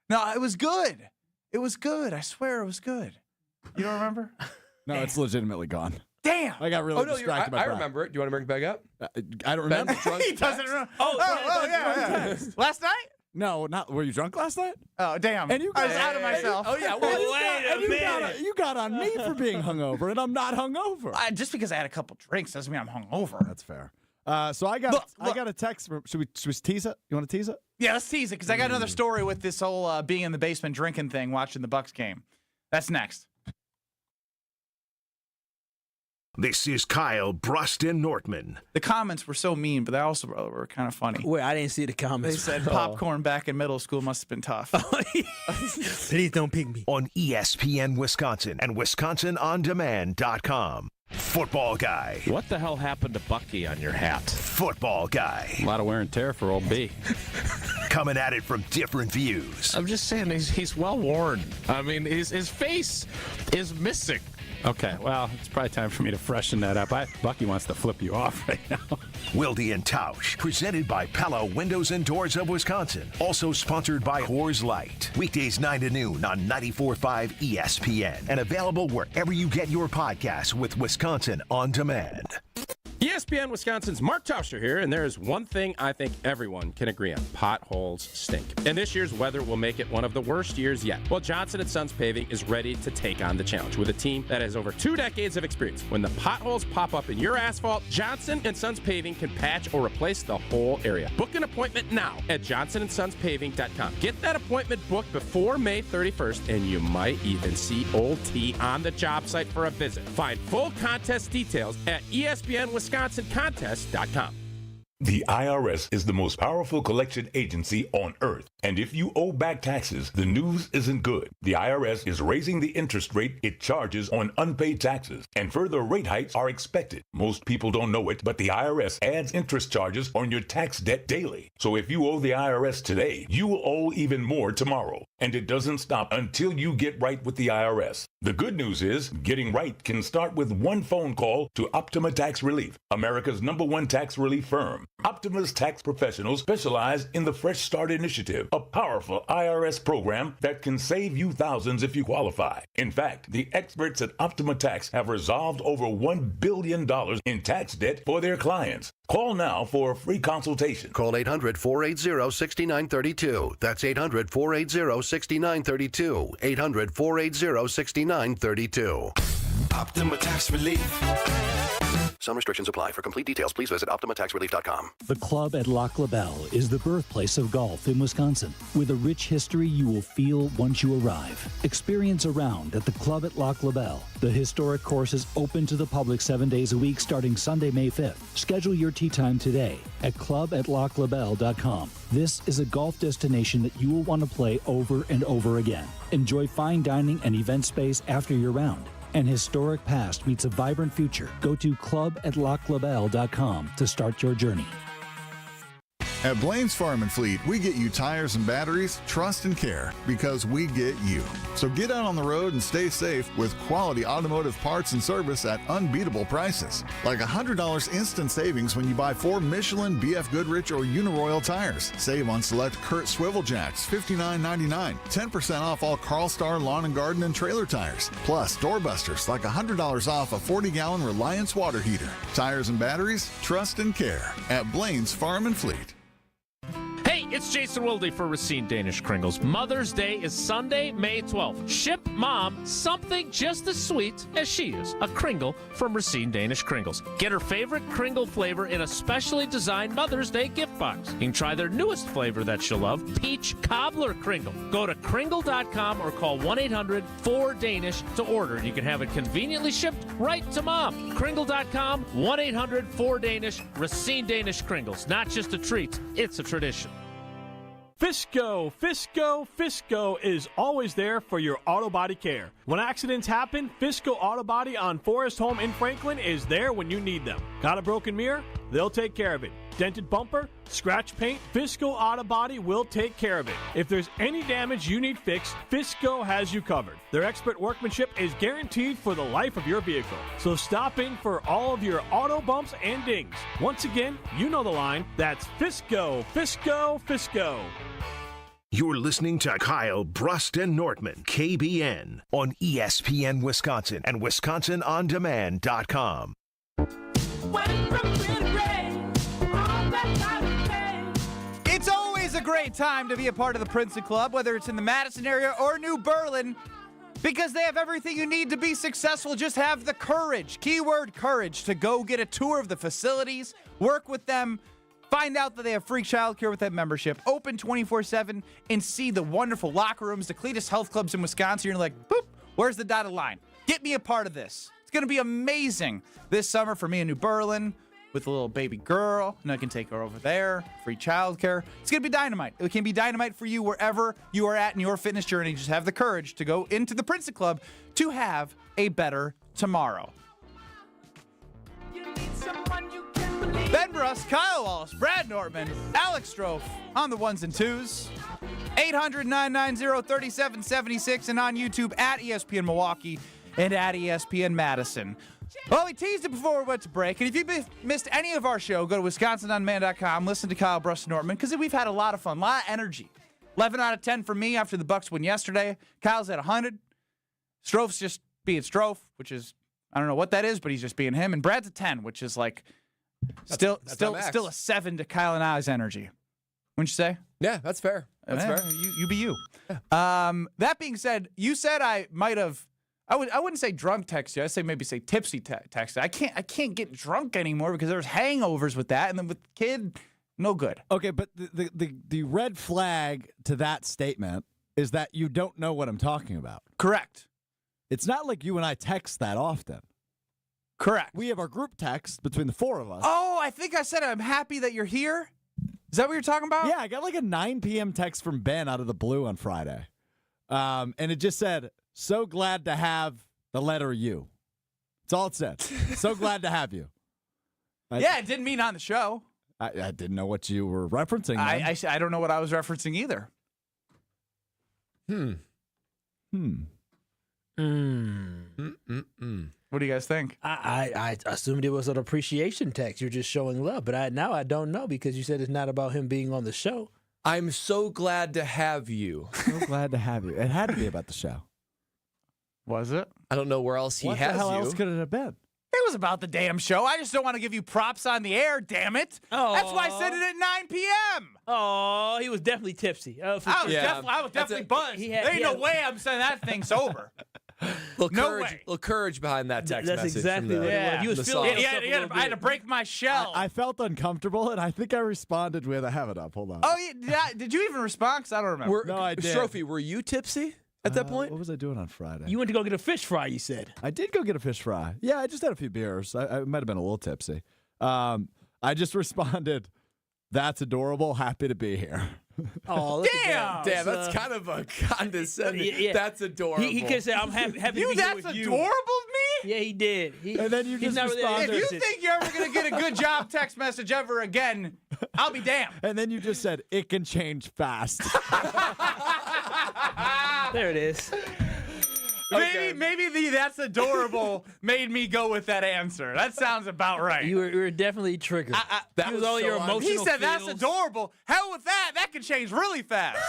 No, it was good. It was good. I swear it was good. You don't remember? No, it's legitimately gone. Damn. I got really distracted by I Brad. remember it. Do you want to bring it back up? I don't remember. He doesn't remember. Oh, yeah. Last night? No, not. Were you drunk last night? Oh, damn. And you I was out of myself. Oh, yeah. Well, wait a minute. You got on me for being hungover, and I'm not hungover. Just because I had a couple drinks doesn't mean I'm hungover. That's fair. So I got a text from. Should we tease it? You want to tease it? Yeah, let's tease it because I got another story with this whole being in the basement drinking thing, watching the Bucks game. That's next. This is Kyle, Brust, and Nortman. The comments were so mean, but they also were kind of funny. Wait, I didn't see the comments. They said popcorn back in middle school must have been tough. Please don't pick me. On ESPN Wisconsin and WisconsinOnDemand.com. Football guy. What the hell happened to Bucky on your hat? Football guy. A lot of wear and tear for old B. Coming at it from different views. I'm just saying he's well worn. I mean, his face is missing. Okay, well, it's probably time for me to freshen that up. Bucky wants to flip you off right now. Wildy and Tausch, presented by Pella Windows and Doors of Wisconsin. Also sponsored by Coors Light. Weekdays 9 to noon on 94.5 ESPN. And available wherever you get your podcasts with Wisconsin On Demand. ESPN Wisconsin's Mark Tauscher here, and there is one thing I think everyone can agree on. Potholes stink. And this year's weather will make it one of the worst years yet. Well, Johnson & Sons Paving is ready to take on the challenge with a team that has over 2 decades of experience. When the potholes pop up in your asphalt, Johnson & Sons Paving can patch or replace the whole area. Book an appointment now at johnsonsonspaving.com. Get that appointment booked before May 31st, and you might even see Old T on the job site for a visit. Find full contest details at ESPNWisconsinContest.com. The IRS is the most powerful collection agency on earth. And if you owe back taxes, the news isn't good. The IRS is raising the interest rate it charges on unpaid taxes, and further rate hikes are expected. Most people don't know it, but the IRS adds interest charges on your tax debt daily. So if you owe the IRS today, you will owe even more tomorrow. And it doesn't stop until you get right with the IRS. The good news is, getting right can start with one phone call to Optima Tax Relief, America's #1 tax relief firm. Optima's tax professionals specialize in the Fresh Start Initiative, a powerful IRS program that can save you thousands if you qualify. In fact, the experts at Optima Tax have resolved over $1 billion in tax debt for their clients. Call now for a free consultation. Call 800-480-6932. That's 800-480-6932. 800-480-6932. Optima Tax Relief. Some restrictions apply. For complete details, please visit OptimaTaxRelief.com. The Club at Lac La Belle is the birthplace of golf in Wisconsin, with a rich history you will feel once you arrive. Experience a round at the Club at Lac La Belle. The historic course is open to the public 7 days a week starting Sunday, May 5th. Schedule your tee time today at clubatlaclabelle.com. This is a golf destination that you will want to play over and over again. Enjoy fine dining and event space after your round. An historic past meets a vibrant future. Go to clubatlaclabelle.com to start your journey. At Blaine's Farm and Fleet, we get you tires and batteries, trust and care, because we get you. So get out on the road and stay safe with quality automotive parts and service at unbeatable prices. Like $100 instant savings when you buy 4 Michelin, BF Goodrich, or Uniroyal tires. Save on select Kurt swivel jacks, $59.99. 10% off all Carlstar lawn and garden and trailer tires. Plus, doorbusters, like $100 off a 40-gallon Reliance water heater. Tires and batteries, trust and care at Blaine's Farm and Fleet. Hey, it's Jason Wilde for Racine Danish Kringles. Mother's Day is Sunday, May 12th. Ship Mom something just as sweet as she is. A Kringle from Racine Danish Kringles. Get her favorite Kringle flavor in a specially designed Mother's Day gift box. You can try their newest flavor that she'll love, Peach Cobbler Kringle. Go to Kringle.com or call 1-800-4DANISH to order. You can have it conveniently shipped right to Mom. Kringle.com, 1-800-4DANISH. Racine Danish Kringles. Not just a treat, it's a tradition. Fisco is always there for your auto body care. When accidents happen, Fisco Auto Body on Forest Home in Franklin is there when you need them. Got a broken mirror? They'll take care of it. Dented bumper? Scratch paint? Fisco Auto Body will take care of it. If there's any damage you need fixed, Fisco has you covered. Their expert workmanship is guaranteed for the life of your vehicle. So stop in for all of your auto bumps and dings. Once again, you know the line. That's Fisco. You're listening to Kyle, Brust, and Nortman, KBN, on ESPN Wisconsin and WisconsinOnDemand.com. It's always a great time to be a part of the Princeton Club, whether it's in the Madison area or New Berlin, because they have everything you need to be successful. Just have the courage, keyword courage, to go get a tour of the facilities, work with them, find out that they have free childcare with that membership, open 24/7, and see the wonderful locker rooms, the cleanest health clubs in Wisconsin. You're like, boop, where's the dotted line? Get me a part of this. It's going to be amazing this summer for me in New Berlin with a little baby girl, and I can take her over there, free childcare. It's going to be dynamite. It can be dynamite for you wherever you are at in your fitness journey. Just have the courage to go into the Princeton Club to have a better tomorrow. Ben Brust, Kyle Wallace, Brad Nortman, Alex Strofe on the ones and twos. 800-990-3776 and on YouTube at ESPN Milwaukee and at ESPN Madison. Well, we teased it before we went to break, and if you missed any of our show, go to WisconsinOnDemand.com, listen to Kyle, Brust, and Nortman, because we've had a lot of fun, a lot of energy. 11 out of 10 for me after the Bucks win yesterday. Kyle's at 100. Strofe's just being Strofe, which is, I don't know what that is, but he's just being him. And Brad's at 10, which is like, Still a 7 to Kyle and I's energy. Wouldn't you say? Yeah, that's fair. That's fair. You be you. That being said, you said I might have. I wouldn't say drunk text you. I'd say maybe tipsy text. I can't get drunk anymore because there's hangovers with that, and then with the kid, no good. Okay, but the red flag to that statement is that you don't know what I'm talking about. Correct. It's not like you and I text that often. Correct. We have our group text between the four of us. Oh, I think I said I'm happy that you're here. Is that what you're talking about? Yeah, I got like a 9 p.m. text from Ben out of the blue on Friday. And it just said, so glad to have the letter U. That's all it said. So glad to have you. Yeah, it didn't mean on the show. I didn't know what you were referencing. I don't know what I was referencing either. What do you guys think? I assumed it was an appreciation text. You're just showing love, but now I don't know because you said it's not about him being on the show. I'm so glad to have you. So glad to have you. It had to be about the show. Was it? I don't know where else he What has the hell you. else could it have been? It was about the damn show. I just don't want to give you props on the air, damn it. Oh. That's why I said it at 9 p.m. Oh, he was definitely tipsy. I was definitely buzzed. There ain't no way I'm saying that thing sober. Little courage behind that text That's message. exactly what it was. He was feeling I had to break my shell. I felt uncomfortable, and I think I responded with, I have it up. Hold on. Oh, yeah. Did you even respond? Because I don't remember. No, I did. Strophy, were you tipsy at that point? What was I doing on Friday? You went to go get a fish fry, you said. I did go get a fish fry. Yeah, I just had a few beers. I might have been a little tipsy. I just responded, that's adorable. Happy to be here. Oh, look at that. Damn, that's kind of a condescending. Yeah. That's adorable. He could say, I'm happy to be here That's with you. adorable to me? Yeah, he did. And then you just responded. If you think you're ever going to get a good job text message ever again, I'll be damned. And then you just said, it can change fast. There it is. Maybe the that's adorable made me go with that answer. That sounds about right. You were definitely triggered. That was all so your on- emotional He said that's feels. adorable. Hell with that. That could change really fast.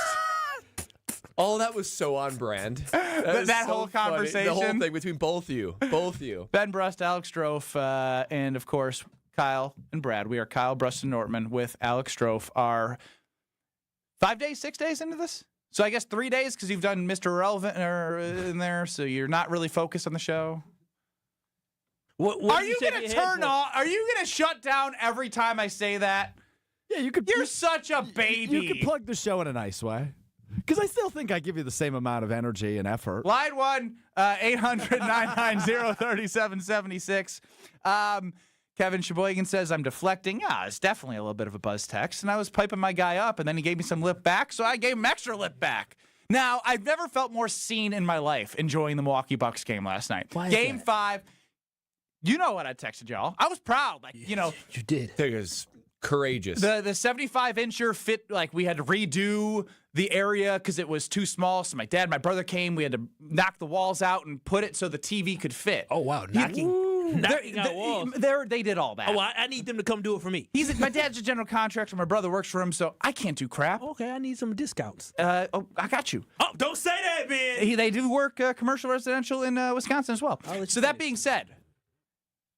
Oh, that was so on brand. That That so whole funny. conversation. The whole thing between both of you. Ben Brust, Alex Strofe, and of course Kyle and Brad. We are Kyle, Brust, and Nortman with Alex Strofe. Are 5 days, 6 days into this? So I guess 3 days because you've done Mr. Irrelevant in there, so you're not really focused on the show. What Are you going to turn off? Are you going to shut down every time I say that? Yeah, you could. You're such a baby. You could plug the show in a nice way. Because I still think I give you the same amount of energy and effort. Line 1, 800-990-3776. Kevin Sheboygan says, I'm deflecting. Yeah, it's definitely a little bit of a buzz text. And I was piping my guy up, and then he gave me some lip back, so I gave him extra lip back. Now, I've never felt more seen in my life enjoying the Milwaukee Bucks game last night. Game 5. You know what I texted y'all. I was proud. You did. It was courageous. The 75-incher fit, we had to redo the area because it was too small. So my dad and my brother came. We had to knock the walls out and put it so the TV could fit. Oh, wow. Knocking out walls. They did all that. Oh, I need them to come do it for me. My dad's a general contractor. My brother works for him, so I can't do crap. Okay, I need some discounts. I got you. Oh, don't say that, man. They do work commercial residential in Wisconsin as well. So that being said,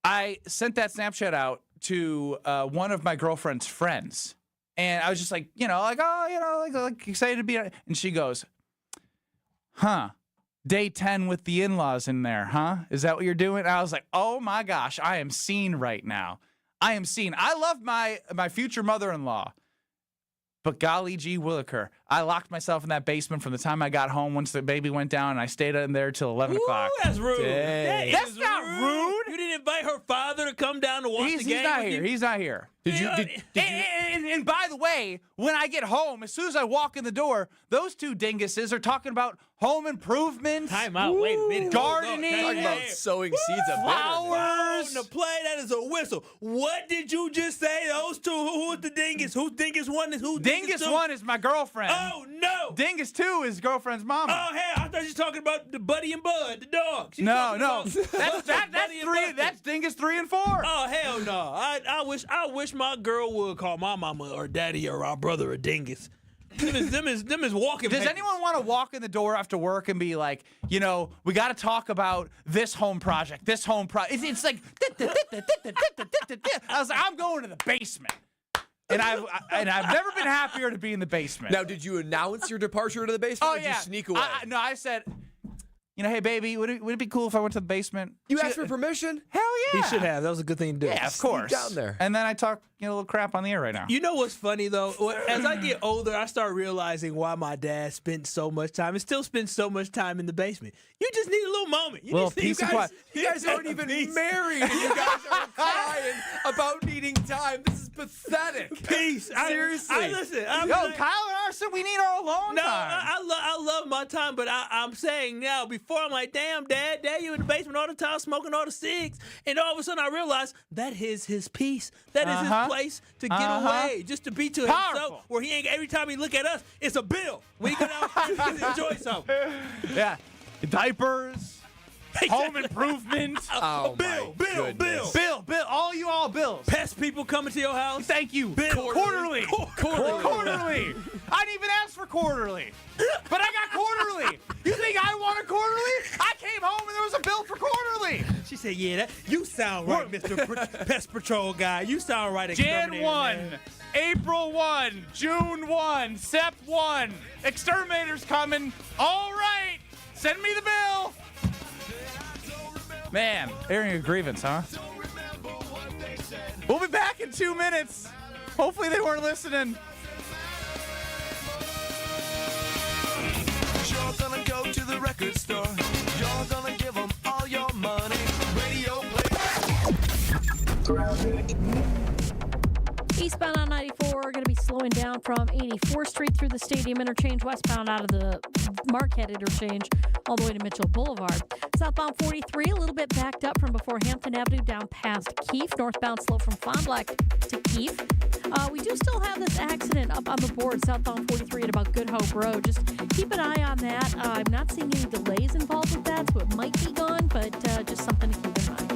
I sent that Snapchat out to one of my girlfriend's friends. And I was just like, excited to be on. And she goes, day 10 with the in-laws in there, huh? Is that what you're doing? And I was like, oh my gosh, I am seen right now. I am seen. I love my future mother-in-law. But golly gee williker, I locked myself in that basement from the time I got home once the baby went down, and I stayed in there till 11 o'clock. That's rude. That's not rude. You didn't invite her father to come down to watch the game. He's not here. He's not here. And by the way, when I get home, as soon as I walk in the door, those two dinguses are talking about home improvements. Time out. Wait a minute. Gardening. Talking about sowing seeds of flowers. The play, that is a whistle. What did you just say? Those two. Who's the dingus? Who's dingus one? Who's dingus two? One is my girlfriend. Oh no. Dingus 2 is girlfriend's mama. Oh hell, I thought you were talking about the Buddy and Bud, the dogs. No. That's 3. That's Dingus 3 and 4. Oh hell no. I wish my girl would call my mama or daddy or our brother a dingus. Them is walking. Does anyone want to walk in the door after work and be like, we got to talk about this home project, this home project? It's like, I was like, I'm going to the basement. And I've never been happier to be in the basement. Now, did you announce your departure to the basement? Oh, or did you sneak away? I said, hey, baby, would it be cool if I went to the basement? You asked for permission? Hell yeah. He should have. That was a good thing to do. Yeah, of course. Down there. And then I talk a little crap on the air right now. You know what's funny, though? As I get older, I start realizing why my dad spent so much time and still spends so much time in the basement. You just need a little moment. You guys aren't even married, and you guys are crying about needing time. This is pathetic. Peace. Seriously. Listen. Kyle and I said we need our alone time. I love my time, but I'm saying now, before I'm like, damn, Dad, you in the basement all the time smoking all the cigs. And all of a sudden I realize that is his peace. That is his place to get away, just to be to himself, where he ain't, every time he look at us, it's a bill. We go down and enjoy something. Yeah. diapers, home improvement. Oh, Bill, all you all bills. Pest people coming to your house. Thank you. Bill. Quarterly. Quarterly. I didn't even ask for quarterly, but I got quarterly. You think I want a quarterly? I came home and there was a bill for quarterly. She said, yeah, you sound right, Mr. Pest Patrol guy. You sound right. Jan 1, man. April 1, June 1, Sep 1. Exterminator's coming. All right. Send me the bill. Man, airing a grievance, huh? We'll be back in 2 minutes. Hopefully they weren't listening. You're gonna go to the record store. You're gonna give them all your money. Radio play. Eastbound on 94 going to be slowing down from 84th Street through the Stadium Interchange, westbound out of the Marquette Interchange, all the way to Mitchell Boulevard. Southbound 43, a little bit backed up from before Hampton Avenue down past Keefe. Northbound slow from Fond du Lac to Keefe. We do still have this accident up on the board, southbound 43 at about Good Hope Road. Just keep an eye on that. I'm not seeing any delays involved with that, so it might be gone, but just something to keep in mind.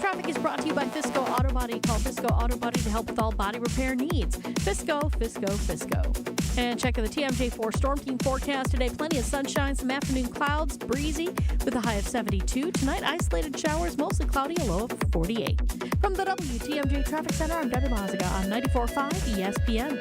Traffic is brought to you by Fisco Auto Body. Call Fisco Auto Body to help with all body repair needs. Fisco. And check out the TMJ4 Storm Team forecast today. Plenty of sunshine, some afternoon clouds, breezy with a high of 72. Tonight, isolated showers, mostly cloudy, a low of 48. From the WTMJ Traffic Center, I'm Debbie Maziga on 94.5 ESPN.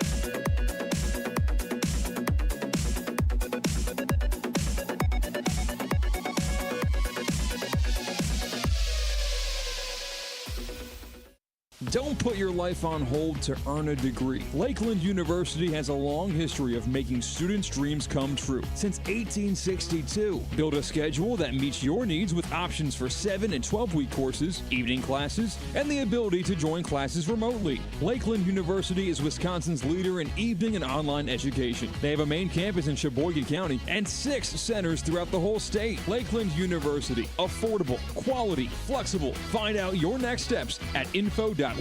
Don't put your life on hold to earn a degree. Lakeland University has a long history of making students' dreams come true. Since 1862, build a schedule that meets your needs with options for 7- and 12-week courses, evening classes, and the ability to join classes remotely. Lakeland University is Wisconsin's leader in evening and online education. They have a main campus in Sheboygan County and 6 centers throughout the whole state. Lakeland University. Affordable, quality, flexible. Find out your next steps at info.lakeland.edu.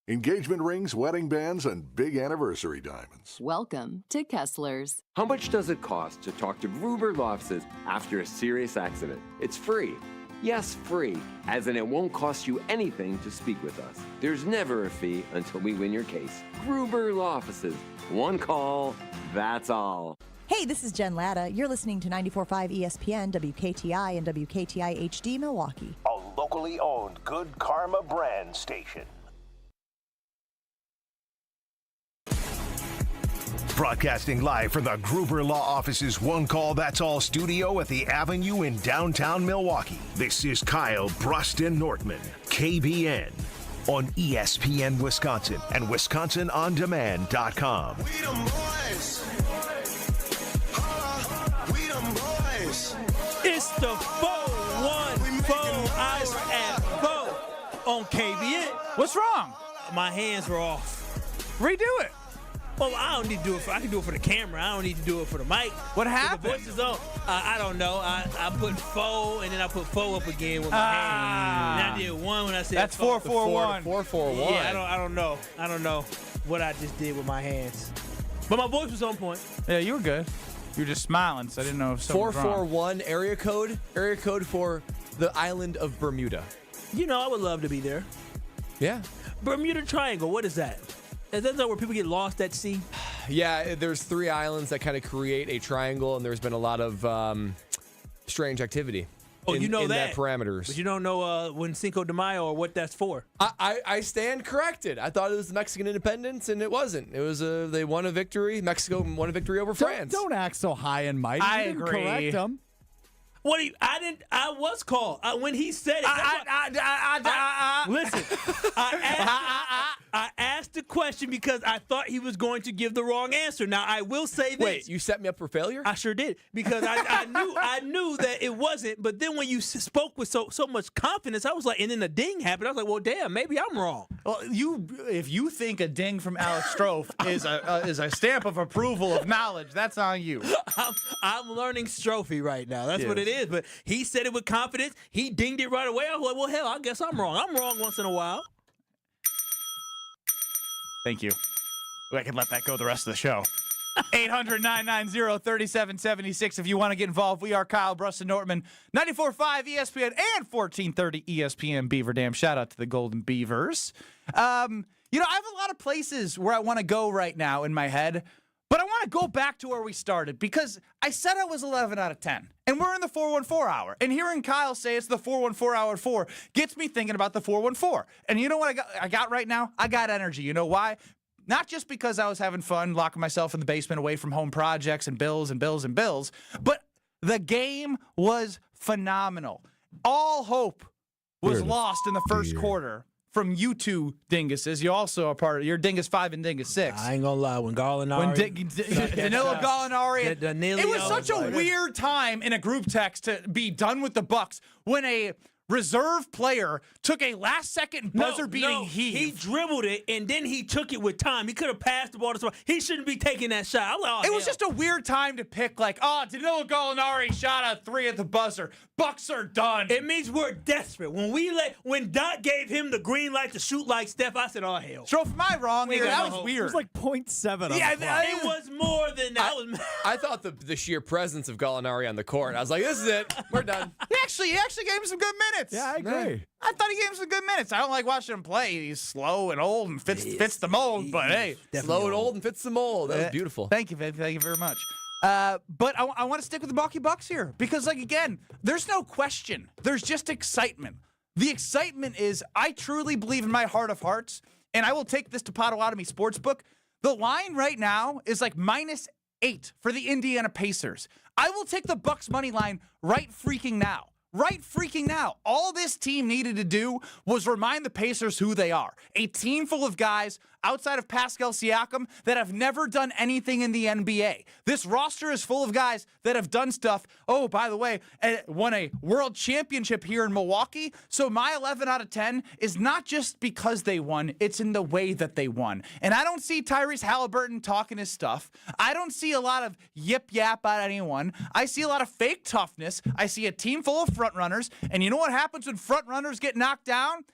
Engagement rings, wedding bands, and big anniversary diamonds. Welcome to Kessler's. How much does it cost to talk to Gruber Law Offices after a serious accident? It's free. Yes, free, as in it won't cost you anything to speak with us. There's never a fee until we win your case. Gruber Law Offices. One call, that's all. Hey, this is Jen Latta. You're listening to 94.5 ESPN, WKTI, and WKTI HD Milwaukee. A locally owned Good Karma brand station. Broadcasting live from the Gruber Law Office's One Call That's All studio at the Avenue in downtown Milwaukee. This is Kyle, Brust, and Nortman, KBN, on ESPN Wisconsin and WisconsinOnDemand.com. We them boys. We them boys. It's the 414 Ice at 4 on KBN. What's wrong? My hands are off. Redo it. Well, I don't need to do it for. I can do it for the camera. I don't need to do it for the mic. What happened? The voice is on. I don't know. I put 4 and then I put 4 up again with my hand. And I did 1 when I said that's 441. 441. Yeah, I don't know. I don't know what I just did with my hands. But my voice was on point. Yeah, you were good. You were just smiling, so I didn't know if something was wrong. 441 area code for the island of Bermuda. You know, I would love to be there. Yeah. Bermuda Triangle. What is that? Is that where people get lost at sea? Yeah, there's 3 islands that kind of create a triangle, and there's been a lot of strange activity. Oh, you know that parameters. But you don't know when Cinco de Mayo or what that's for. I stand corrected. I thought it was Mexican independence, and it wasn't. It was they won a victory. Mexico won a victory over France. Don't act so high and mighty. I You didn't agree. Correct them. What do you? I didn't. I was called when he said it. Listen, I asked the question because I thought he was going to give the wrong answer. Now I will say this. Wait, you set me up for failure? I sure did because I knew that it wasn't. But then when you spoke with so much confidence, I was like, and then the ding happened. I was like, well, damn, maybe I'm wrong. Well, if you think a ding from Alex Strofe is a stamp of approval of knowledge, that's on you. I'm learning Strophy right now. That's what it is. But he said it with confidence. He dinged it right away. I was like, well, hell, I guess I'm wrong. I'm wrong once in a while. Thank you. I can let that go the rest of the show. 800-990-3776 if you want to get involved. We are Kyle, Brust, and Nortman, 94.5 ESPN and 1430 ESPN Beaver Dam. Shout out to the Golden Beavers. I have a lot of places where I want to go right now in my head, but I want to go back to where we started because I said I was 11 out of 10, and we're in the 414 hour. And hearing Kyle say it's the 414 hour 4 gets me thinking about the 414. And you know what I got right now? I got energy. You know why? Not just because I was having fun locking myself in the basement away from home projects and bills, but the game was phenomenal. All hope was lost in the first quarter from you two dinguses. You also are part of your Dingus 5 and Dingus 6. I ain't gonna lie, when Gallinari, Danilo Gallinari, Danilo, it was such a weird time in a group text to be done with the Bucks when a reserve player took a last-second buzzer-beating heave. He dribbled it, and then he took it with time. He could have passed the ball to someone. He shouldn't be taking that shot. It was just a weird time to pick, Danilo Gallinari shot a 3 at the buzzer. Bucks are done. It means we're desperate. When Doc gave him the green light to shoot like Steph, I said, oh, hell. So, am I wrong here? That was weird. It was like 0.7. Yeah, it was more than that. I thought the sheer presence of Gallinari on the court, I was like, this is it. We're done. He actually gave him some good minutes. Yeah, I agree. I thought he gave him some good minutes. I don't like watching him play. He's slow and old and fits the mold, but hey. Slow and old and fits the mold. That was beautiful. Thank you, baby. Thank you very much. But I want to stick with the Milwaukee Bucks here because, again, there's no question. There's just excitement. The excitement is I truly believe in my heart of hearts, and I will take this to Potawatomi Sportsbook. The line right now is like -8 for the Indiana Pacers. I will take the Bucks money line right freaking now. Right freaking now. All this team needed to do was remind the Pacers who they are. A team full of guys outside of Pascal Siakam that have never done anything in the NBA. This roster is full of guys that have done stuff. Oh, by the way, won a world championship here in Milwaukee. So my 11 out of 10 is not just because they won, it's in the way that they won. And I don't see Tyrese Halliburton talking his stuff. I don't see a lot of yip-yap at anyone. I see a lot of fake toughness. I see a team full of front runners. And you know what happens when front runners get knocked down?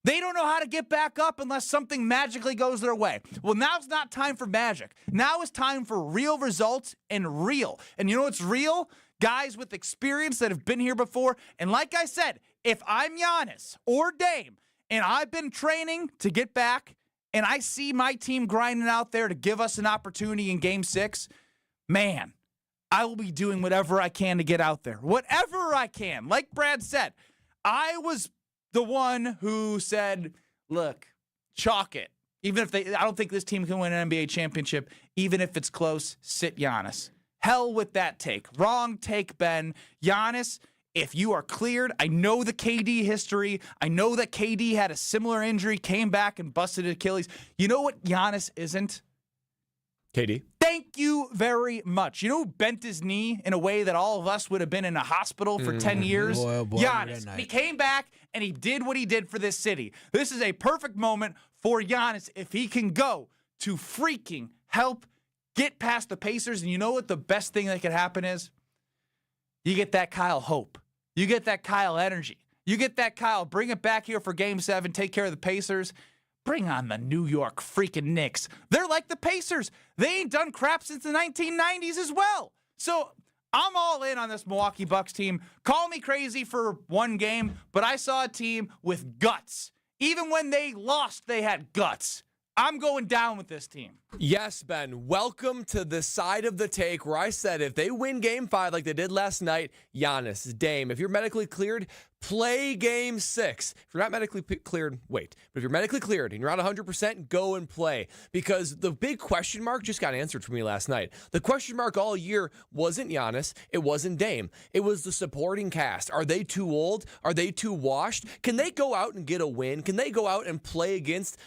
They don't know how to get back up unless something magically goes their way. Well, now's not time for magic. Now is time for real results and real. And you know what's real? Guys with experience that have been here before. And like I said, if I'm Giannis or Dame and I've been training to get back and I see my team grinding out there to give us an opportunity in Game 6, man, I will be doing whatever I can to get out there. Whatever I can. Like Brad said, I was the one who said, look, chalk it. Even if I don't think this team can win an NBA championship. Even if it's close, sit Giannis. Hell with that take. Wrong take, Ben. Giannis, if you are cleared, I know the KD history. I know that KD had a similar injury, came back and busted Achilles. You know what Giannis isn't? KD. Thank you very much. You know who bent his knee in a way that all of us would have been in a hospital for 10 years? Boy, Giannis. He came back and he did what he did for this city. This is a perfect moment for Giannis if he can go to freaking help get past the Pacers. And you know what the best thing that could happen is? You get that Kyle hope. You get that Kyle energy. You get that Kyle, bring it back here for Game 7, take care of the Pacers. Bring on the New York freaking Knicks. They're like the Pacers. They ain't done crap since the 1990s as well. So I'm all in on this Milwaukee Bucks team. Call me crazy for one game, but I saw a team with guts. Even when they lost, they had guts. I'm going down with this team. Yes, Ben. Welcome to the side of the take where I said if they win Game 5 like they did last night, Giannis, Dame, if you're medically cleared, play Game 6. If you're not medically cleared, wait. But if you're medically cleared and you're not 100%, go and play. Because the big question mark just got answered for me last night. The question mark all year wasn't Giannis. It wasn't Dame. It was the supporting cast. Are they too old? Are they too washed? Can they go out and get a win? Can they go out and play against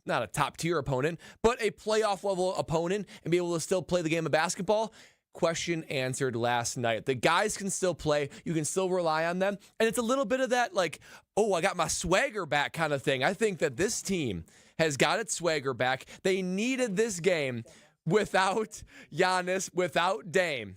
not a top-tier opponent, but a playoff-level opponent and be able to still play the game of basketball? Question answered last night. The guys can still play. You can still rely on them. And it's a little bit of that, like, oh, I got my swagger back kind of thing. I think that this team has got its swagger back. They needed this game without Giannis, without Dame.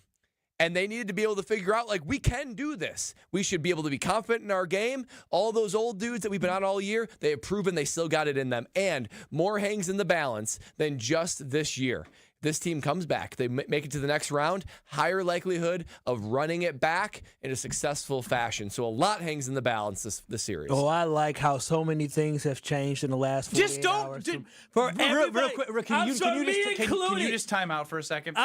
And they needed to be able to figure out, like, we can do this. We should be able to be confident in our game. All those old dudes that we've been on all year, they have proven they still got it in them. And more hangs in the balance than just this year. This team comes back. They make it to the next round. Higher likelihood of running it back in a successful fashion. So a lot hangs in the balance this series. Oh, I like how so many things have changed in the last 48 Just don't. hours. For Real quick, can you included. just time out for a second?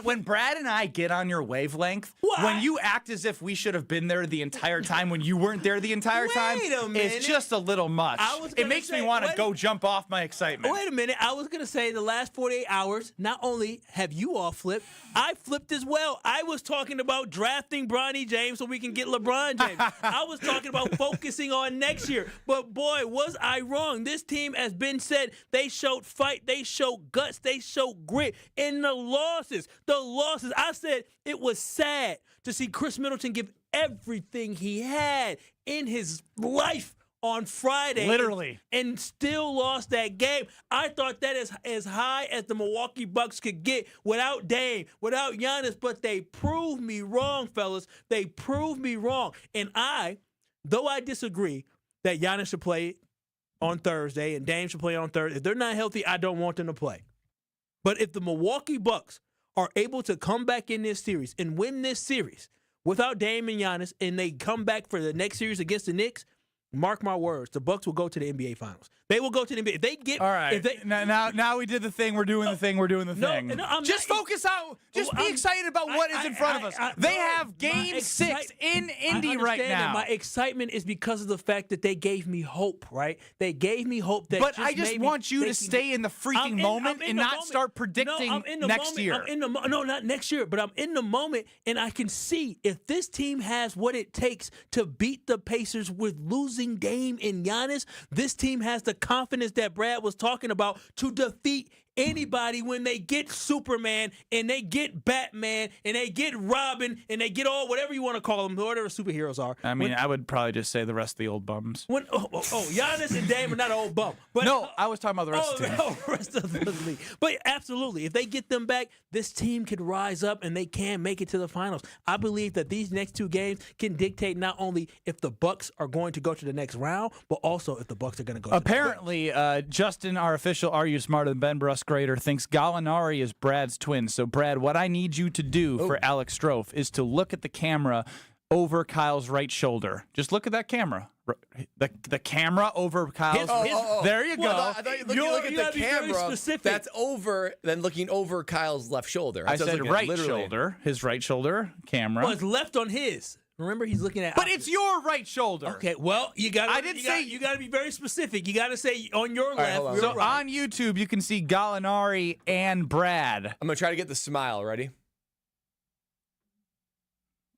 When Brad and I get on your wavelength, when you act as if we should have been there the entire time when you weren't there the entire time, it's just a little much. It makes me want to go jump off my excitement. Wait a minute. I was going to say the last 48 hours, not only have you all flipped, I flipped as well. I was talking about drafting Bronny James so we can get LeBron James. I was talking about focusing on next year. But boy, was I wrong. This team has been said. They showed fight. They showed guts. They showed grit. In the losses, I said it was sad to see Chris Middleton give everything he had in his life on Friday. Literally. And still lost that game. I thought that is as high as the Milwaukee Bucks could get without Dame, without Giannis, but they proved me wrong, fellas. They proved me wrong. And though I disagree that Giannis should play on Thursday and Dame should play on Thursday, if they're not healthy, I don't want them to play. But if the Milwaukee Bucks are able to come back in this series and win this series without Dame and Giannis, and they come back for the next series against the Knicks, mark my words, the Bucks will go to the NBA Finals. They will go to the NBA. If they get all right. Now we did the thing. We're doing the thing. We're doing the thing. No, just focus on. Just be excited about what is in front of us. They have Game 6 in Indy right now. My excitement is because of the fact that they gave me hope. Right? They gave me hope that. But I just want you to stay in the freaking moment and not start predicting next year. No, not next year. But I'm in the moment, and I can see if this team has what it takes to beat the Pacers with losing Dame and Giannis. This team has the confidence that Brad was talking about to defeat anybody when they get Superman and they get Batman and they get Robin and they get whatever you want to call them, whatever superheroes are. I mean, I would probably just say the rest of the old bums. Giannis and Dame are not an old bum. But, no, I was talking about the rest of the team. The rest of the league. But absolutely, if they get them back, this team could rise up and they can make it to the finals. I believe that these next two games can dictate not only if the Bucks are going to go to the next round, but also if the Bucks are going to go. Apparently, Justin, our official Are You Smarter Than Ben Brust grader, thinks Gallinari is Brad's twin. So, Brad, what I need you to do for Alex Strofe is to look at the camera over Kyle's right shoulder. Just look at that camera. The camera over Kyle's. There you go. Well, I thought you look at the camera. That's over. Then looking over Kyle's left shoulder. I said right shoulder. His right shoulder camera. Well, it's left on his. Remember, he's looking at. But it's your right shoulder. Okay, well, you got. I didn't say you got to be very specific. You got to say on your left. Right, so right. On YouTube, you can see Gallinari and Brad. I'm gonna try to get the smile. Ready?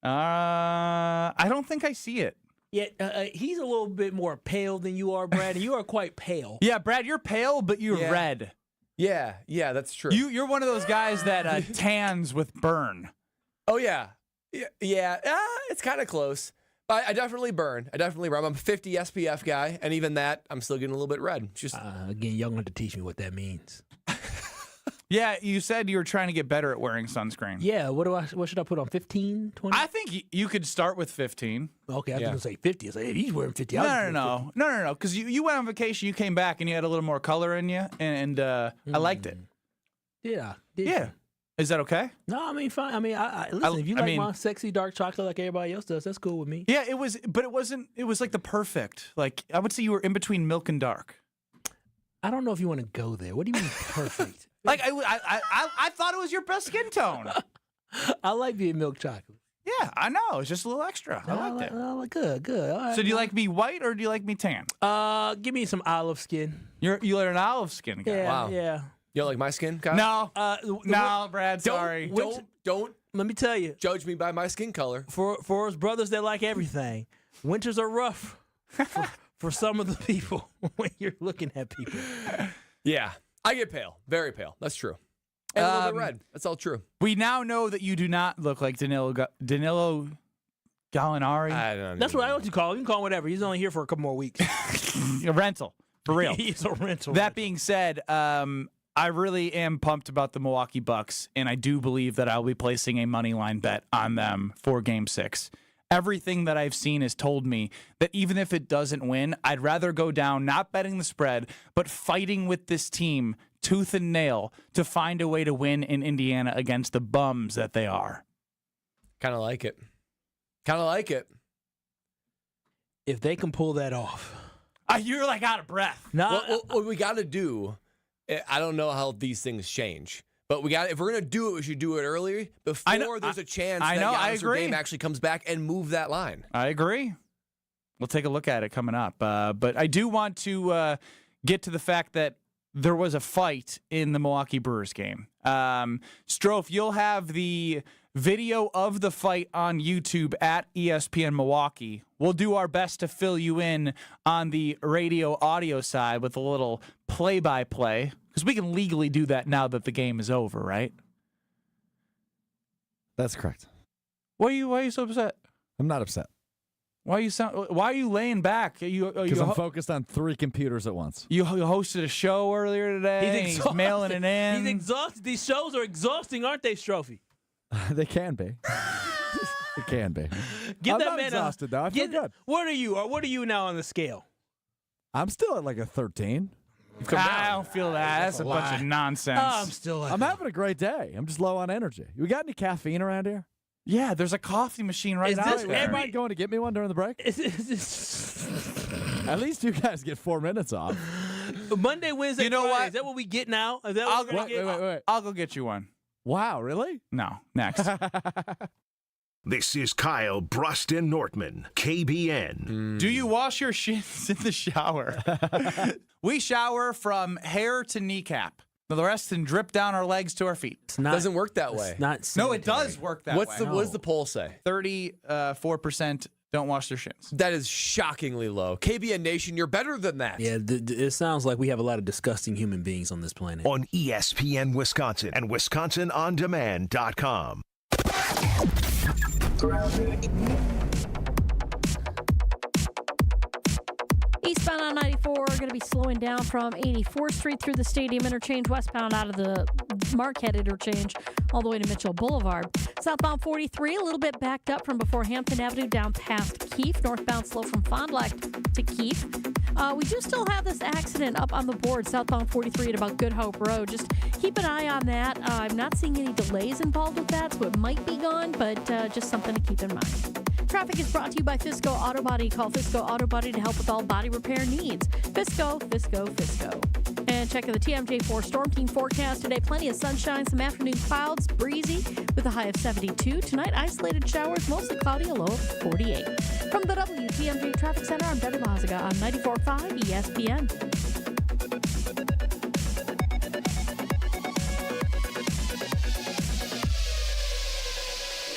I don't think I see it. Yeah, he's a little bit more pale than you are, Brad, and you are quite pale. Yeah, Brad, you're pale, but you're red. Yeah, that's true. You're one of those guys that tans with burn. Oh yeah. Yeah, it's kind of close. I definitely burn. I'm a 50 SPF guy, and even that, I'm still getting a little bit red. Just again, y'all want to teach me what that means. Yeah, you said you were trying to get better at wearing sunscreen. Yeah, what should I put on, 15, 20? I think you could start with 15. Okay, I was going to say 50. I was like, hey, he's wearing 50. No, because you went on vacation, you came back, and you had a little more color in you, and I liked it. Yeah. Is that okay? No, I mean, fine. I mean, listen, if you like my sexy dark chocolate like everybody else does, that's cool with me. Yeah, it was, but it wasn't, it was like the perfect. Like, I would say you were in between milk and dark. I don't know if you want to go there. What do you mean perfect? Like, I thought it was your best skin tone. I like being milk chocolate. Yeah, I know. It's just a little extra. I liked it. Good. All right, so do you like me white or do you like me tan? Give me some olive skin. You're an olive skin guy. Yeah, wow. Yeah. You don't like my skin, Kyle? No, Brad, sorry. Don't. Let me tell you. Judge me by my skin color. For us brothers that like everything, winters are rough for some of the people when you're looking at people. Yeah. I get pale. Very pale. That's true. And a little bit red. That's all true. We now know that you do not look like Danilo Gallinari. I don't know. That's what I want to call him. You can call him whatever. He's only here for a couple more weeks. A rental. For real. He's a rental. That being said, I really am pumped about the Milwaukee Bucks, and I do believe that I'll be placing a money line bet on them for Game 6. Everything that I've seen has told me that even if it doesn't win, I'd rather go down not betting the spread, but fighting with this team tooth and nail to find a way to win in Indiana against the bums that they are. Kind of like it. Kind of like it. If they can pull that off. You're like out of breath. What we got to do, I don't know how these things change, but if we're going to do it, we should do it early before there's a chance that Giannis or Dame actually comes back and move that line. I agree. We'll take a look at it coming up. But I do want to get to the fact that there was a fight in the Milwaukee Brewers game. Strofe, you'll have the video of the fight on YouTube at ESPN Milwaukee. We'll do our best to fill you in on the radio audio side with a little play-by-play, because we can legally do that now that the game is over, right? That's correct. Why are you so upset? I'm not upset. Why are you laying back? Because I'm focused on 3 computers at once. You hosted a show earlier today. He's mailing it in. He's exhausted. These shows are exhausting, aren't they, Strophy? They can be. It can be. Get I'm that not man exhausted, though. I feel good. What are you now on the scale? I'm still at like a 13. I don't feel that. That's a bunch of nonsense. I'm having a great day. I'm just low on energy. You got any caffeine around here? Yeah, there's a coffee machine right now. Is everybody going to get me one during the break? At least you guys get 4 minutes off. Monday, Wednesday, Friday. What? Is that what we get now? Is that what wait. I'll go get you one. Wow, really? No, next. This is Kyle, Brust, and Nortman, KBN. Do you wash your shins in the shower? We shower from hair to kneecap. The rest can drip down our legs to our feet. It doesn't work that way. No, it does work that way. What does the poll say? 34% don't wash their shins. That is shockingly low. KBN Nation, you're better than that. Yeah, it sounds like we have a lot of disgusting human beings on this planet. On ESPN Wisconsin and WisconsinOnDemand.com. Eastbound on 94 are going to be slowing down from 84th Street through the Stadium Interchange, westbound out of the Marquette Interchange, all the way to Mitchell Boulevard. Southbound 43, a little bit backed up from before Hampton Avenue down past Keefe. Northbound slow from Fond du Lac to Keefe. We do still have this accident up on the board, southbound 43 at about Good Hope Road. Just keep an eye on that. I'm not seeing any delays involved with that, so it might be gone, but just something to keep in mind. Traffic is brought to you by Fisco Auto Body. Call Fisco Auto Body to help with all body repair needs. Fisco. And check out the TMJ4 Storm Team forecast today. Plenty of sunshine, some afternoon clouds, breezy with a high of 72. Tonight, isolated showers, mostly cloudy, a low of 48. From the WTMJ Traffic Center, I'm Debbie Lazaga on 94.5 ESPN.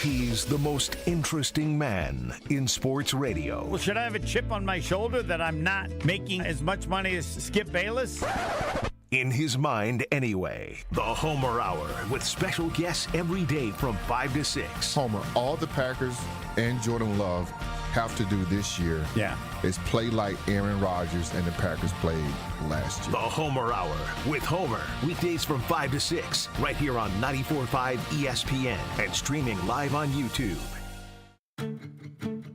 He's the most interesting man in sports radio. Well, should I have a chip on my shoulder that I'm not making as much money as Skip Bayless? In his mind, anyway. The Homer Hour with special guests every day from 5 to 6. Homer, all the Packers and Jordan Love have to do this year is play like Aaron Rodgers and the Packers played last year. The Homer Hour with Homer. Weekdays from 5 to 6. Right here on 94.5 ESPN and streaming live on YouTube.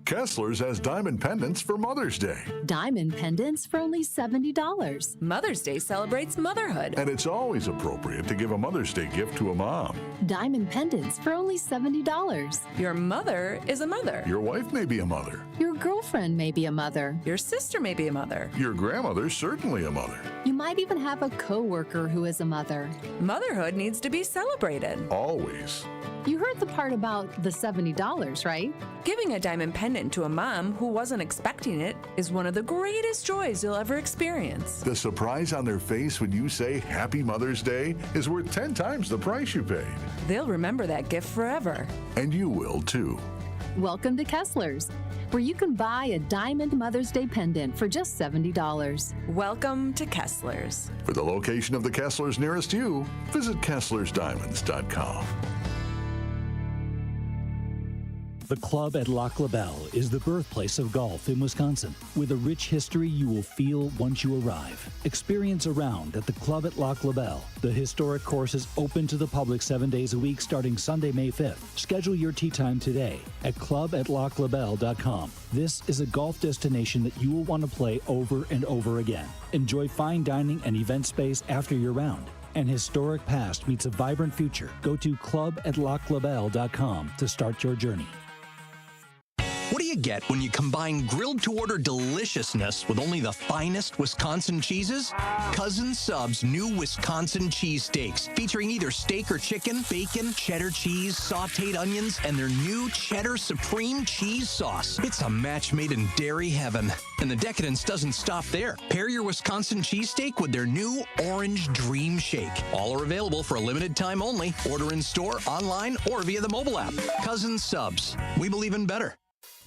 Kessler's has diamond pendants for Mother's Day. Diamond pendants for only $70. Mother's Day celebrates motherhood. And it's always appropriate to give a Mother's Day gift to a mom. Diamond pendants for only $70. Your mother is a mother. Your wife may be a mother. Your girlfriend may be a mother. Your sister may be a mother. Your grandmother's certainly a mother. You might even have a coworker who is a mother. Motherhood needs to be celebrated. Always. You heard the part about the $70, right? Giving a diamond pendant to a mom who wasn't expecting it is one of the greatest joys you'll ever experience. The surprise on their face when you say Happy Mother's Day is worth 10 times the price you paid. They'll remember that gift forever. And you will, too. Welcome to Kessler's, where you can buy a diamond Mother's Day pendant for just $70. Welcome to Kessler's. For the location of the Kessler's nearest you, visit KesslersDiamonds.com. The club at Lac La Belle is the birthplace of golf in Wisconsin, with a rich history you will feel once you arrive. Experience a round at the club at Lac La Belle. The historic course is open to the public 7 days a week starting Sunday, May 5th. Schedule your tee time today at clubatlaclabelle.com. This is a golf destination that you will want to play over and over again. Enjoy fine dining and event space after your round. An historic past meets a vibrant future. Go to clubatlaclabelle.com to start your journey. What do you get when you combine grilled-to-order deliciousness with only the finest Wisconsin cheeses? Cousin Sub's new Wisconsin cheese steaks, featuring either steak or chicken, bacon, cheddar cheese, sautéed onions, and their new Cheddar Supreme cheese sauce. It's a match made in dairy heaven. And the decadence doesn't stop there. Pair your Wisconsin cheesesteak with their new Orange Dream Shake. All are available for a limited time only. Order in store, online, or via the mobile app. Cousin Subs. We believe in better.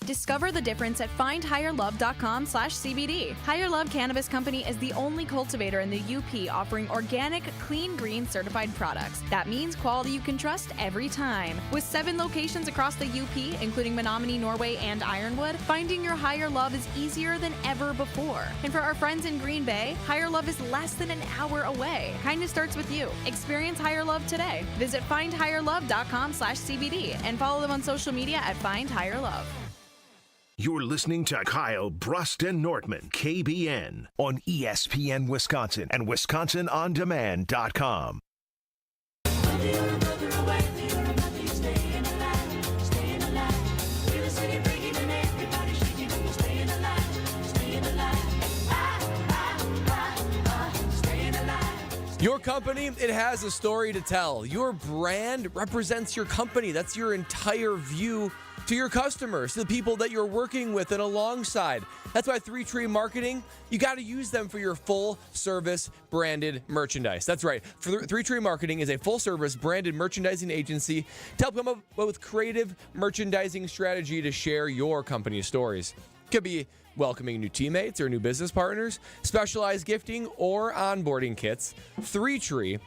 Discover the difference at findhigherlove.com/CBD. Higher Love Cannabis Company is the only cultivator in the UP offering organic, clean green certified products. That means quality you can trust every time. With 7 locations across the UP, including Menominee, Norway, and Ironwood, finding your Higher Love is easier than ever before. And for our friends in Green Bay, Higher Love is less than an hour away. Kindness starts with you. Experience Higher Love today. Visit findhigherlove.com/CBD and follow them on social media at Find Higher Love. You're listening to Kyle, Brust, and Nortman, KBN, on ESPN Wisconsin and WisconsinOnDemand.com. Your company, it has a story to tell. Your brand represents your company. That's your entire view to your customers, to the people that you're working with and alongside. That's why 3 Tree Marketing, you got to use them for your full-service branded merchandise. That's right. 3 Tree Marketing is a full-service branded merchandising agency to help come up with creative merchandising strategy to share your company's stories. It could be welcoming new teammates or new business partners, specialized gifting, or onboarding kits. 3 Tree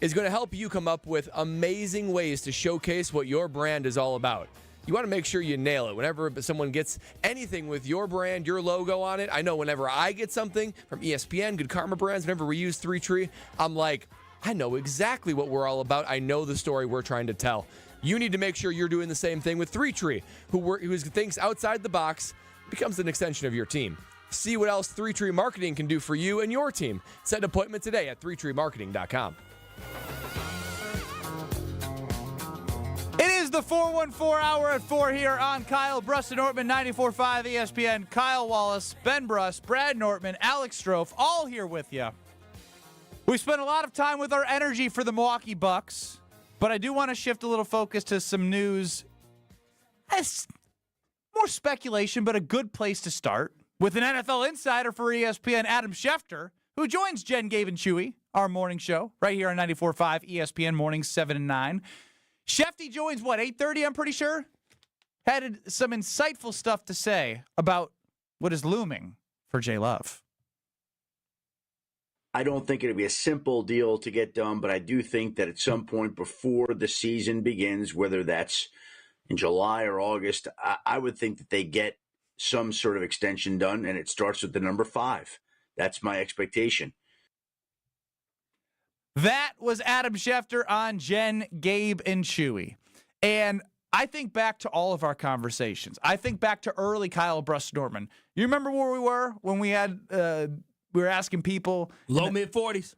is going to help you come up with amazing ways to showcase what your brand is all about. You want to make sure you nail it. Whenever someone gets anything with your brand, your logo on it, I know whenever I get something from ESPN, Good Karma Brands, whenever we use 3 Tree, I'm like, I know exactly what we're all about. I know the story we're trying to tell. You need to make sure you're doing the same thing with 3 Tree, who thinks outside the box, becomes an extension of your team. See what else 3 Tree Marketing can do for you and your team. Set an appointment today at 3treemarketing.com. It is the 414 hour at 4 here on Kyle, Brust, and Nortman, 94.5 ESPN. Kyle Wallace, Ben Brust, Brad Nortman, Alex Strofe, all here with you. We spent a lot of time with our energy for the Milwaukee Bucks, but I do want to shift a little focus to some news. It's more speculation, but a good place to start with an NFL insider for ESPN, Adam Schefter, who joins Jen, Gabe, and Chewy, our morning show, right here on 94.5 ESPN, mornings 7 and 9. Shefty joins, 8:30, I'm pretty sure? Had some insightful stuff to say about what is looming for J. Love. I don't think it'll be a simple deal to get done, but I do think that at some point before the season begins, whether that's in July or August, I would think that they get some sort of extension done, and it starts with the number 5. That's my expectation. That was Adam Schefter on Jen, Gabe, and Chewy. And I think back to all of our conversations. I think back to early Kyle, Brust, Nortman. You remember where we were when we had we were asking people mid-40s,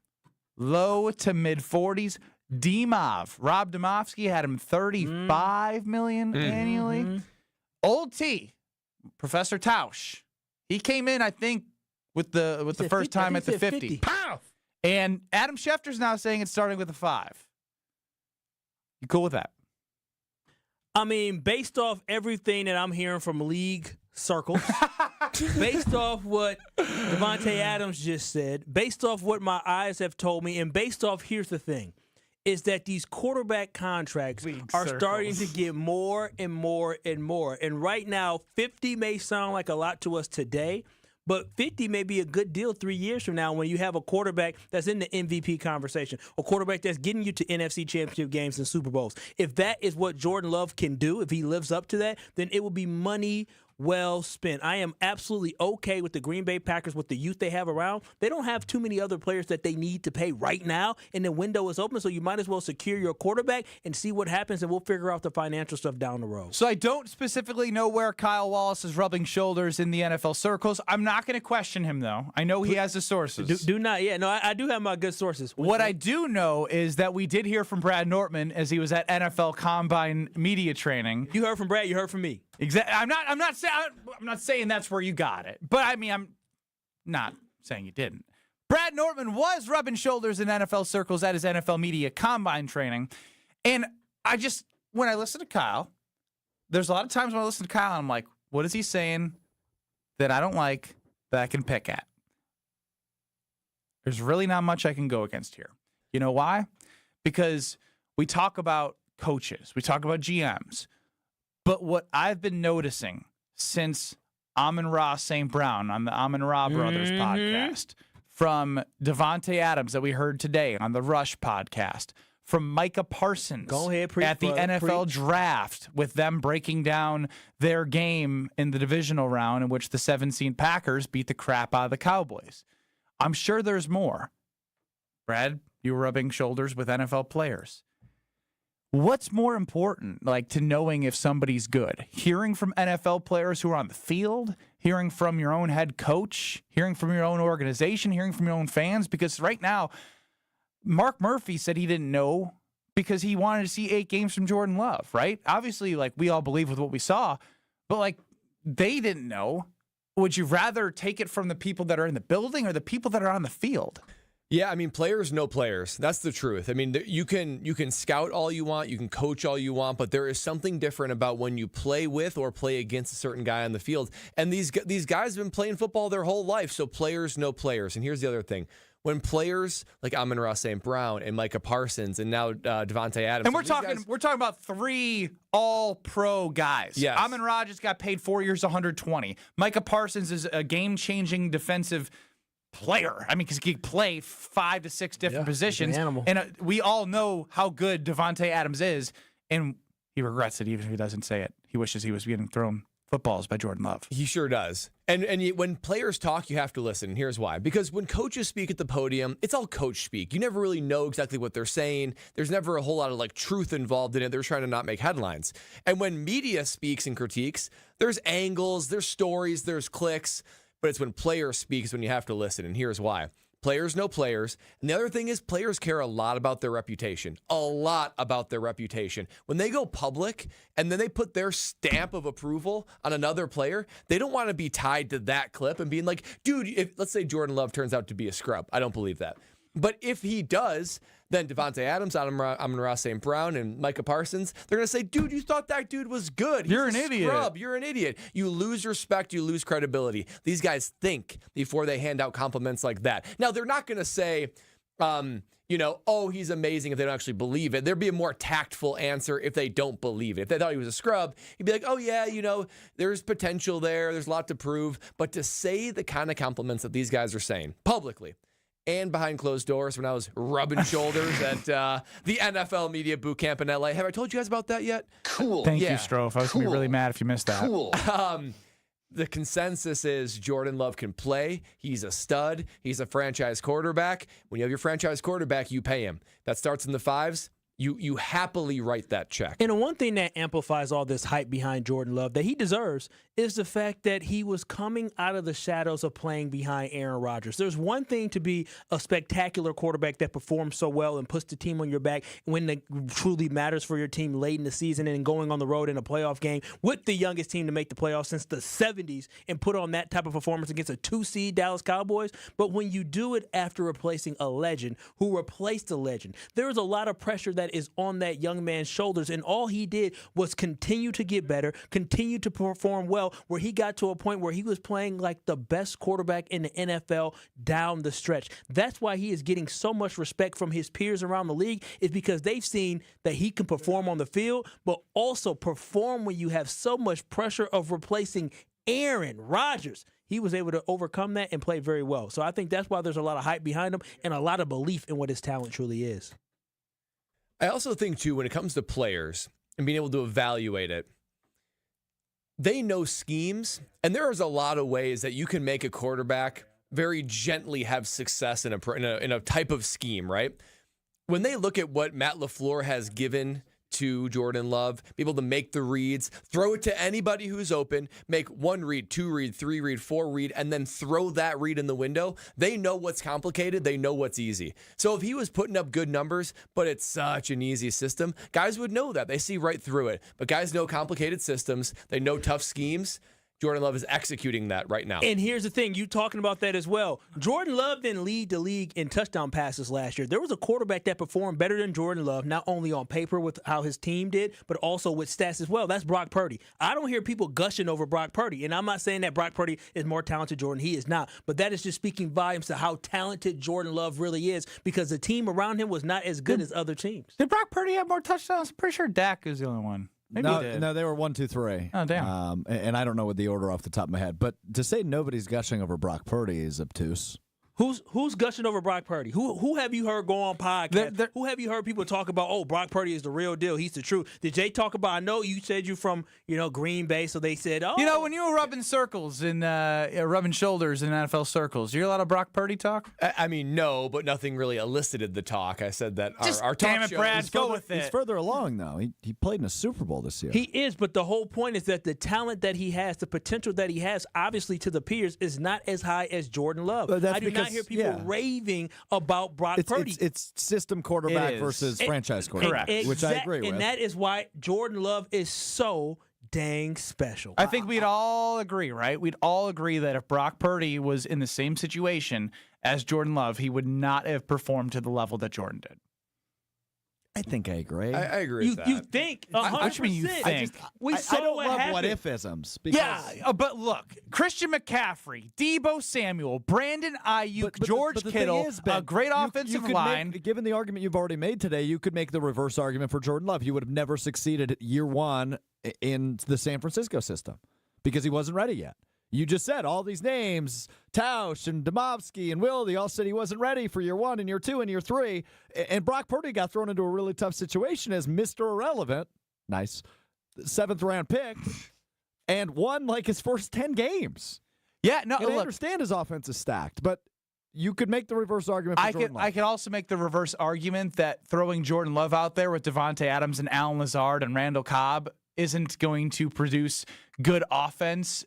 low to mid-40s. D-Mov, Rob Domofsky had him $35 million annually. Old T, Professor Tausch, he came in, I think, with the first time at the 50. Pow! And Adam Schefter's now saying it's starting with a 5. You cool with that? I mean, based off everything that I'm hearing from league circles, based off what Devante Adams just said, based off what my eyes have told me, and based off, here's the thing, is that these quarterback contracts are starting to get more and more and more. And right now, 50 may sound like a lot to us today, but 50 may be a good deal 3 years from now when you have a quarterback that's in the MVP conversation, a quarterback that's getting you to NFC Championship games and Super Bowls. If that is what Jordan Love can do, if he lives up to that, then it will be money well spent. I am absolutely okay with the Green Bay Packers with the youth they have around. They don't have too many other players that they need to pay right now, and the window is open, so you might as well secure your quarterback and see what happens, and we'll figure out the financial stuff down the road. So I don't specifically know where Kyle Wallace is rubbing shoulders in the NFL circles. I'm not going to question him, though. I know he has his sources. Do not. Yeah, no, I do have my good sources. What I do know is that we did hear from Brad Nortman as he was at NFL Combine media training. You heard from Brad. You heard from me. Exactly. I'm not saying that's where you got it, but I mean, I'm not saying you didn't. Brad Nortman was rubbing shoulders in NFL circles at his NFL media combine training, and when I listen to Kyle, there's a lot of times when I listen to Kyle, I'm like, what is he saying that I don't like that I can pick at? There's really not much I can go against here. You know why? Because we talk about coaches, we talk about GMs. But what I've been noticing since Amon-Ra St. Brown on the Amon-Ra Brothers podcast, from Devante Adams that we heard today on the Rush podcast, from Micah Parsons at the NFL draft with them breaking down their game in the divisional round in which the 7-seed Packers beat the crap out of the Cowboys. I'm sure there's more. Brad, you were rubbing shoulders with NFL players. What's more important, like, to knowing if somebody's good? Hearing from NFL players who are on the field, hearing from your own head coach, hearing from your own organization, hearing from your own fans? Because right now, Mark Murphy said he didn't know because he wanted to see 8 games from Jordan Love, right? Obviously, like, we all believe with what we saw, but, like, they didn't know. Would you rather take it from the people that are in the building or the people that are on the field? Yeah, I mean, players know players. That's the truth. I mean, you can scout all you want, you can coach all you want, but there is something different about when you play with or play against a certain guy on the field. And these guys have been playing football their whole life, so players know players. And here's the other thing. When players like Amon-Ra St. Brown and Micah Parsons and now Devante Adams. And we're talking about 3 all-pro guys. Yes. Amon-Ra just got paid 4 years, $120. Micah Parsons is a game-changing defensive player. I mean, because he can play 5 to 6 different positions. And we all know how good Devante Adams is, and he regrets it even if he doesn't say it. He wishes he was getting thrown footballs by Jordan Love. He sure does. And when players talk, you have to listen. And here's why. Because when coaches speak at the podium, it's all coach speak. You never really know exactly what they're saying. There's never a whole lot of like truth involved in it. They're trying to not make headlines. And when media speaks and critiques, there's angles, there's stories, there's clicks. But it's when players speak when you have to listen. And here's why. Players know players. And the other thing is players care a lot about their reputation. A lot about their reputation. When they go public and then they put their stamp of approval on another player, they don't want to be tied to that clip and being like, dude, let's say Jordan Love turns out to be a scrub. I don't believe that. But if he does, then Devante Adams, Amon-Ra St. Brown, and Micah Parsons, they're going to say, dude, you thought that dude was good. You're an idiot. Scrub. You're an idiot. You lose respect. You lose credibility. These guys think before they hand out compliments like that. Now, they're not going to say, oh, he's amazing if they don't actually believe it. There'd be a more tactful answer if they don't believe it. If they thought he was a scrub, he'd be like, oh, yeah, there's potential there. There's a lot to prove. But to say the kind of compliments that these guys are saying publicly, and behind closed doors when I was rubbing shoulders at the NFL Media Boot Camp in LA. Have I told you guys about that yet? Cool. Thank you, Strofe. I was going to be really mad if you missed that. Cool. The consensus is Jordan Love can play. He's a stud. He's a franchise quarterback. When you have your franchise quarterback, you pay him. That starts in the 5s. You happily write that check. And the one thing that amplifies all this hype behind Jordan Love that he deserves is the fact that he was coming out of the shadows of playing behind Aaron Rodgers. There's one thing to be a spectacular quarterback that performs so well and puts the team on your back when it truly matters for your team late in the season and going on the road in a playoff game with the youngest team to make the playoffs since the 70s and put on that type of performance against a 2-seed Dallas Cowboys. But when you do it after replacing a legend who replaced a legend, there is a lot of pressure that is on that young man's shoulders, and all he did was continue to get better, continue to perform well, where he got to a point where he was playing like the best quarterback in the NFL down the stretch. That's why he is getting so much respect from his peers around the league, is because they've seen that he can perform on the field, but also perform when you have so much pressure of replacing Aaron Rodgers. he was able to overcome that and play very well. So I think that's why there's a lot of hype behind him and a lot of belief in what his talent truly is. I also think, too, when it comes to players and being able to evaluate it, they know schemes, and there's a lot of ways that you can make a quarterback very gently have success in a type of scheme, right? When they look at what Matt LaFleur has given to Jordan Love, be able to make the reads, throw it to anybody who's open, make 1 read, 2 read, 3 read, 4 read, and then throw that read in the window. They know what's complicated. They know what's easy. So if he was putting up good numbers, but it's such an easy system, guys would know that. They see right through it. But guys know complicated systems. They know tough schemes. Jordan Love is executing that right now. And here's the thing, you talking about that as well. Jordan Love didn't lead the league in touchdown passes last year. There was a quarterback that performed better than Jordan Love, not only on paper with how his team did, but also with stats as well. That's Brock Purdy. I don't hear people gushing over Brock Purdy, and I'm not saying that Brock Purdy is more talented than Jordan. He is not. But that is just speaking volumes to how talented Jordan Love really is, because the team around him was not as good as other teams. Did Brock Purdy have more touchdowns? I'm pretty sure Dak is the only one. Maybe he did. No, they were 1, 2, 3. Oh, damn. And I don't know what the order off the top of my head, but to say nobody's gushing over Brock Purdy is obtuse. Who's gushing over Brock Purdy? Who have you heard go on podcast? Who have you heard people talk about? Oh, Brock Purdy is the real deal. He's the truth. Did Jay talk about? I know you said you're from Green Bay, so they said, oh, when you were rubbing circles and rubbing shoulders in NFL circles, you hear a lot of Brock Purdy talk. I mean, no, but nothing really elicited the talk. I said that our talk damn it, show Brad, go with it. He's further along though. He played in a Super Bowl this year. He is, but the whole point is that the talent that he has, the potential that he has, obviously to the peers, is not as high as Jordan Love. I do not hear people raving about Brock Purdy. It's system quarterback versus franchise quarterback, which I agree with. And that is why Jordan Love is so dang special. I think we'd all agree, right? We'd all agree that if Brock Purdy was in the same situation as Jordan Love, he would not have performed to the level that Jordan did. I think I agree. I agree with that. You think? 100%. What you mean you think? I don't love what-if-isms. But look, Christian McCaffrey, Deebo Samuel, Brandon Ayuk, George Kittle, a great offensive line. Given the argument you've already made today, you could make the reverse argument for Jordan Love. He would have never succeeded year one in the San Francisco system because he wasn't ready yet. You just said all these names, Tausch and Domovsky and Will, they all said he wasn't ready for year one and year two and year three. And Brock Purdy got thrown into a really tough situation as Mr. Irrelevant, nice, 7th-round pick, and won like his first 10 games. Yeah, no, and I understand his offense is stacked, but you could make the reverse argument for Jordan Love. I could also make the reverse argument that throwing Jordan Love out there with Devante Adams and Allen Lazard and Randall Cobb isn't going to produce good offense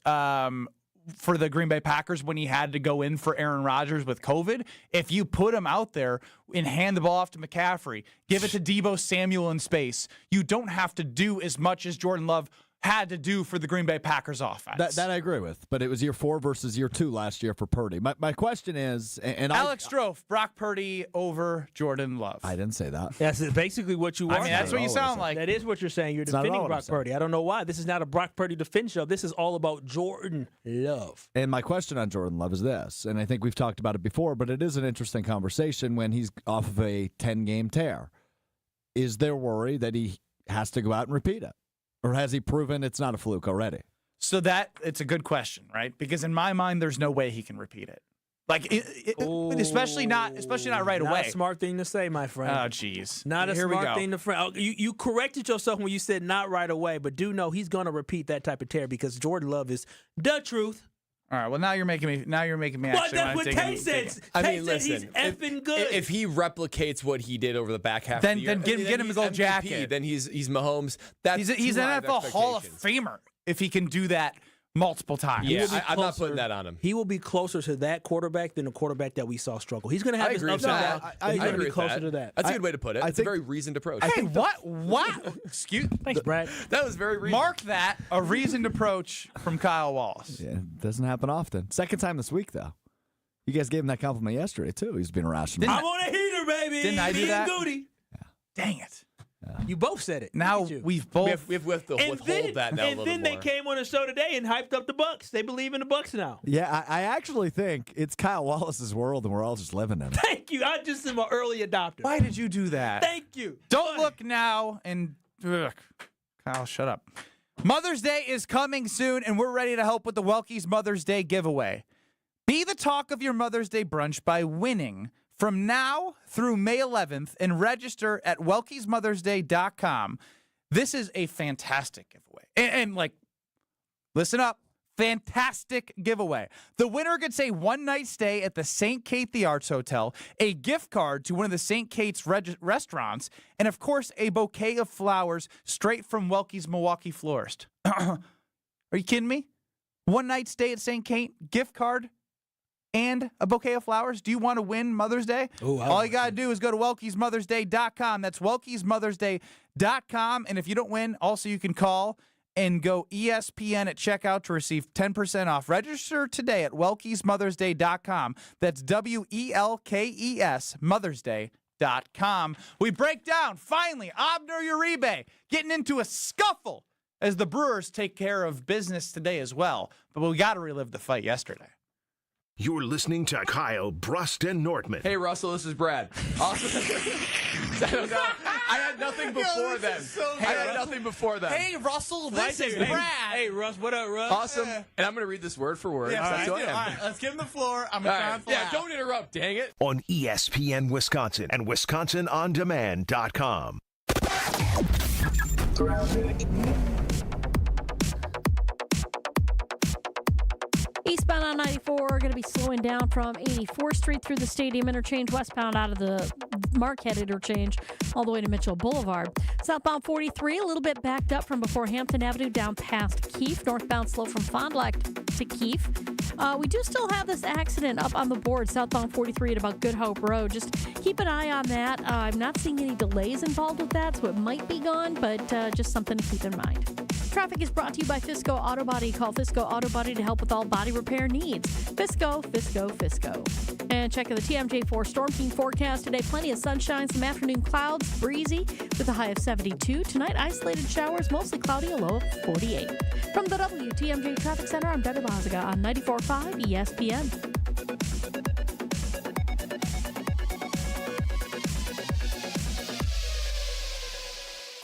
for the Green Bay Packers when he had to go in for Aaron Rodgers with COVID. If you put him out there and hand the ball off to McCaffrey, give it to Deebo Samuel in space, you don't have to do as much as Jordan Love had to do for the Green Bay Packers offense. That I agree with, but it was year 4 versus year 2 last year for Purdy. My question is, and Alex Strofe, Brock Purdy over Jordan Love. I didn't say that. That's basically what you are. I mean, that's what you sound like. That is what you're saying. You're defending Brock Purdy. I don't know why. This is not a Brock Purdy defense show. This is all about Jordan Love. And my question on Jordan Love is this, and I think we've talked about it before, but it is an interesting conversation when he's off of a 10-game tear. Is there worry that he has to go out and repeat it? Or has he proven it's not a fluke already? So it's a good question, right? Because in my mind, there's no way he can repeat it. Like, especially not right away. Not a smart thing to say, my friend. Oh, jeez. Not a smart thing to say. You corrected yourself when you said not right away, but do know he's going to repeat that type of tear because Jordan Love is the truth. All right. Well, now you're making me actually. Well, that's what Tate said. I mean, listen, he's effing good. If he replicates what he did over the back half of the year, then get him his gold jacket. Then he's Mahomes. He's an NFL Hall of Famer if he can do that multiple times. Yeah, I'm not putting that on him. He will be closer to that quarterback than the quarterback that we saw struggle. He's going to have his ups and downs. He's going to be closer to that. That's a good way to put it. It's a very reasoned approach. Hey, what? Excuse. Thanks, Brad. That was very reasoned. Mark that, a reasoned approach from Kyle Wallace. Yeah, it doesn't happen often. Second time this week, though. You guys gave him that compliment yesterday, too. He's been rational. I'm on a heater, baby. Didn't I do that? Goody. Yeah. Dang it. You both said it. Now we've both. We have to withhold that now a little more. And then they came on the show today and hyped up the Bucks. They believe in the Bucks now. Yeah, I actually think it's Kyle Wallace's world, and we're all just living in it. Thank you. I just am an early adopter. Why did you do that? Thank you. Don't look now and Kyle, shut up. Mother's Day is coming soon, and we're ready to help with the Welky's Mother's Day giveaway. Be the talk of your Mother's Day brunch by winning from now through May 11th and register at welkysmothersday.com. This is a fantastic giveaway. And listen up. Fantastic giveaway. The winner gets a one-night stay at the St. Kate the Arts Hotel, a gift card to one of the St. Kate's restaurants, and, of course, a bouquet of flowers straight from Welky's Milwaukee florist. Are you kidding me? One-night stay at St. Kate, gift card, and a bouquet of flowers. Do you want to win Mother's Day? Ooh, all you got to do is go to welkysmothersday.com. That's welkysmothersday.com. And if you don't win, also you can call and go ESPN at checkout to receive 10% off. Register today at welkysmothersday.com. That's WELKES mothersday.com. We break down, finally, Abner Uribe getting into a scuffle as the Brewers take care of business today as well. But we got to relive the fight yesterday. You're listening to Kyle, Brust, and Nortman. Hey, Russell, this is Brad. Awesome. I had nothing before then. I had nothing before then. Hey, Russell, this is Brad. Hey, Russ, what up, Russ? Awesome. And I'm going to read this word for word. Yeah, That's who I am. all right, let's give him the floor. I'm going to try and Yeah, don't interrupt, dang it. On ESPN Wisconsin and WisconsinOnDemand.com. Eastbound on 94 going to be slowing down from 84th Street through the Stadium Interchange, westbound out of the Marquette Interchange, all the way to Mitchell Boulevard. Southbound 43, a little bit backed up from before Hampton Avenue down past Keefe. Northbound slow from Fond du Lac to Keefe. We do still have this accident up on the board, southbound 43 at about Good Hope Road. Just keep an eye on that. I'm not seeing any delays involved with that, so it might be gone, but just something to keep in mind. Traffic is brought to you by Fisco Auto Body. Call Fisco Auto Body to help with all body repair needs. Fisco, Fisco, Fisco. And check out the TMJ4 Storm Team forecast today. Plenty of sunshine, some afternoon clouds, breezy with a high of 72. Tonight, isolated showers, mostly cloudy, a low of 48. From the WTMJ Traffic Center, I'm Deborah Bazaga on 94.5 ESPN.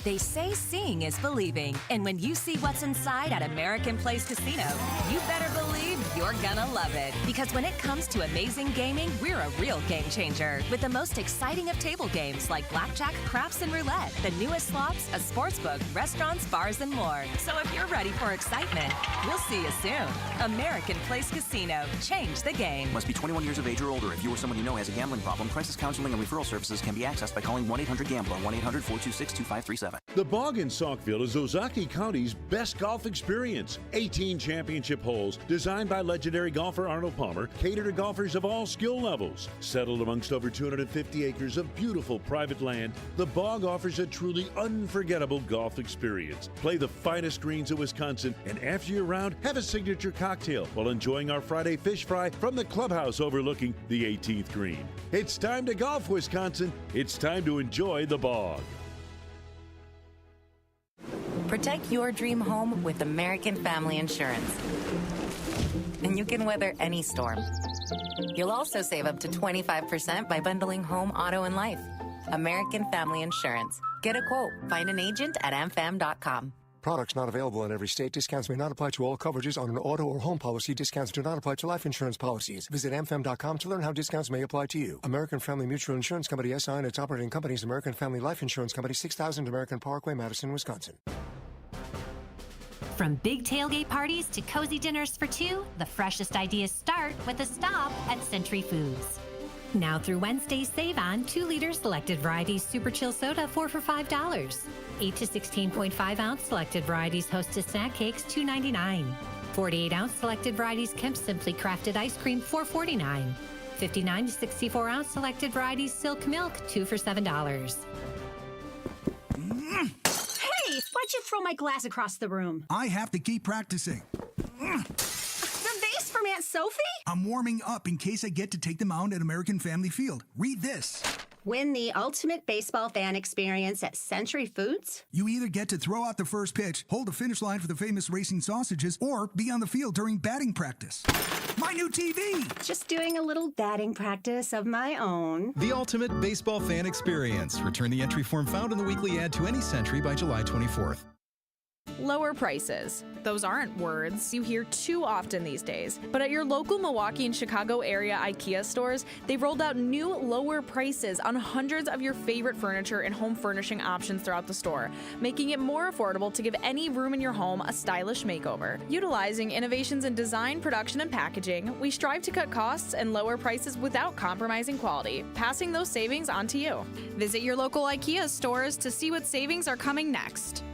They say seeing is believing, and when you see what's inside at American Place Casino, you better believe you're gonna love it. Because when it comes to amazing gaming, we're a real game changer. With the most exciting of table games like blackjack, craps, and roulette, the newest slots, a sportsbook, restaurants, bars, and more. So if you're ready for excitement, we'll see you soon. American Place Casino. Change the game. Must be 21 years of age or older. If you or someone you know has a gambling problem, crisis counseling and referral services can be accessed by calling 1-800-GAMBLER, 1-800-426-2537. The Bog in Saukville is Ozaki County's best golf experience. 18 championship holes designed by legendary golfer Arnold Palmer cater to golfers of all skill levels. Settled amongst over 250 acres of beautiful private land, the Bog offers a truly unforgettable golf experience. Play the finest greens of Wisconsin, and after your round, have a signature cocktail while enjoying our Friday fish fry from the clubhouse overlooking the 18th green. It's time to golf, Wisconsin. It's time to enjoy the Bog. Protect your dream home with American Family Insurance. And you can weather any storm. You'll also save up to 25% by bundling home, auto, and life. American Family Insurance. Get a quote. Find an agent at amfam.com. Products not available in every state. Discounts may not apply to all coverages on an auto or home policy. Discounts do not apply to life insurance policies. Visit amfam.com to learn how discounts may apply to you. American Family Mutual Insurance Company, SI, and its operating companies, American Family Life Insurance Company, 6000 American Parkway, Madison, Wisconsin. From big tailgate parties to cozy dinners for two, the freshest ideas start with a stop at Century Foods. Now through Wednesday, save on 2-liter selected varieties Super Chill Soda, 4 for $5. 8 to 16.5 ounce selected varieties Hostess Snack Cakes, $2.99. 48 ounce selected varieties Kemp Simply Crafted Ice Cream, $4.49. 59 to 64 ounce selected varieties Silk Milk, 2 for $7. Hey, why'd you throw my glass across the room? I have to keep practicing. The vase from Aunt Sophie? I'm warming up in case I get to take the mound at American Family Field. Read this. Win the ultimate baseball fan experience at Century Foods? You either get to throw out the first pitch, hold the finish line for the famous racing sausages, or be on the field during batting practice. My new TV! Just doing a little batting practice of my own. The ultimate baseball fan experience. Return the entry form found in the weekly ad to any Century by July 24th. lower prices. Those aren't words you hear too often these days. But at your local Milwaukee and Chicago area IKEA stores, they've rolled out new lower prices on hundreds of your favorite furniture and home furnishing options throughout the store, making it more affordable to give any room in your home a stylish makeover. Utilizing innovations in design, production, and packaging, we strive to cut costs and lower prices without compromising quality, passing those savings on to you. Visit your local IKEA stores to see what savings are coming next.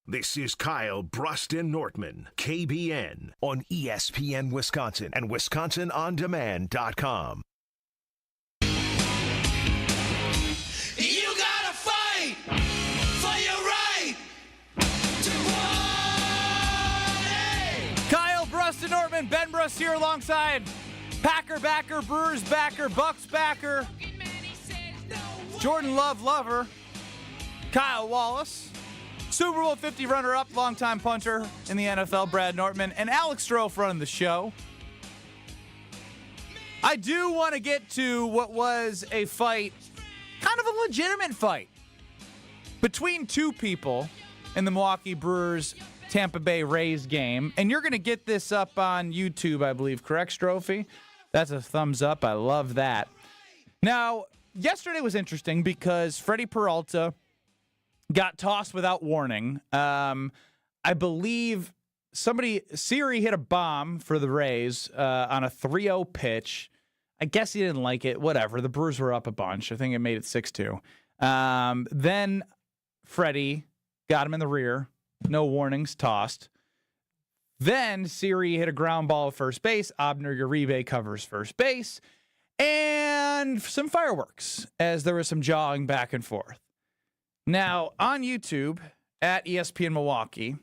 This is Kyle, Brust, and Nortman, KBN, on ESPN Wisconsin and WisconsinOnDemand.com. You gotta fight for your right to party. Kyle, Brust, and Nortman. Ben Brust here alongside Packer backer, Brewers backer, Bucks backer, Jordan Love lover, Kyle Wallace, Super Bowl 50 runner-up, longtime punter in the NFL, Brad Nortman, and Alex Strofe running the show. I do want to get to what was a fight, kind of a legitimate fight, between two people in the Milwaukee Brewers Tampa Bay Rays game. And you're going to get this up on YouTube, I believe. Correct, Strophe? That's a thumbs up. I love that. Now, yesterday was interesting because Freddie Peralta got tossed without warning. I believe Siri hit a bomb for the Rays on a 3-0 pitch. I guess he didn't like it. Whatever. The Brewers were up a bunch. I think it made it 6-2. Then Freddie got him in the rear. No warnings, tossed. Then Siri hit a ground ball at first base. Abner Uribe covers first base. And some fireworks as there was some jawing back and forth. Now, on YouTube, at ESPN Milwaukee,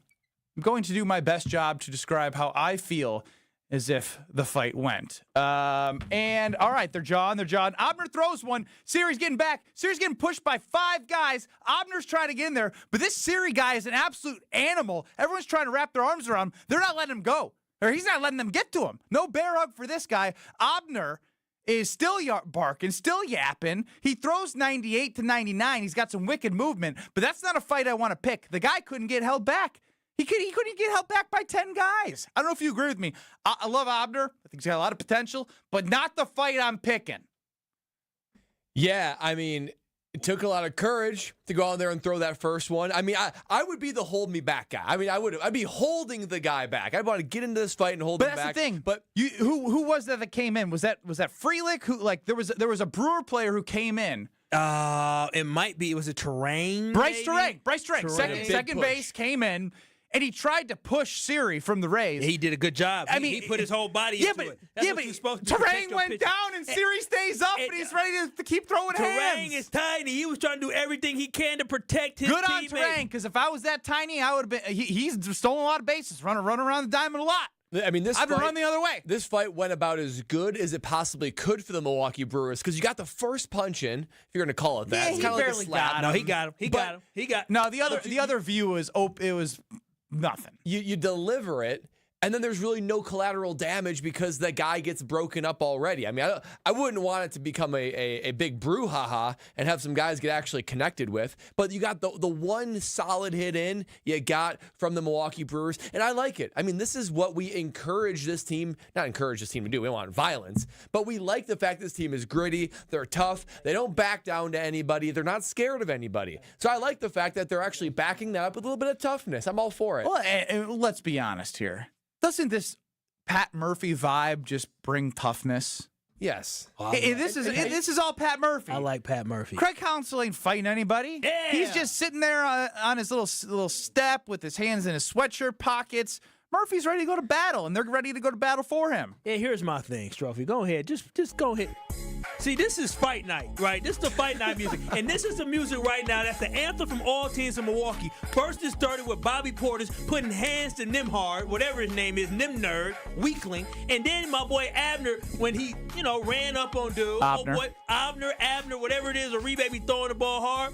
I'm going to do my best job to describe how I feel as if the fight went. And, all right, they're jawing. Abner throws one. Siri's getting back. Siri's getting pushed by 5 guys. Abner's trying to get in there. But this Siri guy is an absolute animal. Everyone's trying to wrap their arms around him. They're not letting him go. Or he's not letting them get to him. No bear hug for this guy. Abner is still barking, still yapping. He throws 98 to 99. He's got some wicked movement, but that's not a fight I want to pick. The guy couldn't get held back. He couldn't get held back by 10 guys. I don't know if you agree with me. I love Abner. I think he's got a lot of potential, but not the fight I'm picking. Yeah, I mean, it took a lot of courage to go out there and throw that first one. I mean, I would be the hold me back guy. I mean, I'd be holding the guy back. I'd want to get into this fight and hold him back. But that's the thing. But who was that came in? Was that Freelick? Who, like, there was a Brewer player who came in. It might be. Was it Terrain? Bryce Terrain. Second base came in. And he tried to push Siri from the Rays. He did a good job. He put his whole body into it. But Terrain went down and Siri stays up and he's ready to keep throwing hands. Terrain is tiny. He was trying to do everything he can to protect his teammate. Good on Terrain, because if I was that tiny, I would have been. He's stolen a lot of bases, running around the diamond a lot. I mean, I'd run the other way. This fight went about as good as it possibly could for the Milwaukee Brewers because you got the first punch in, if you're going to call it that. Yeah, it's he kind of barely like a slap. got him. No, he got him. He got him. No, the other view was it was nothing. You deliver it, and then there's really no collateral damage because the guy gets broken up already. I mean, I wouldn't want it to become a big brouhaha and have some guys get actually connected with, but you got the one solid hit in you got from the Milwaukee Brewers, and I like it. I mean, this is what we encourage this team, not encourage this team to do. We don't want violence, but we like the fact this team is gritty, they're tough, they don't back down to anybody, they're not scared of anybody. So I like the fact that they're actually backing that up with a little bit of toughness. I'm all for it. Well, and let's be honest here. Doesn't this Pat Murphy vibe just bring toughness? Yes. This is all Pat Murphy. I like Pat Murphy. Craig Counsell ain't fighting anybody. Yeah. He's just sitting there on his little step with his hands in his sweatshirt pockets. Murphy's ready to go to battle, and they're ready to go to battle for him. Yeah, here's my thing, Strophy. Go ahead. Just go ahead. See, this is fight night, right? This is the fight night music. And this is the music right now. That's the anthem from all teams in Milwaukee. First, it started with Bobby Portis putting hands to Nimhard, whatever his name is, Nimnerd, weakling. And then my boy Abner, when he, ran up on dude. Abner. Oh boy, Abner, whatever it is, Uribe be throwing the ball hard.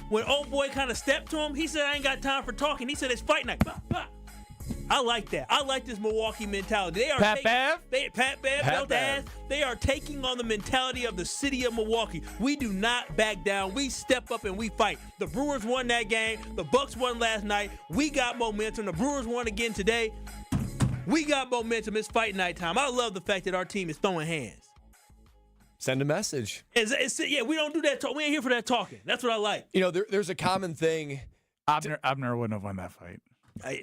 When old boy kind of stepped to him, he said, I ain't got time for talking. He said, it's fight night. Bah, bah. I like that. I like this Milwaukee mentality. They are Pat Bev? Pat Bev, Pat belt Bev. ass. They are taking on the mentality of the city of Milwaukee. We do not back down. We step up and we fight. The Brewers won that game. The Bucks won last night. We got momentum. The Brewers won again today. We got momentum. It's fight night time. I love the fact that our team is throwing hands. Send a message. Yeah, we don't do that. We ain't here for that talking. That's what I like. You know, there's a common thing. Abner wouldn't have won that fight.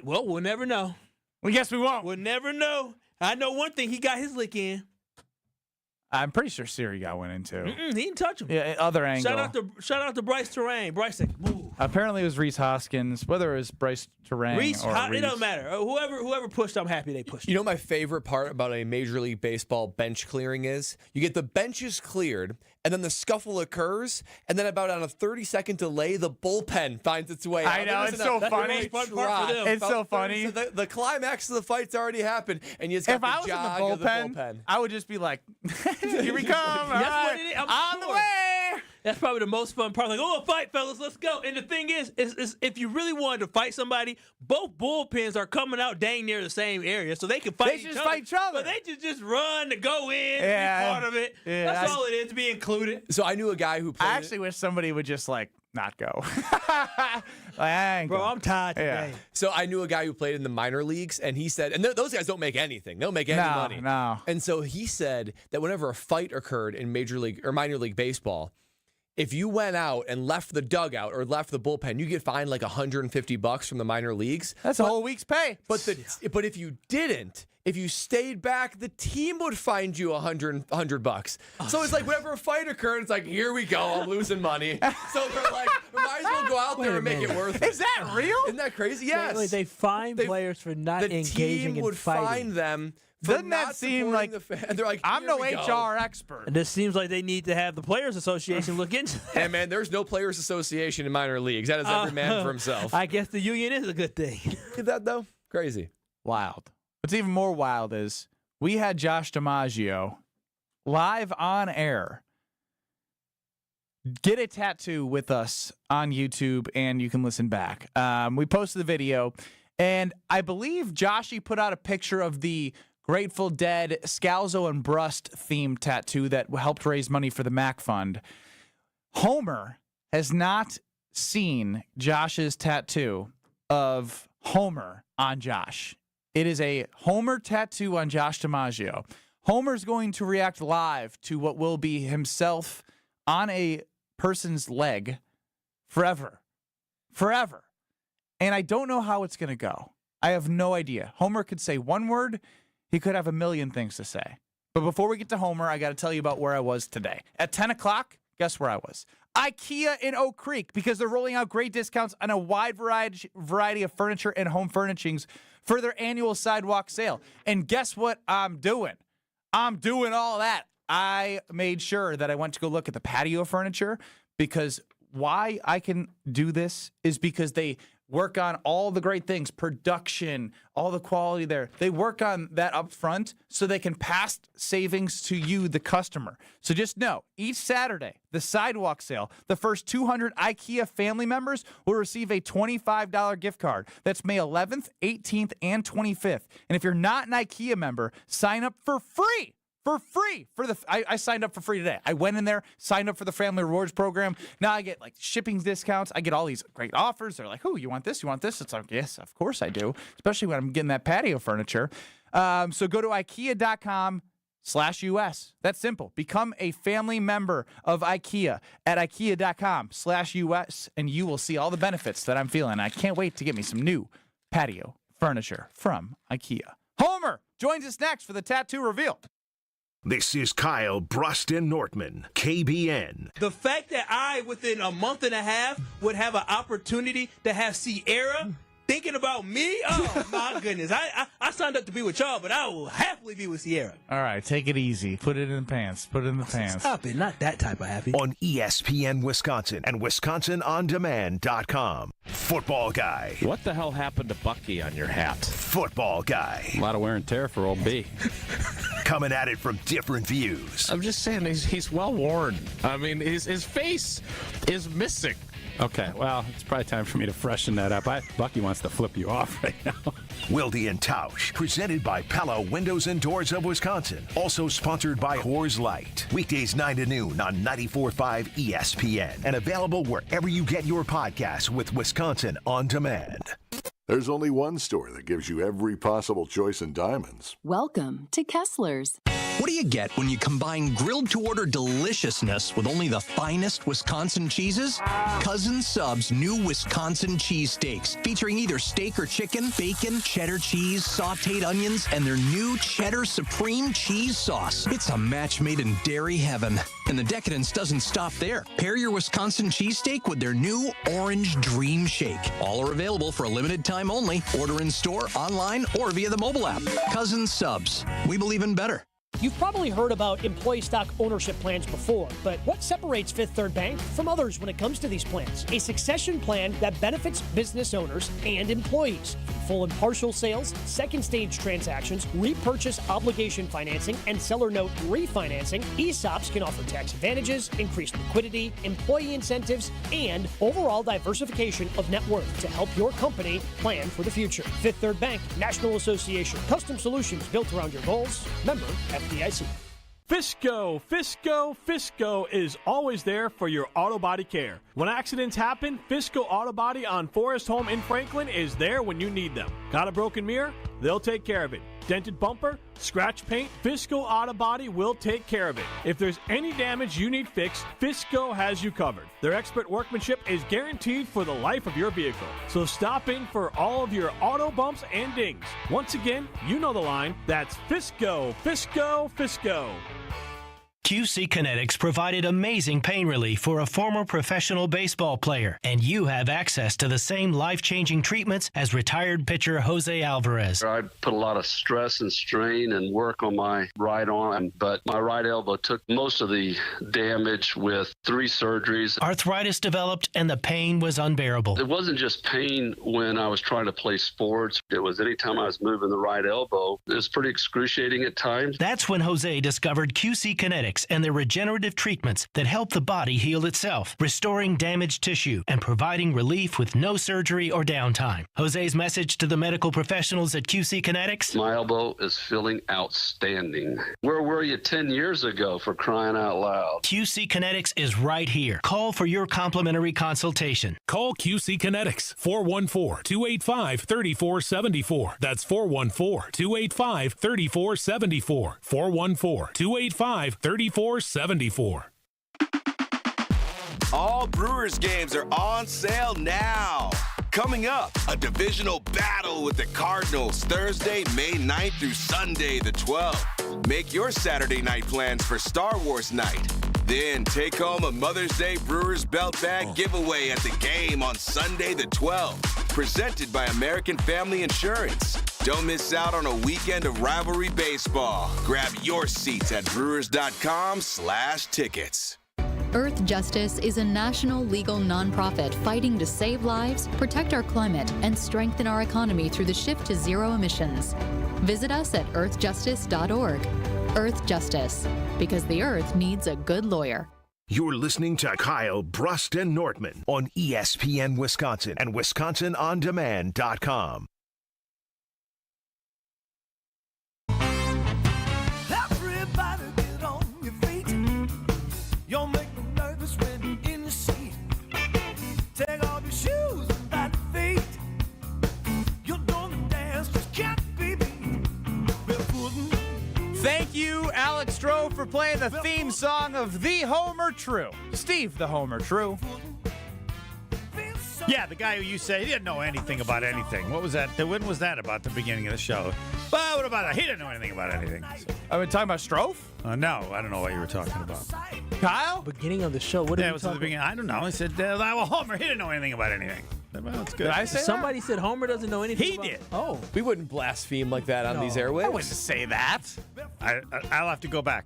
Well, we'll never know. Well, yes, we won't. We'll never know. I know one thing. He got his lick in. I'm pretty sure Siri got one in too. He didn't touch him. Yeah, other angle. Shout out to Bryce Terrain. Bryce said, move. Apparently it was Reese Hoskins. Whether it was Bryce Terrain or Reese. It doesn't matter. Whoever pushed, I'm happy they pushed. You know, my favorite part about a Major League Baseball bench clearing is you get the benches cleared, and then the scuffle occurs, and then about on a 30-second delay, the bullpen finds its way out. I know, it's so funny. It's so funny. So the climax of the fight's already happened, and you just got if the I was jog in of the bullpen. I would just be like, here we come. That's what it is. On the way. That's probably the most fun part. Like, oh, fight, fellas, let's go. And the thing is if you really wanted to fight somebody, both bullpens are coming out dang near the same area, so they can fight each other. But they just run to go in, be part of it. Yeah, that's all it is, to be included. So I knew a guy who played. I actually wish somebody would just not go. Bro, I'm tired today. So I knew a guy who played in the minor leagues, and he said, and those guys don't make anything. They don't make any money. No. And so he said that whenever a fight occurred in Major League or minor league baseball, if you went out and left the dugout or left the bullpen, you get fined like $150 from the minor leagues. That's a whole week's pay. But if you didn't, if you stayed back, the team would find you $100. So it's like whenever a fight occurred, it's like, here we go, I'm losing money. So they're like, might as well go out there and make it worth it. Is that real? Isn't that crazy? Yes. They fine players for not engaging in fighting. The team would fine them. Doesn't that seem like they're like, I'm no we HR go. expert? And this seems like they need to have the Players Association look into that. Hey, man, there's no Players Association in minor leagues. That is every man for himself. I guess the union is a good thing. Look at that, though. Crazy. Wild. What's even more wild is we had Josh DiMaggio live on air get a tattoo with us on YouTube, and you can listen back. We posted the video, and I believe Joshy put out a picture of the Grateful Dead Scalzo and Brust themed tattoo that helped raise money for the MAC Fund. Homer has not seen Josh's tattoo of Homer on Josh. It is a Homer tattoo on Josh DiMaggio. Homer's going to react live to what will be himself on a person's leg forever. Forever. And I don't know how it's going to go. I have no idea. Homer could say one word. He could have a million things to say. But before we get to Homer, I got to tell you about where I was today. At 10 o'clock, guess where I was? IKEA in Oak Creek, because they're rolling out great discounts on a wide variety of furniture and home furnishings for their annual sidewalk sale. And guess what I'm doing? I'm doing all that. I made sure that I went to go look at the patio furniture, because why I can do this is because they work on all the great things, production, all the quality there. They work on that up front so they can pass savings to you, the customer. So just know, each Saturday, the sidewalk sale, the first 200 IKEA family members will receive a $25 gift card. That's May 11th, 18th, and 25th. And if you're not an IKEA member, sign up for free. I signed up for free today. I went in there, signed up for the Family Rewards program. Now I get like shipping discounts. I get all these great offers. They're like, "Oh, you want this? You want this?" It's like, yes, of course I do. Especially when I'm getting that patio furniture. So go to IKEA.com/US. That's simple. Become a family member of IKEA at IKEA.com/US, and you will see all the benefits that I'm feeling. I can't wait to get me some new patio furniture from IKEA. Homer joins us next for the tattoo reveal. This is Kyle, Brust, and Nortman, KBN. The fact that I, within a month and a half, would have an opportunity to have Sierra thinking about me, oh, my goodness. I signed up to be with y'all, but I will happily be with Sierra. All right, take it easy. Put it in the pants. Put it in the pants. Stop it. Not that type of happy. On ESPN Wisconsin and WisconsinOnDemand.com. Football Guy. What the hell happened to Bucky on your hat? Football Guy. A lot of wear and tear for old B. Coming at it from different views. I'm just saying he's well worn. I mean, his face is missing. Okay, well, it's probably time for me to freshen that up. Bucky wants to flip you off right now. Wilde and Tausch, presented by Pella Windows and Doors of Wisconsin. Also sponsored by Coors Light. Weekdays 9 to noon on 94.5 ESPN. And available wherever you get your podcasts with Wisconsin On Demand. There's only one store that gives you every possible choice in diamonds. Welcome to Kessler's. What do you get when you combine grilled-to-order deliciousness with only the finest Wisconsin cheeses? Cousin Sub's new Wisconsin cheese steaks, featuring either steak or chicken, bacon, cheddar cheese, sautéed onions, and their new Cheddar Supreme cheese sauce. It's a match made in dairy heaven. And the decadence doesn't stop there. Pair your Wisconsin cheesesteak with their new Orange Dream Shake. All are available for a limited time only. Order in store, online, or via the mobile app. Cousin Subs. We believe in better. You've probably heard about employee stock ownership plans before, but what separates Fifth Third Bank from others when it comes to these plans? A succession plan that benefits business owners and employees. From full and partial sales, second stage transactions, repurchase obligation financing, and seller note refinancing, ESOPs can offer tax advantages, increased liquidity, employee incentives, and overall diversification of net worth to help your company plan for the future. Fifth Third Bank, National Association. Custom solutions built around your goals. Member FDIC. Fisco is always there for your auto body care. When accidents happen, Fisco Auto Body on Forest Home in Franklin is there when you need them. Got a broken mirror? They'll take care of it. Dented bumper? Scratch paint? Fisco Auto Body will take care of it. If there's any damage you need fixed, Fisco has you covered. Their expert workmanship is guaranteed for the life of your vehicle. So stop in for all of your auto bumps and dings. Once again, you know the line. That's Fisco. QC Kinetics provided amazing pain relief for a former professional baseball player, and you have access to the same life-changing treatments as retired pitcher Jose Alvarez. I put a lot of stress and strain and work on my right arm, but my right elbow took most of the damage with 3 surgeries. Arthritis developed, and the pain was unbearable. It wasn't just pain when I was trying to play sports. It was anytime I was moving the right elbow. It was pretty excruciating at times. That's when Jose discovered QC Kinetics and their regenerative treatments that help the body heal itself, restoring damaged tissue and providing relief with no surgery or downtime. Jose's message to the medical professionals at QC Kinetics? My elbow is feeling outstanding. Where were you 10 years ago, for crying out loud? QC Kinetics is right here. Call for your complimentary consultation. Call QC Kinetics, 414-285-3474. That's 414-285-3474. 414-285-3474. All Brewers games are on sale now. Coming up, a divisional battle with the Cardinals Thursday, May 9th through Sunday, the 12th. Make your Saturday night plans for Star Wars night. Then take home a Mother's Day Brewers belt bag giveaway at the game on Sunday, the 12th. Presented by American Family Insurance. Don't miss out on a weekend of rivalry baseball. Grab your seats at brewers.com/tickets. Earth Justice is a national legal nonprofit fighting to save lives, protect our climate, and strengthen our economy through the shift to zero emissions. Visit us at earthjustice.org. Earth Justice, because the earth needs a good lawyer. You're listening to Kyle, Brust, and Nortman on ESPN Wisconsin and WisconsinOnDemand.com. Everybody get on your feet. You'll make me nervous when you're in the seat. Take off your shoes and back feet. You're doing the dance, just can't be beat. Thank you, Alex Stroh, for playing the theme song of The Homer True. Steve, the Homer True. Yeah, the guy who you say he didn't know anything about anything. What was that? When was that about the beginning of the show? Well, what about that? He didn't know anything about anything. So. Are we talking about Stroh? No, I don't know what you were talking about. Kyle? Beginning of the show. What did it was at the beginning. I don't know. He said, well, Homer, he didn't know anything about anything. Well, that's good. Did I say Somebody said Homer doesn't know anything He about did. Oh. We wouldn't blaspheme like that on these airwaves. I wouldn't say that. I'll have to go back.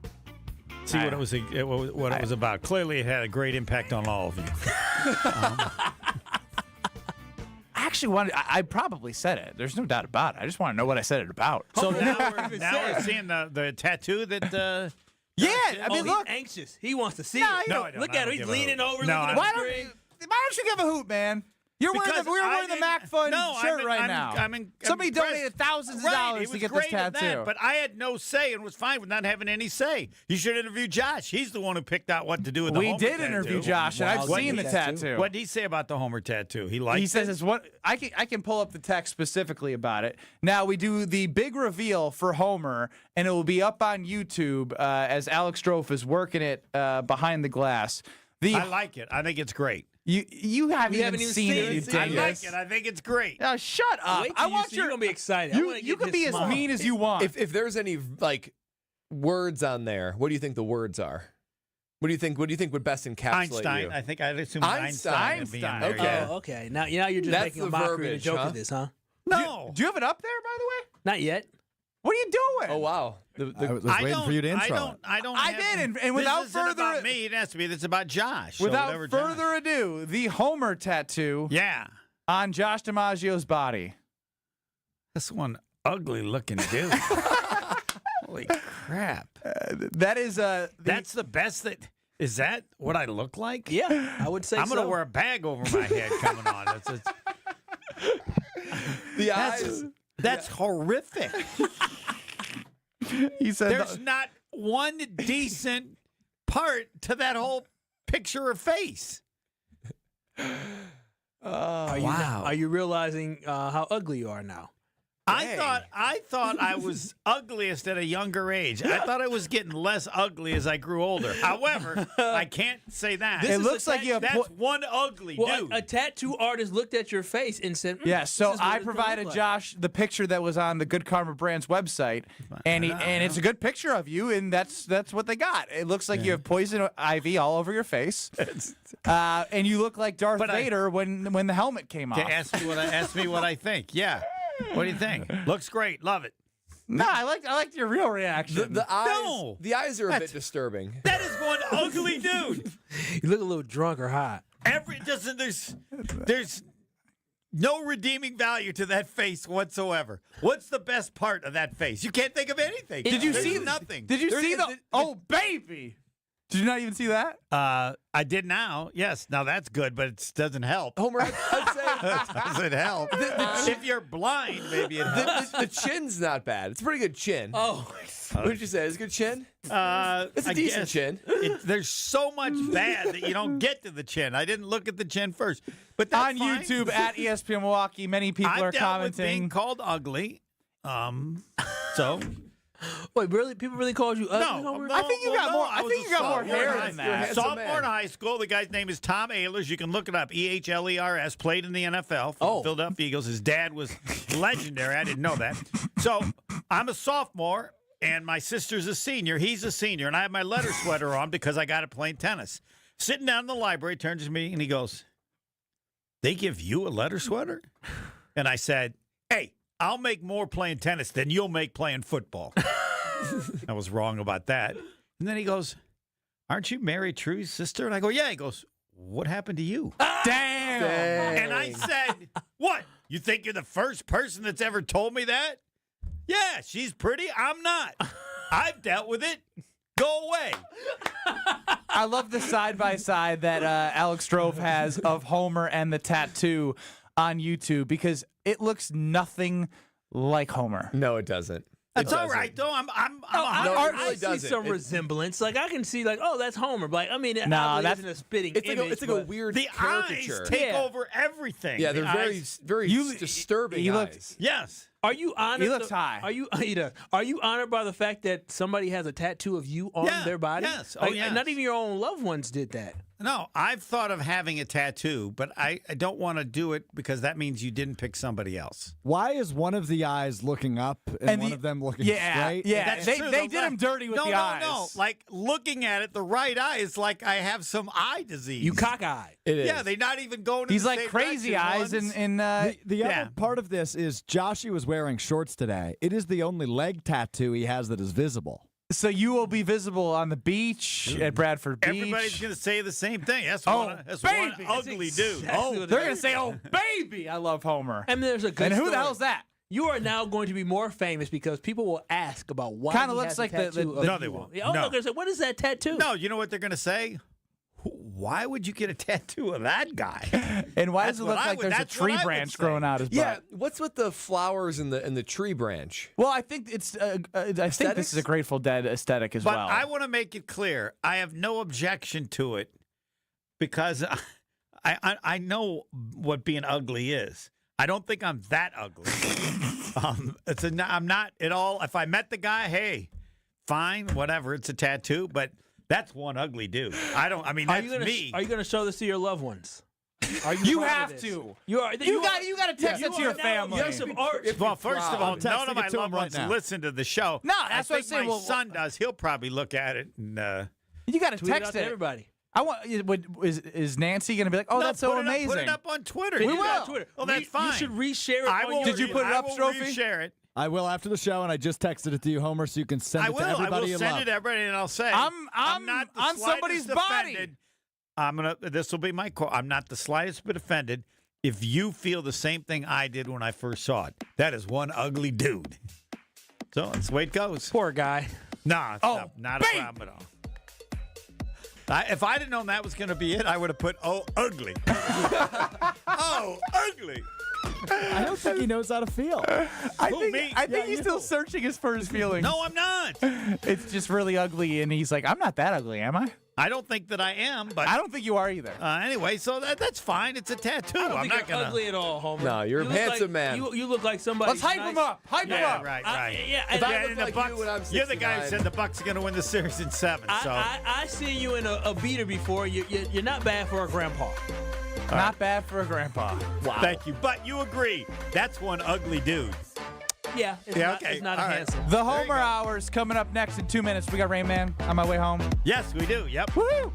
See what it was about. Clearly, it had a great impact on all of you. I actually wanted. I probably said it. There's no doubt about it. I just want to know what I said it about. So now we're seeing the tattoo that. Yeah, I mean, look. He's anxious. He wants to see No, it. no, look at him. He's leaning over. No, looking at why the screen. don't you give a hoot, man? We're wearing the Mac Fun shirt right now. Somebody impressed. donated thousands of dollars to get this tattoo. That, but I had no say and was fine with not having any say. You should interview Josh. He's the one who picked out what to do with the Homer tattoo. We did interview Josh, and I've seen the tattoo. What did he say about the Homer tattoo? He says it's what I can pull up the text specifically about it. Now we do the big reveal for Homer, and it will be up on YouTube as Alex Strofe is working it behind the glass. I like it. I think it's great. You haven't even seen it. I like it. I think it's great. Now shut up. I want you're gonna be excited. You can be as mean as you want. If there's any words on there, what do you think the words are? What do you think would best encapsulate Einstein. you? I think I'd assume Einstein. Would be in there, Okay. yeah. Oh, okay. Now you're just That's making a the mockery and a verbiage, joke huh? of this, huh? No. Do you have it up there, by the way? Not yet. What are you doing? Oh wow. I was waiting for you to intro it. I did, and without this isn't further about me, it has to be. It's about Josh. Without so further ado, the Homer tattoo. Yeah. On Josh DiMaggio's body. This one ugly looking dude. Holy crap. That is that's the best that is that what I look like? Yeah, I would say I'm so. gonna wear a bag over my head coming on. That's horrific. He said there's not one decent part to that whole picture or face. Are you realizing how ugly you are now? I thought I was ugliest at a younger age. I thought I was getting less ugly as I grew older. However, I can't say that. It looks like you have that's one ugly dude. A tattoo artist looked at your face and said, yeah, so this is what I it's gonna provided look like. Josh the picture that was on the Good Karma Brands website, and it's a good picture of you, and that's what they got. It looks like you have poison ivy all over your face, and you look like Darth Vader when the helmet came off. Ask me what I think. Yeah. What do you think? Looks great. Love it. No, I liked your real reaction. The eyes are a bit disturbing. That is one ugly dude. You look a little drunk or hot. There's no redeeming value to that face whatsoever. What's the best part of that face? You can't think of anything. Did you see nothing? Did you see the oh baby? Did you not even see that? I did now. Yes. Now that's good, but it doesn't help. Homer, I'd say Does it help? If you're blind, maybe it helps. the chin's not bad. It's a pretty good chin. Oh. What did you say? It's a good chin? It's a decent chin. There's so much bad that you don't get to the chin. I didn't look at the chin first. But that's on fine. YouTube at ESPN Milwaukee, many people are I've dealt commenting. with being called ugly. So. Wait, really? People really called you ugly? No, I think you got more. I think you got more hair than that. Sophomore in high school, the guy's name is Tom Ehlers. You can look it up. EHLERS. Played in the NFL for the Philadelphia Eagles. His dad was legendary. I didn't know that. So I'm a sophomore, and my sister's a senior. He's a senior, and I have my letter sweater on because I got it playing tennis. Sitting down in the library, turns to me and he goes, "They give you a letter sweater?" And I said, "Hey, I'll make more playing tennis than you'll make playing football." I was wrong about that. And then he goes, "Aren't you Mary True's sister?" And I go, "Yeah." He goes, "What happened to you?" Damn. And I said, "What? You think you're the first person that's ever told me that?" "Yeah, she's pretty. I'm not. I've dealt with it. Go away." I love the side-by-side that Alex Strofe has of Homer and the tattoo on YouTube because it looks nothing like Homer. No, it doesn't. That's all right, though. I see some resemblance. Like I can see, like, oh, that's Homer. But like, I mean, that's in a spitting image. It's like a weird the caricature. eyes take over everything. Yeah, they're very disturbing eyes. Yes. Are you honored? He looks high. Are you honored by the fact that somebody has a tattoo of you on their body? Yes. Like, yes. Not even your own loved ones did that. No, I've thought of having a tattoo, but I don't want to do it because that means you didn't pick somebody else. Why is one of the eyes looking up and one of them looking straight? Yeah, they did him dirty with the eyes. No. Like looking at it, the right eye is like I have some eye disease. You cockeyed. It is. Yeah, they're not even going to He's the like same crazy direction eyes once. The other part of this is Joshy was wearing shorts today. It is the only leg tattoo he has that is visible. So you will be visible on the beach at Bradford Beach. Everybody's going to say the same thing. That's one ugly dude. They're going to say, "Oh, baby, I love Homer." And there's a good And who the story. hell's that? You are now going to be more famous because people will ask about why. Kinda he looks has like a tattoo of No, you. they won't. Oh, No. look, they say, what is that tattaoo? No, you know what they're going to say? why would you get a tattoo of that guy? And why does it look like there's a tree branch growing out his butt? Yeah, what's with the flowers and the tree branch? Well, I think it's. I think this is a Grateful Dead aesthetic as But well. I want to make it clear, I have no objection to it because I know what being ugly is. I don't think I'm that ugly. I'm not at all. If I met the guy, hey, fine, whatever. It's a tattoo, but that's one ugly dude. That's me. Are you going to show this to your loved ones? You have to. You got to text it to your family. Well, first of all, none of my loved ones listen to the show. No, that's what I'm saying. My son does. He'll probably look at it and. You got to text it to everybody. Is Nancy going to be like, oh, no, that's so amazing? Put it up on Twitter. We will. Twitter. Well, that's fine. You should reshare it. Did you put it up, Strophy? Share it. I will after the show, and I just texted it to you, Homer, so you can send it to everybody you love. I will send it to everybody, and I'll say, I'm not the on somebody's offended. body. This will be my quote. I'm not the slightest bit offended if you feel the same thing I did when I first saw it. That is one ugly dude. So that's the way it goes. Poor guy. Nah, not a problem at all. If I'd have known that was going to be it, I would have put, oh, ugly. Oh, ugly. I don't think he knows how to feel. I think he's still searching for his feelings. No, I'm not. It's just really ugly, and he's like, I'm not that ugly, am I? I don't think that I am, but I don't think you are either. Anyway, so that's fine. It's a tattoo. I'm not gonna ugly at all, Homer. No, you're a handsome man. You look like somebody. Let's hype him up. Hype him up. Right. And the Bucks, you're the guy who said the Bucks are going to win the series in 7. So I seen you in a beater before. You're not bad for a grandpa. Not bad for a grandpa. Wow. Thank you. But you agree, that's one ugly dude. Yeah, it's not handsome. The Homer Hour's coming up next in 2 minutes. We got Rain Man on my way home. Yes, we do. Yep. Woo!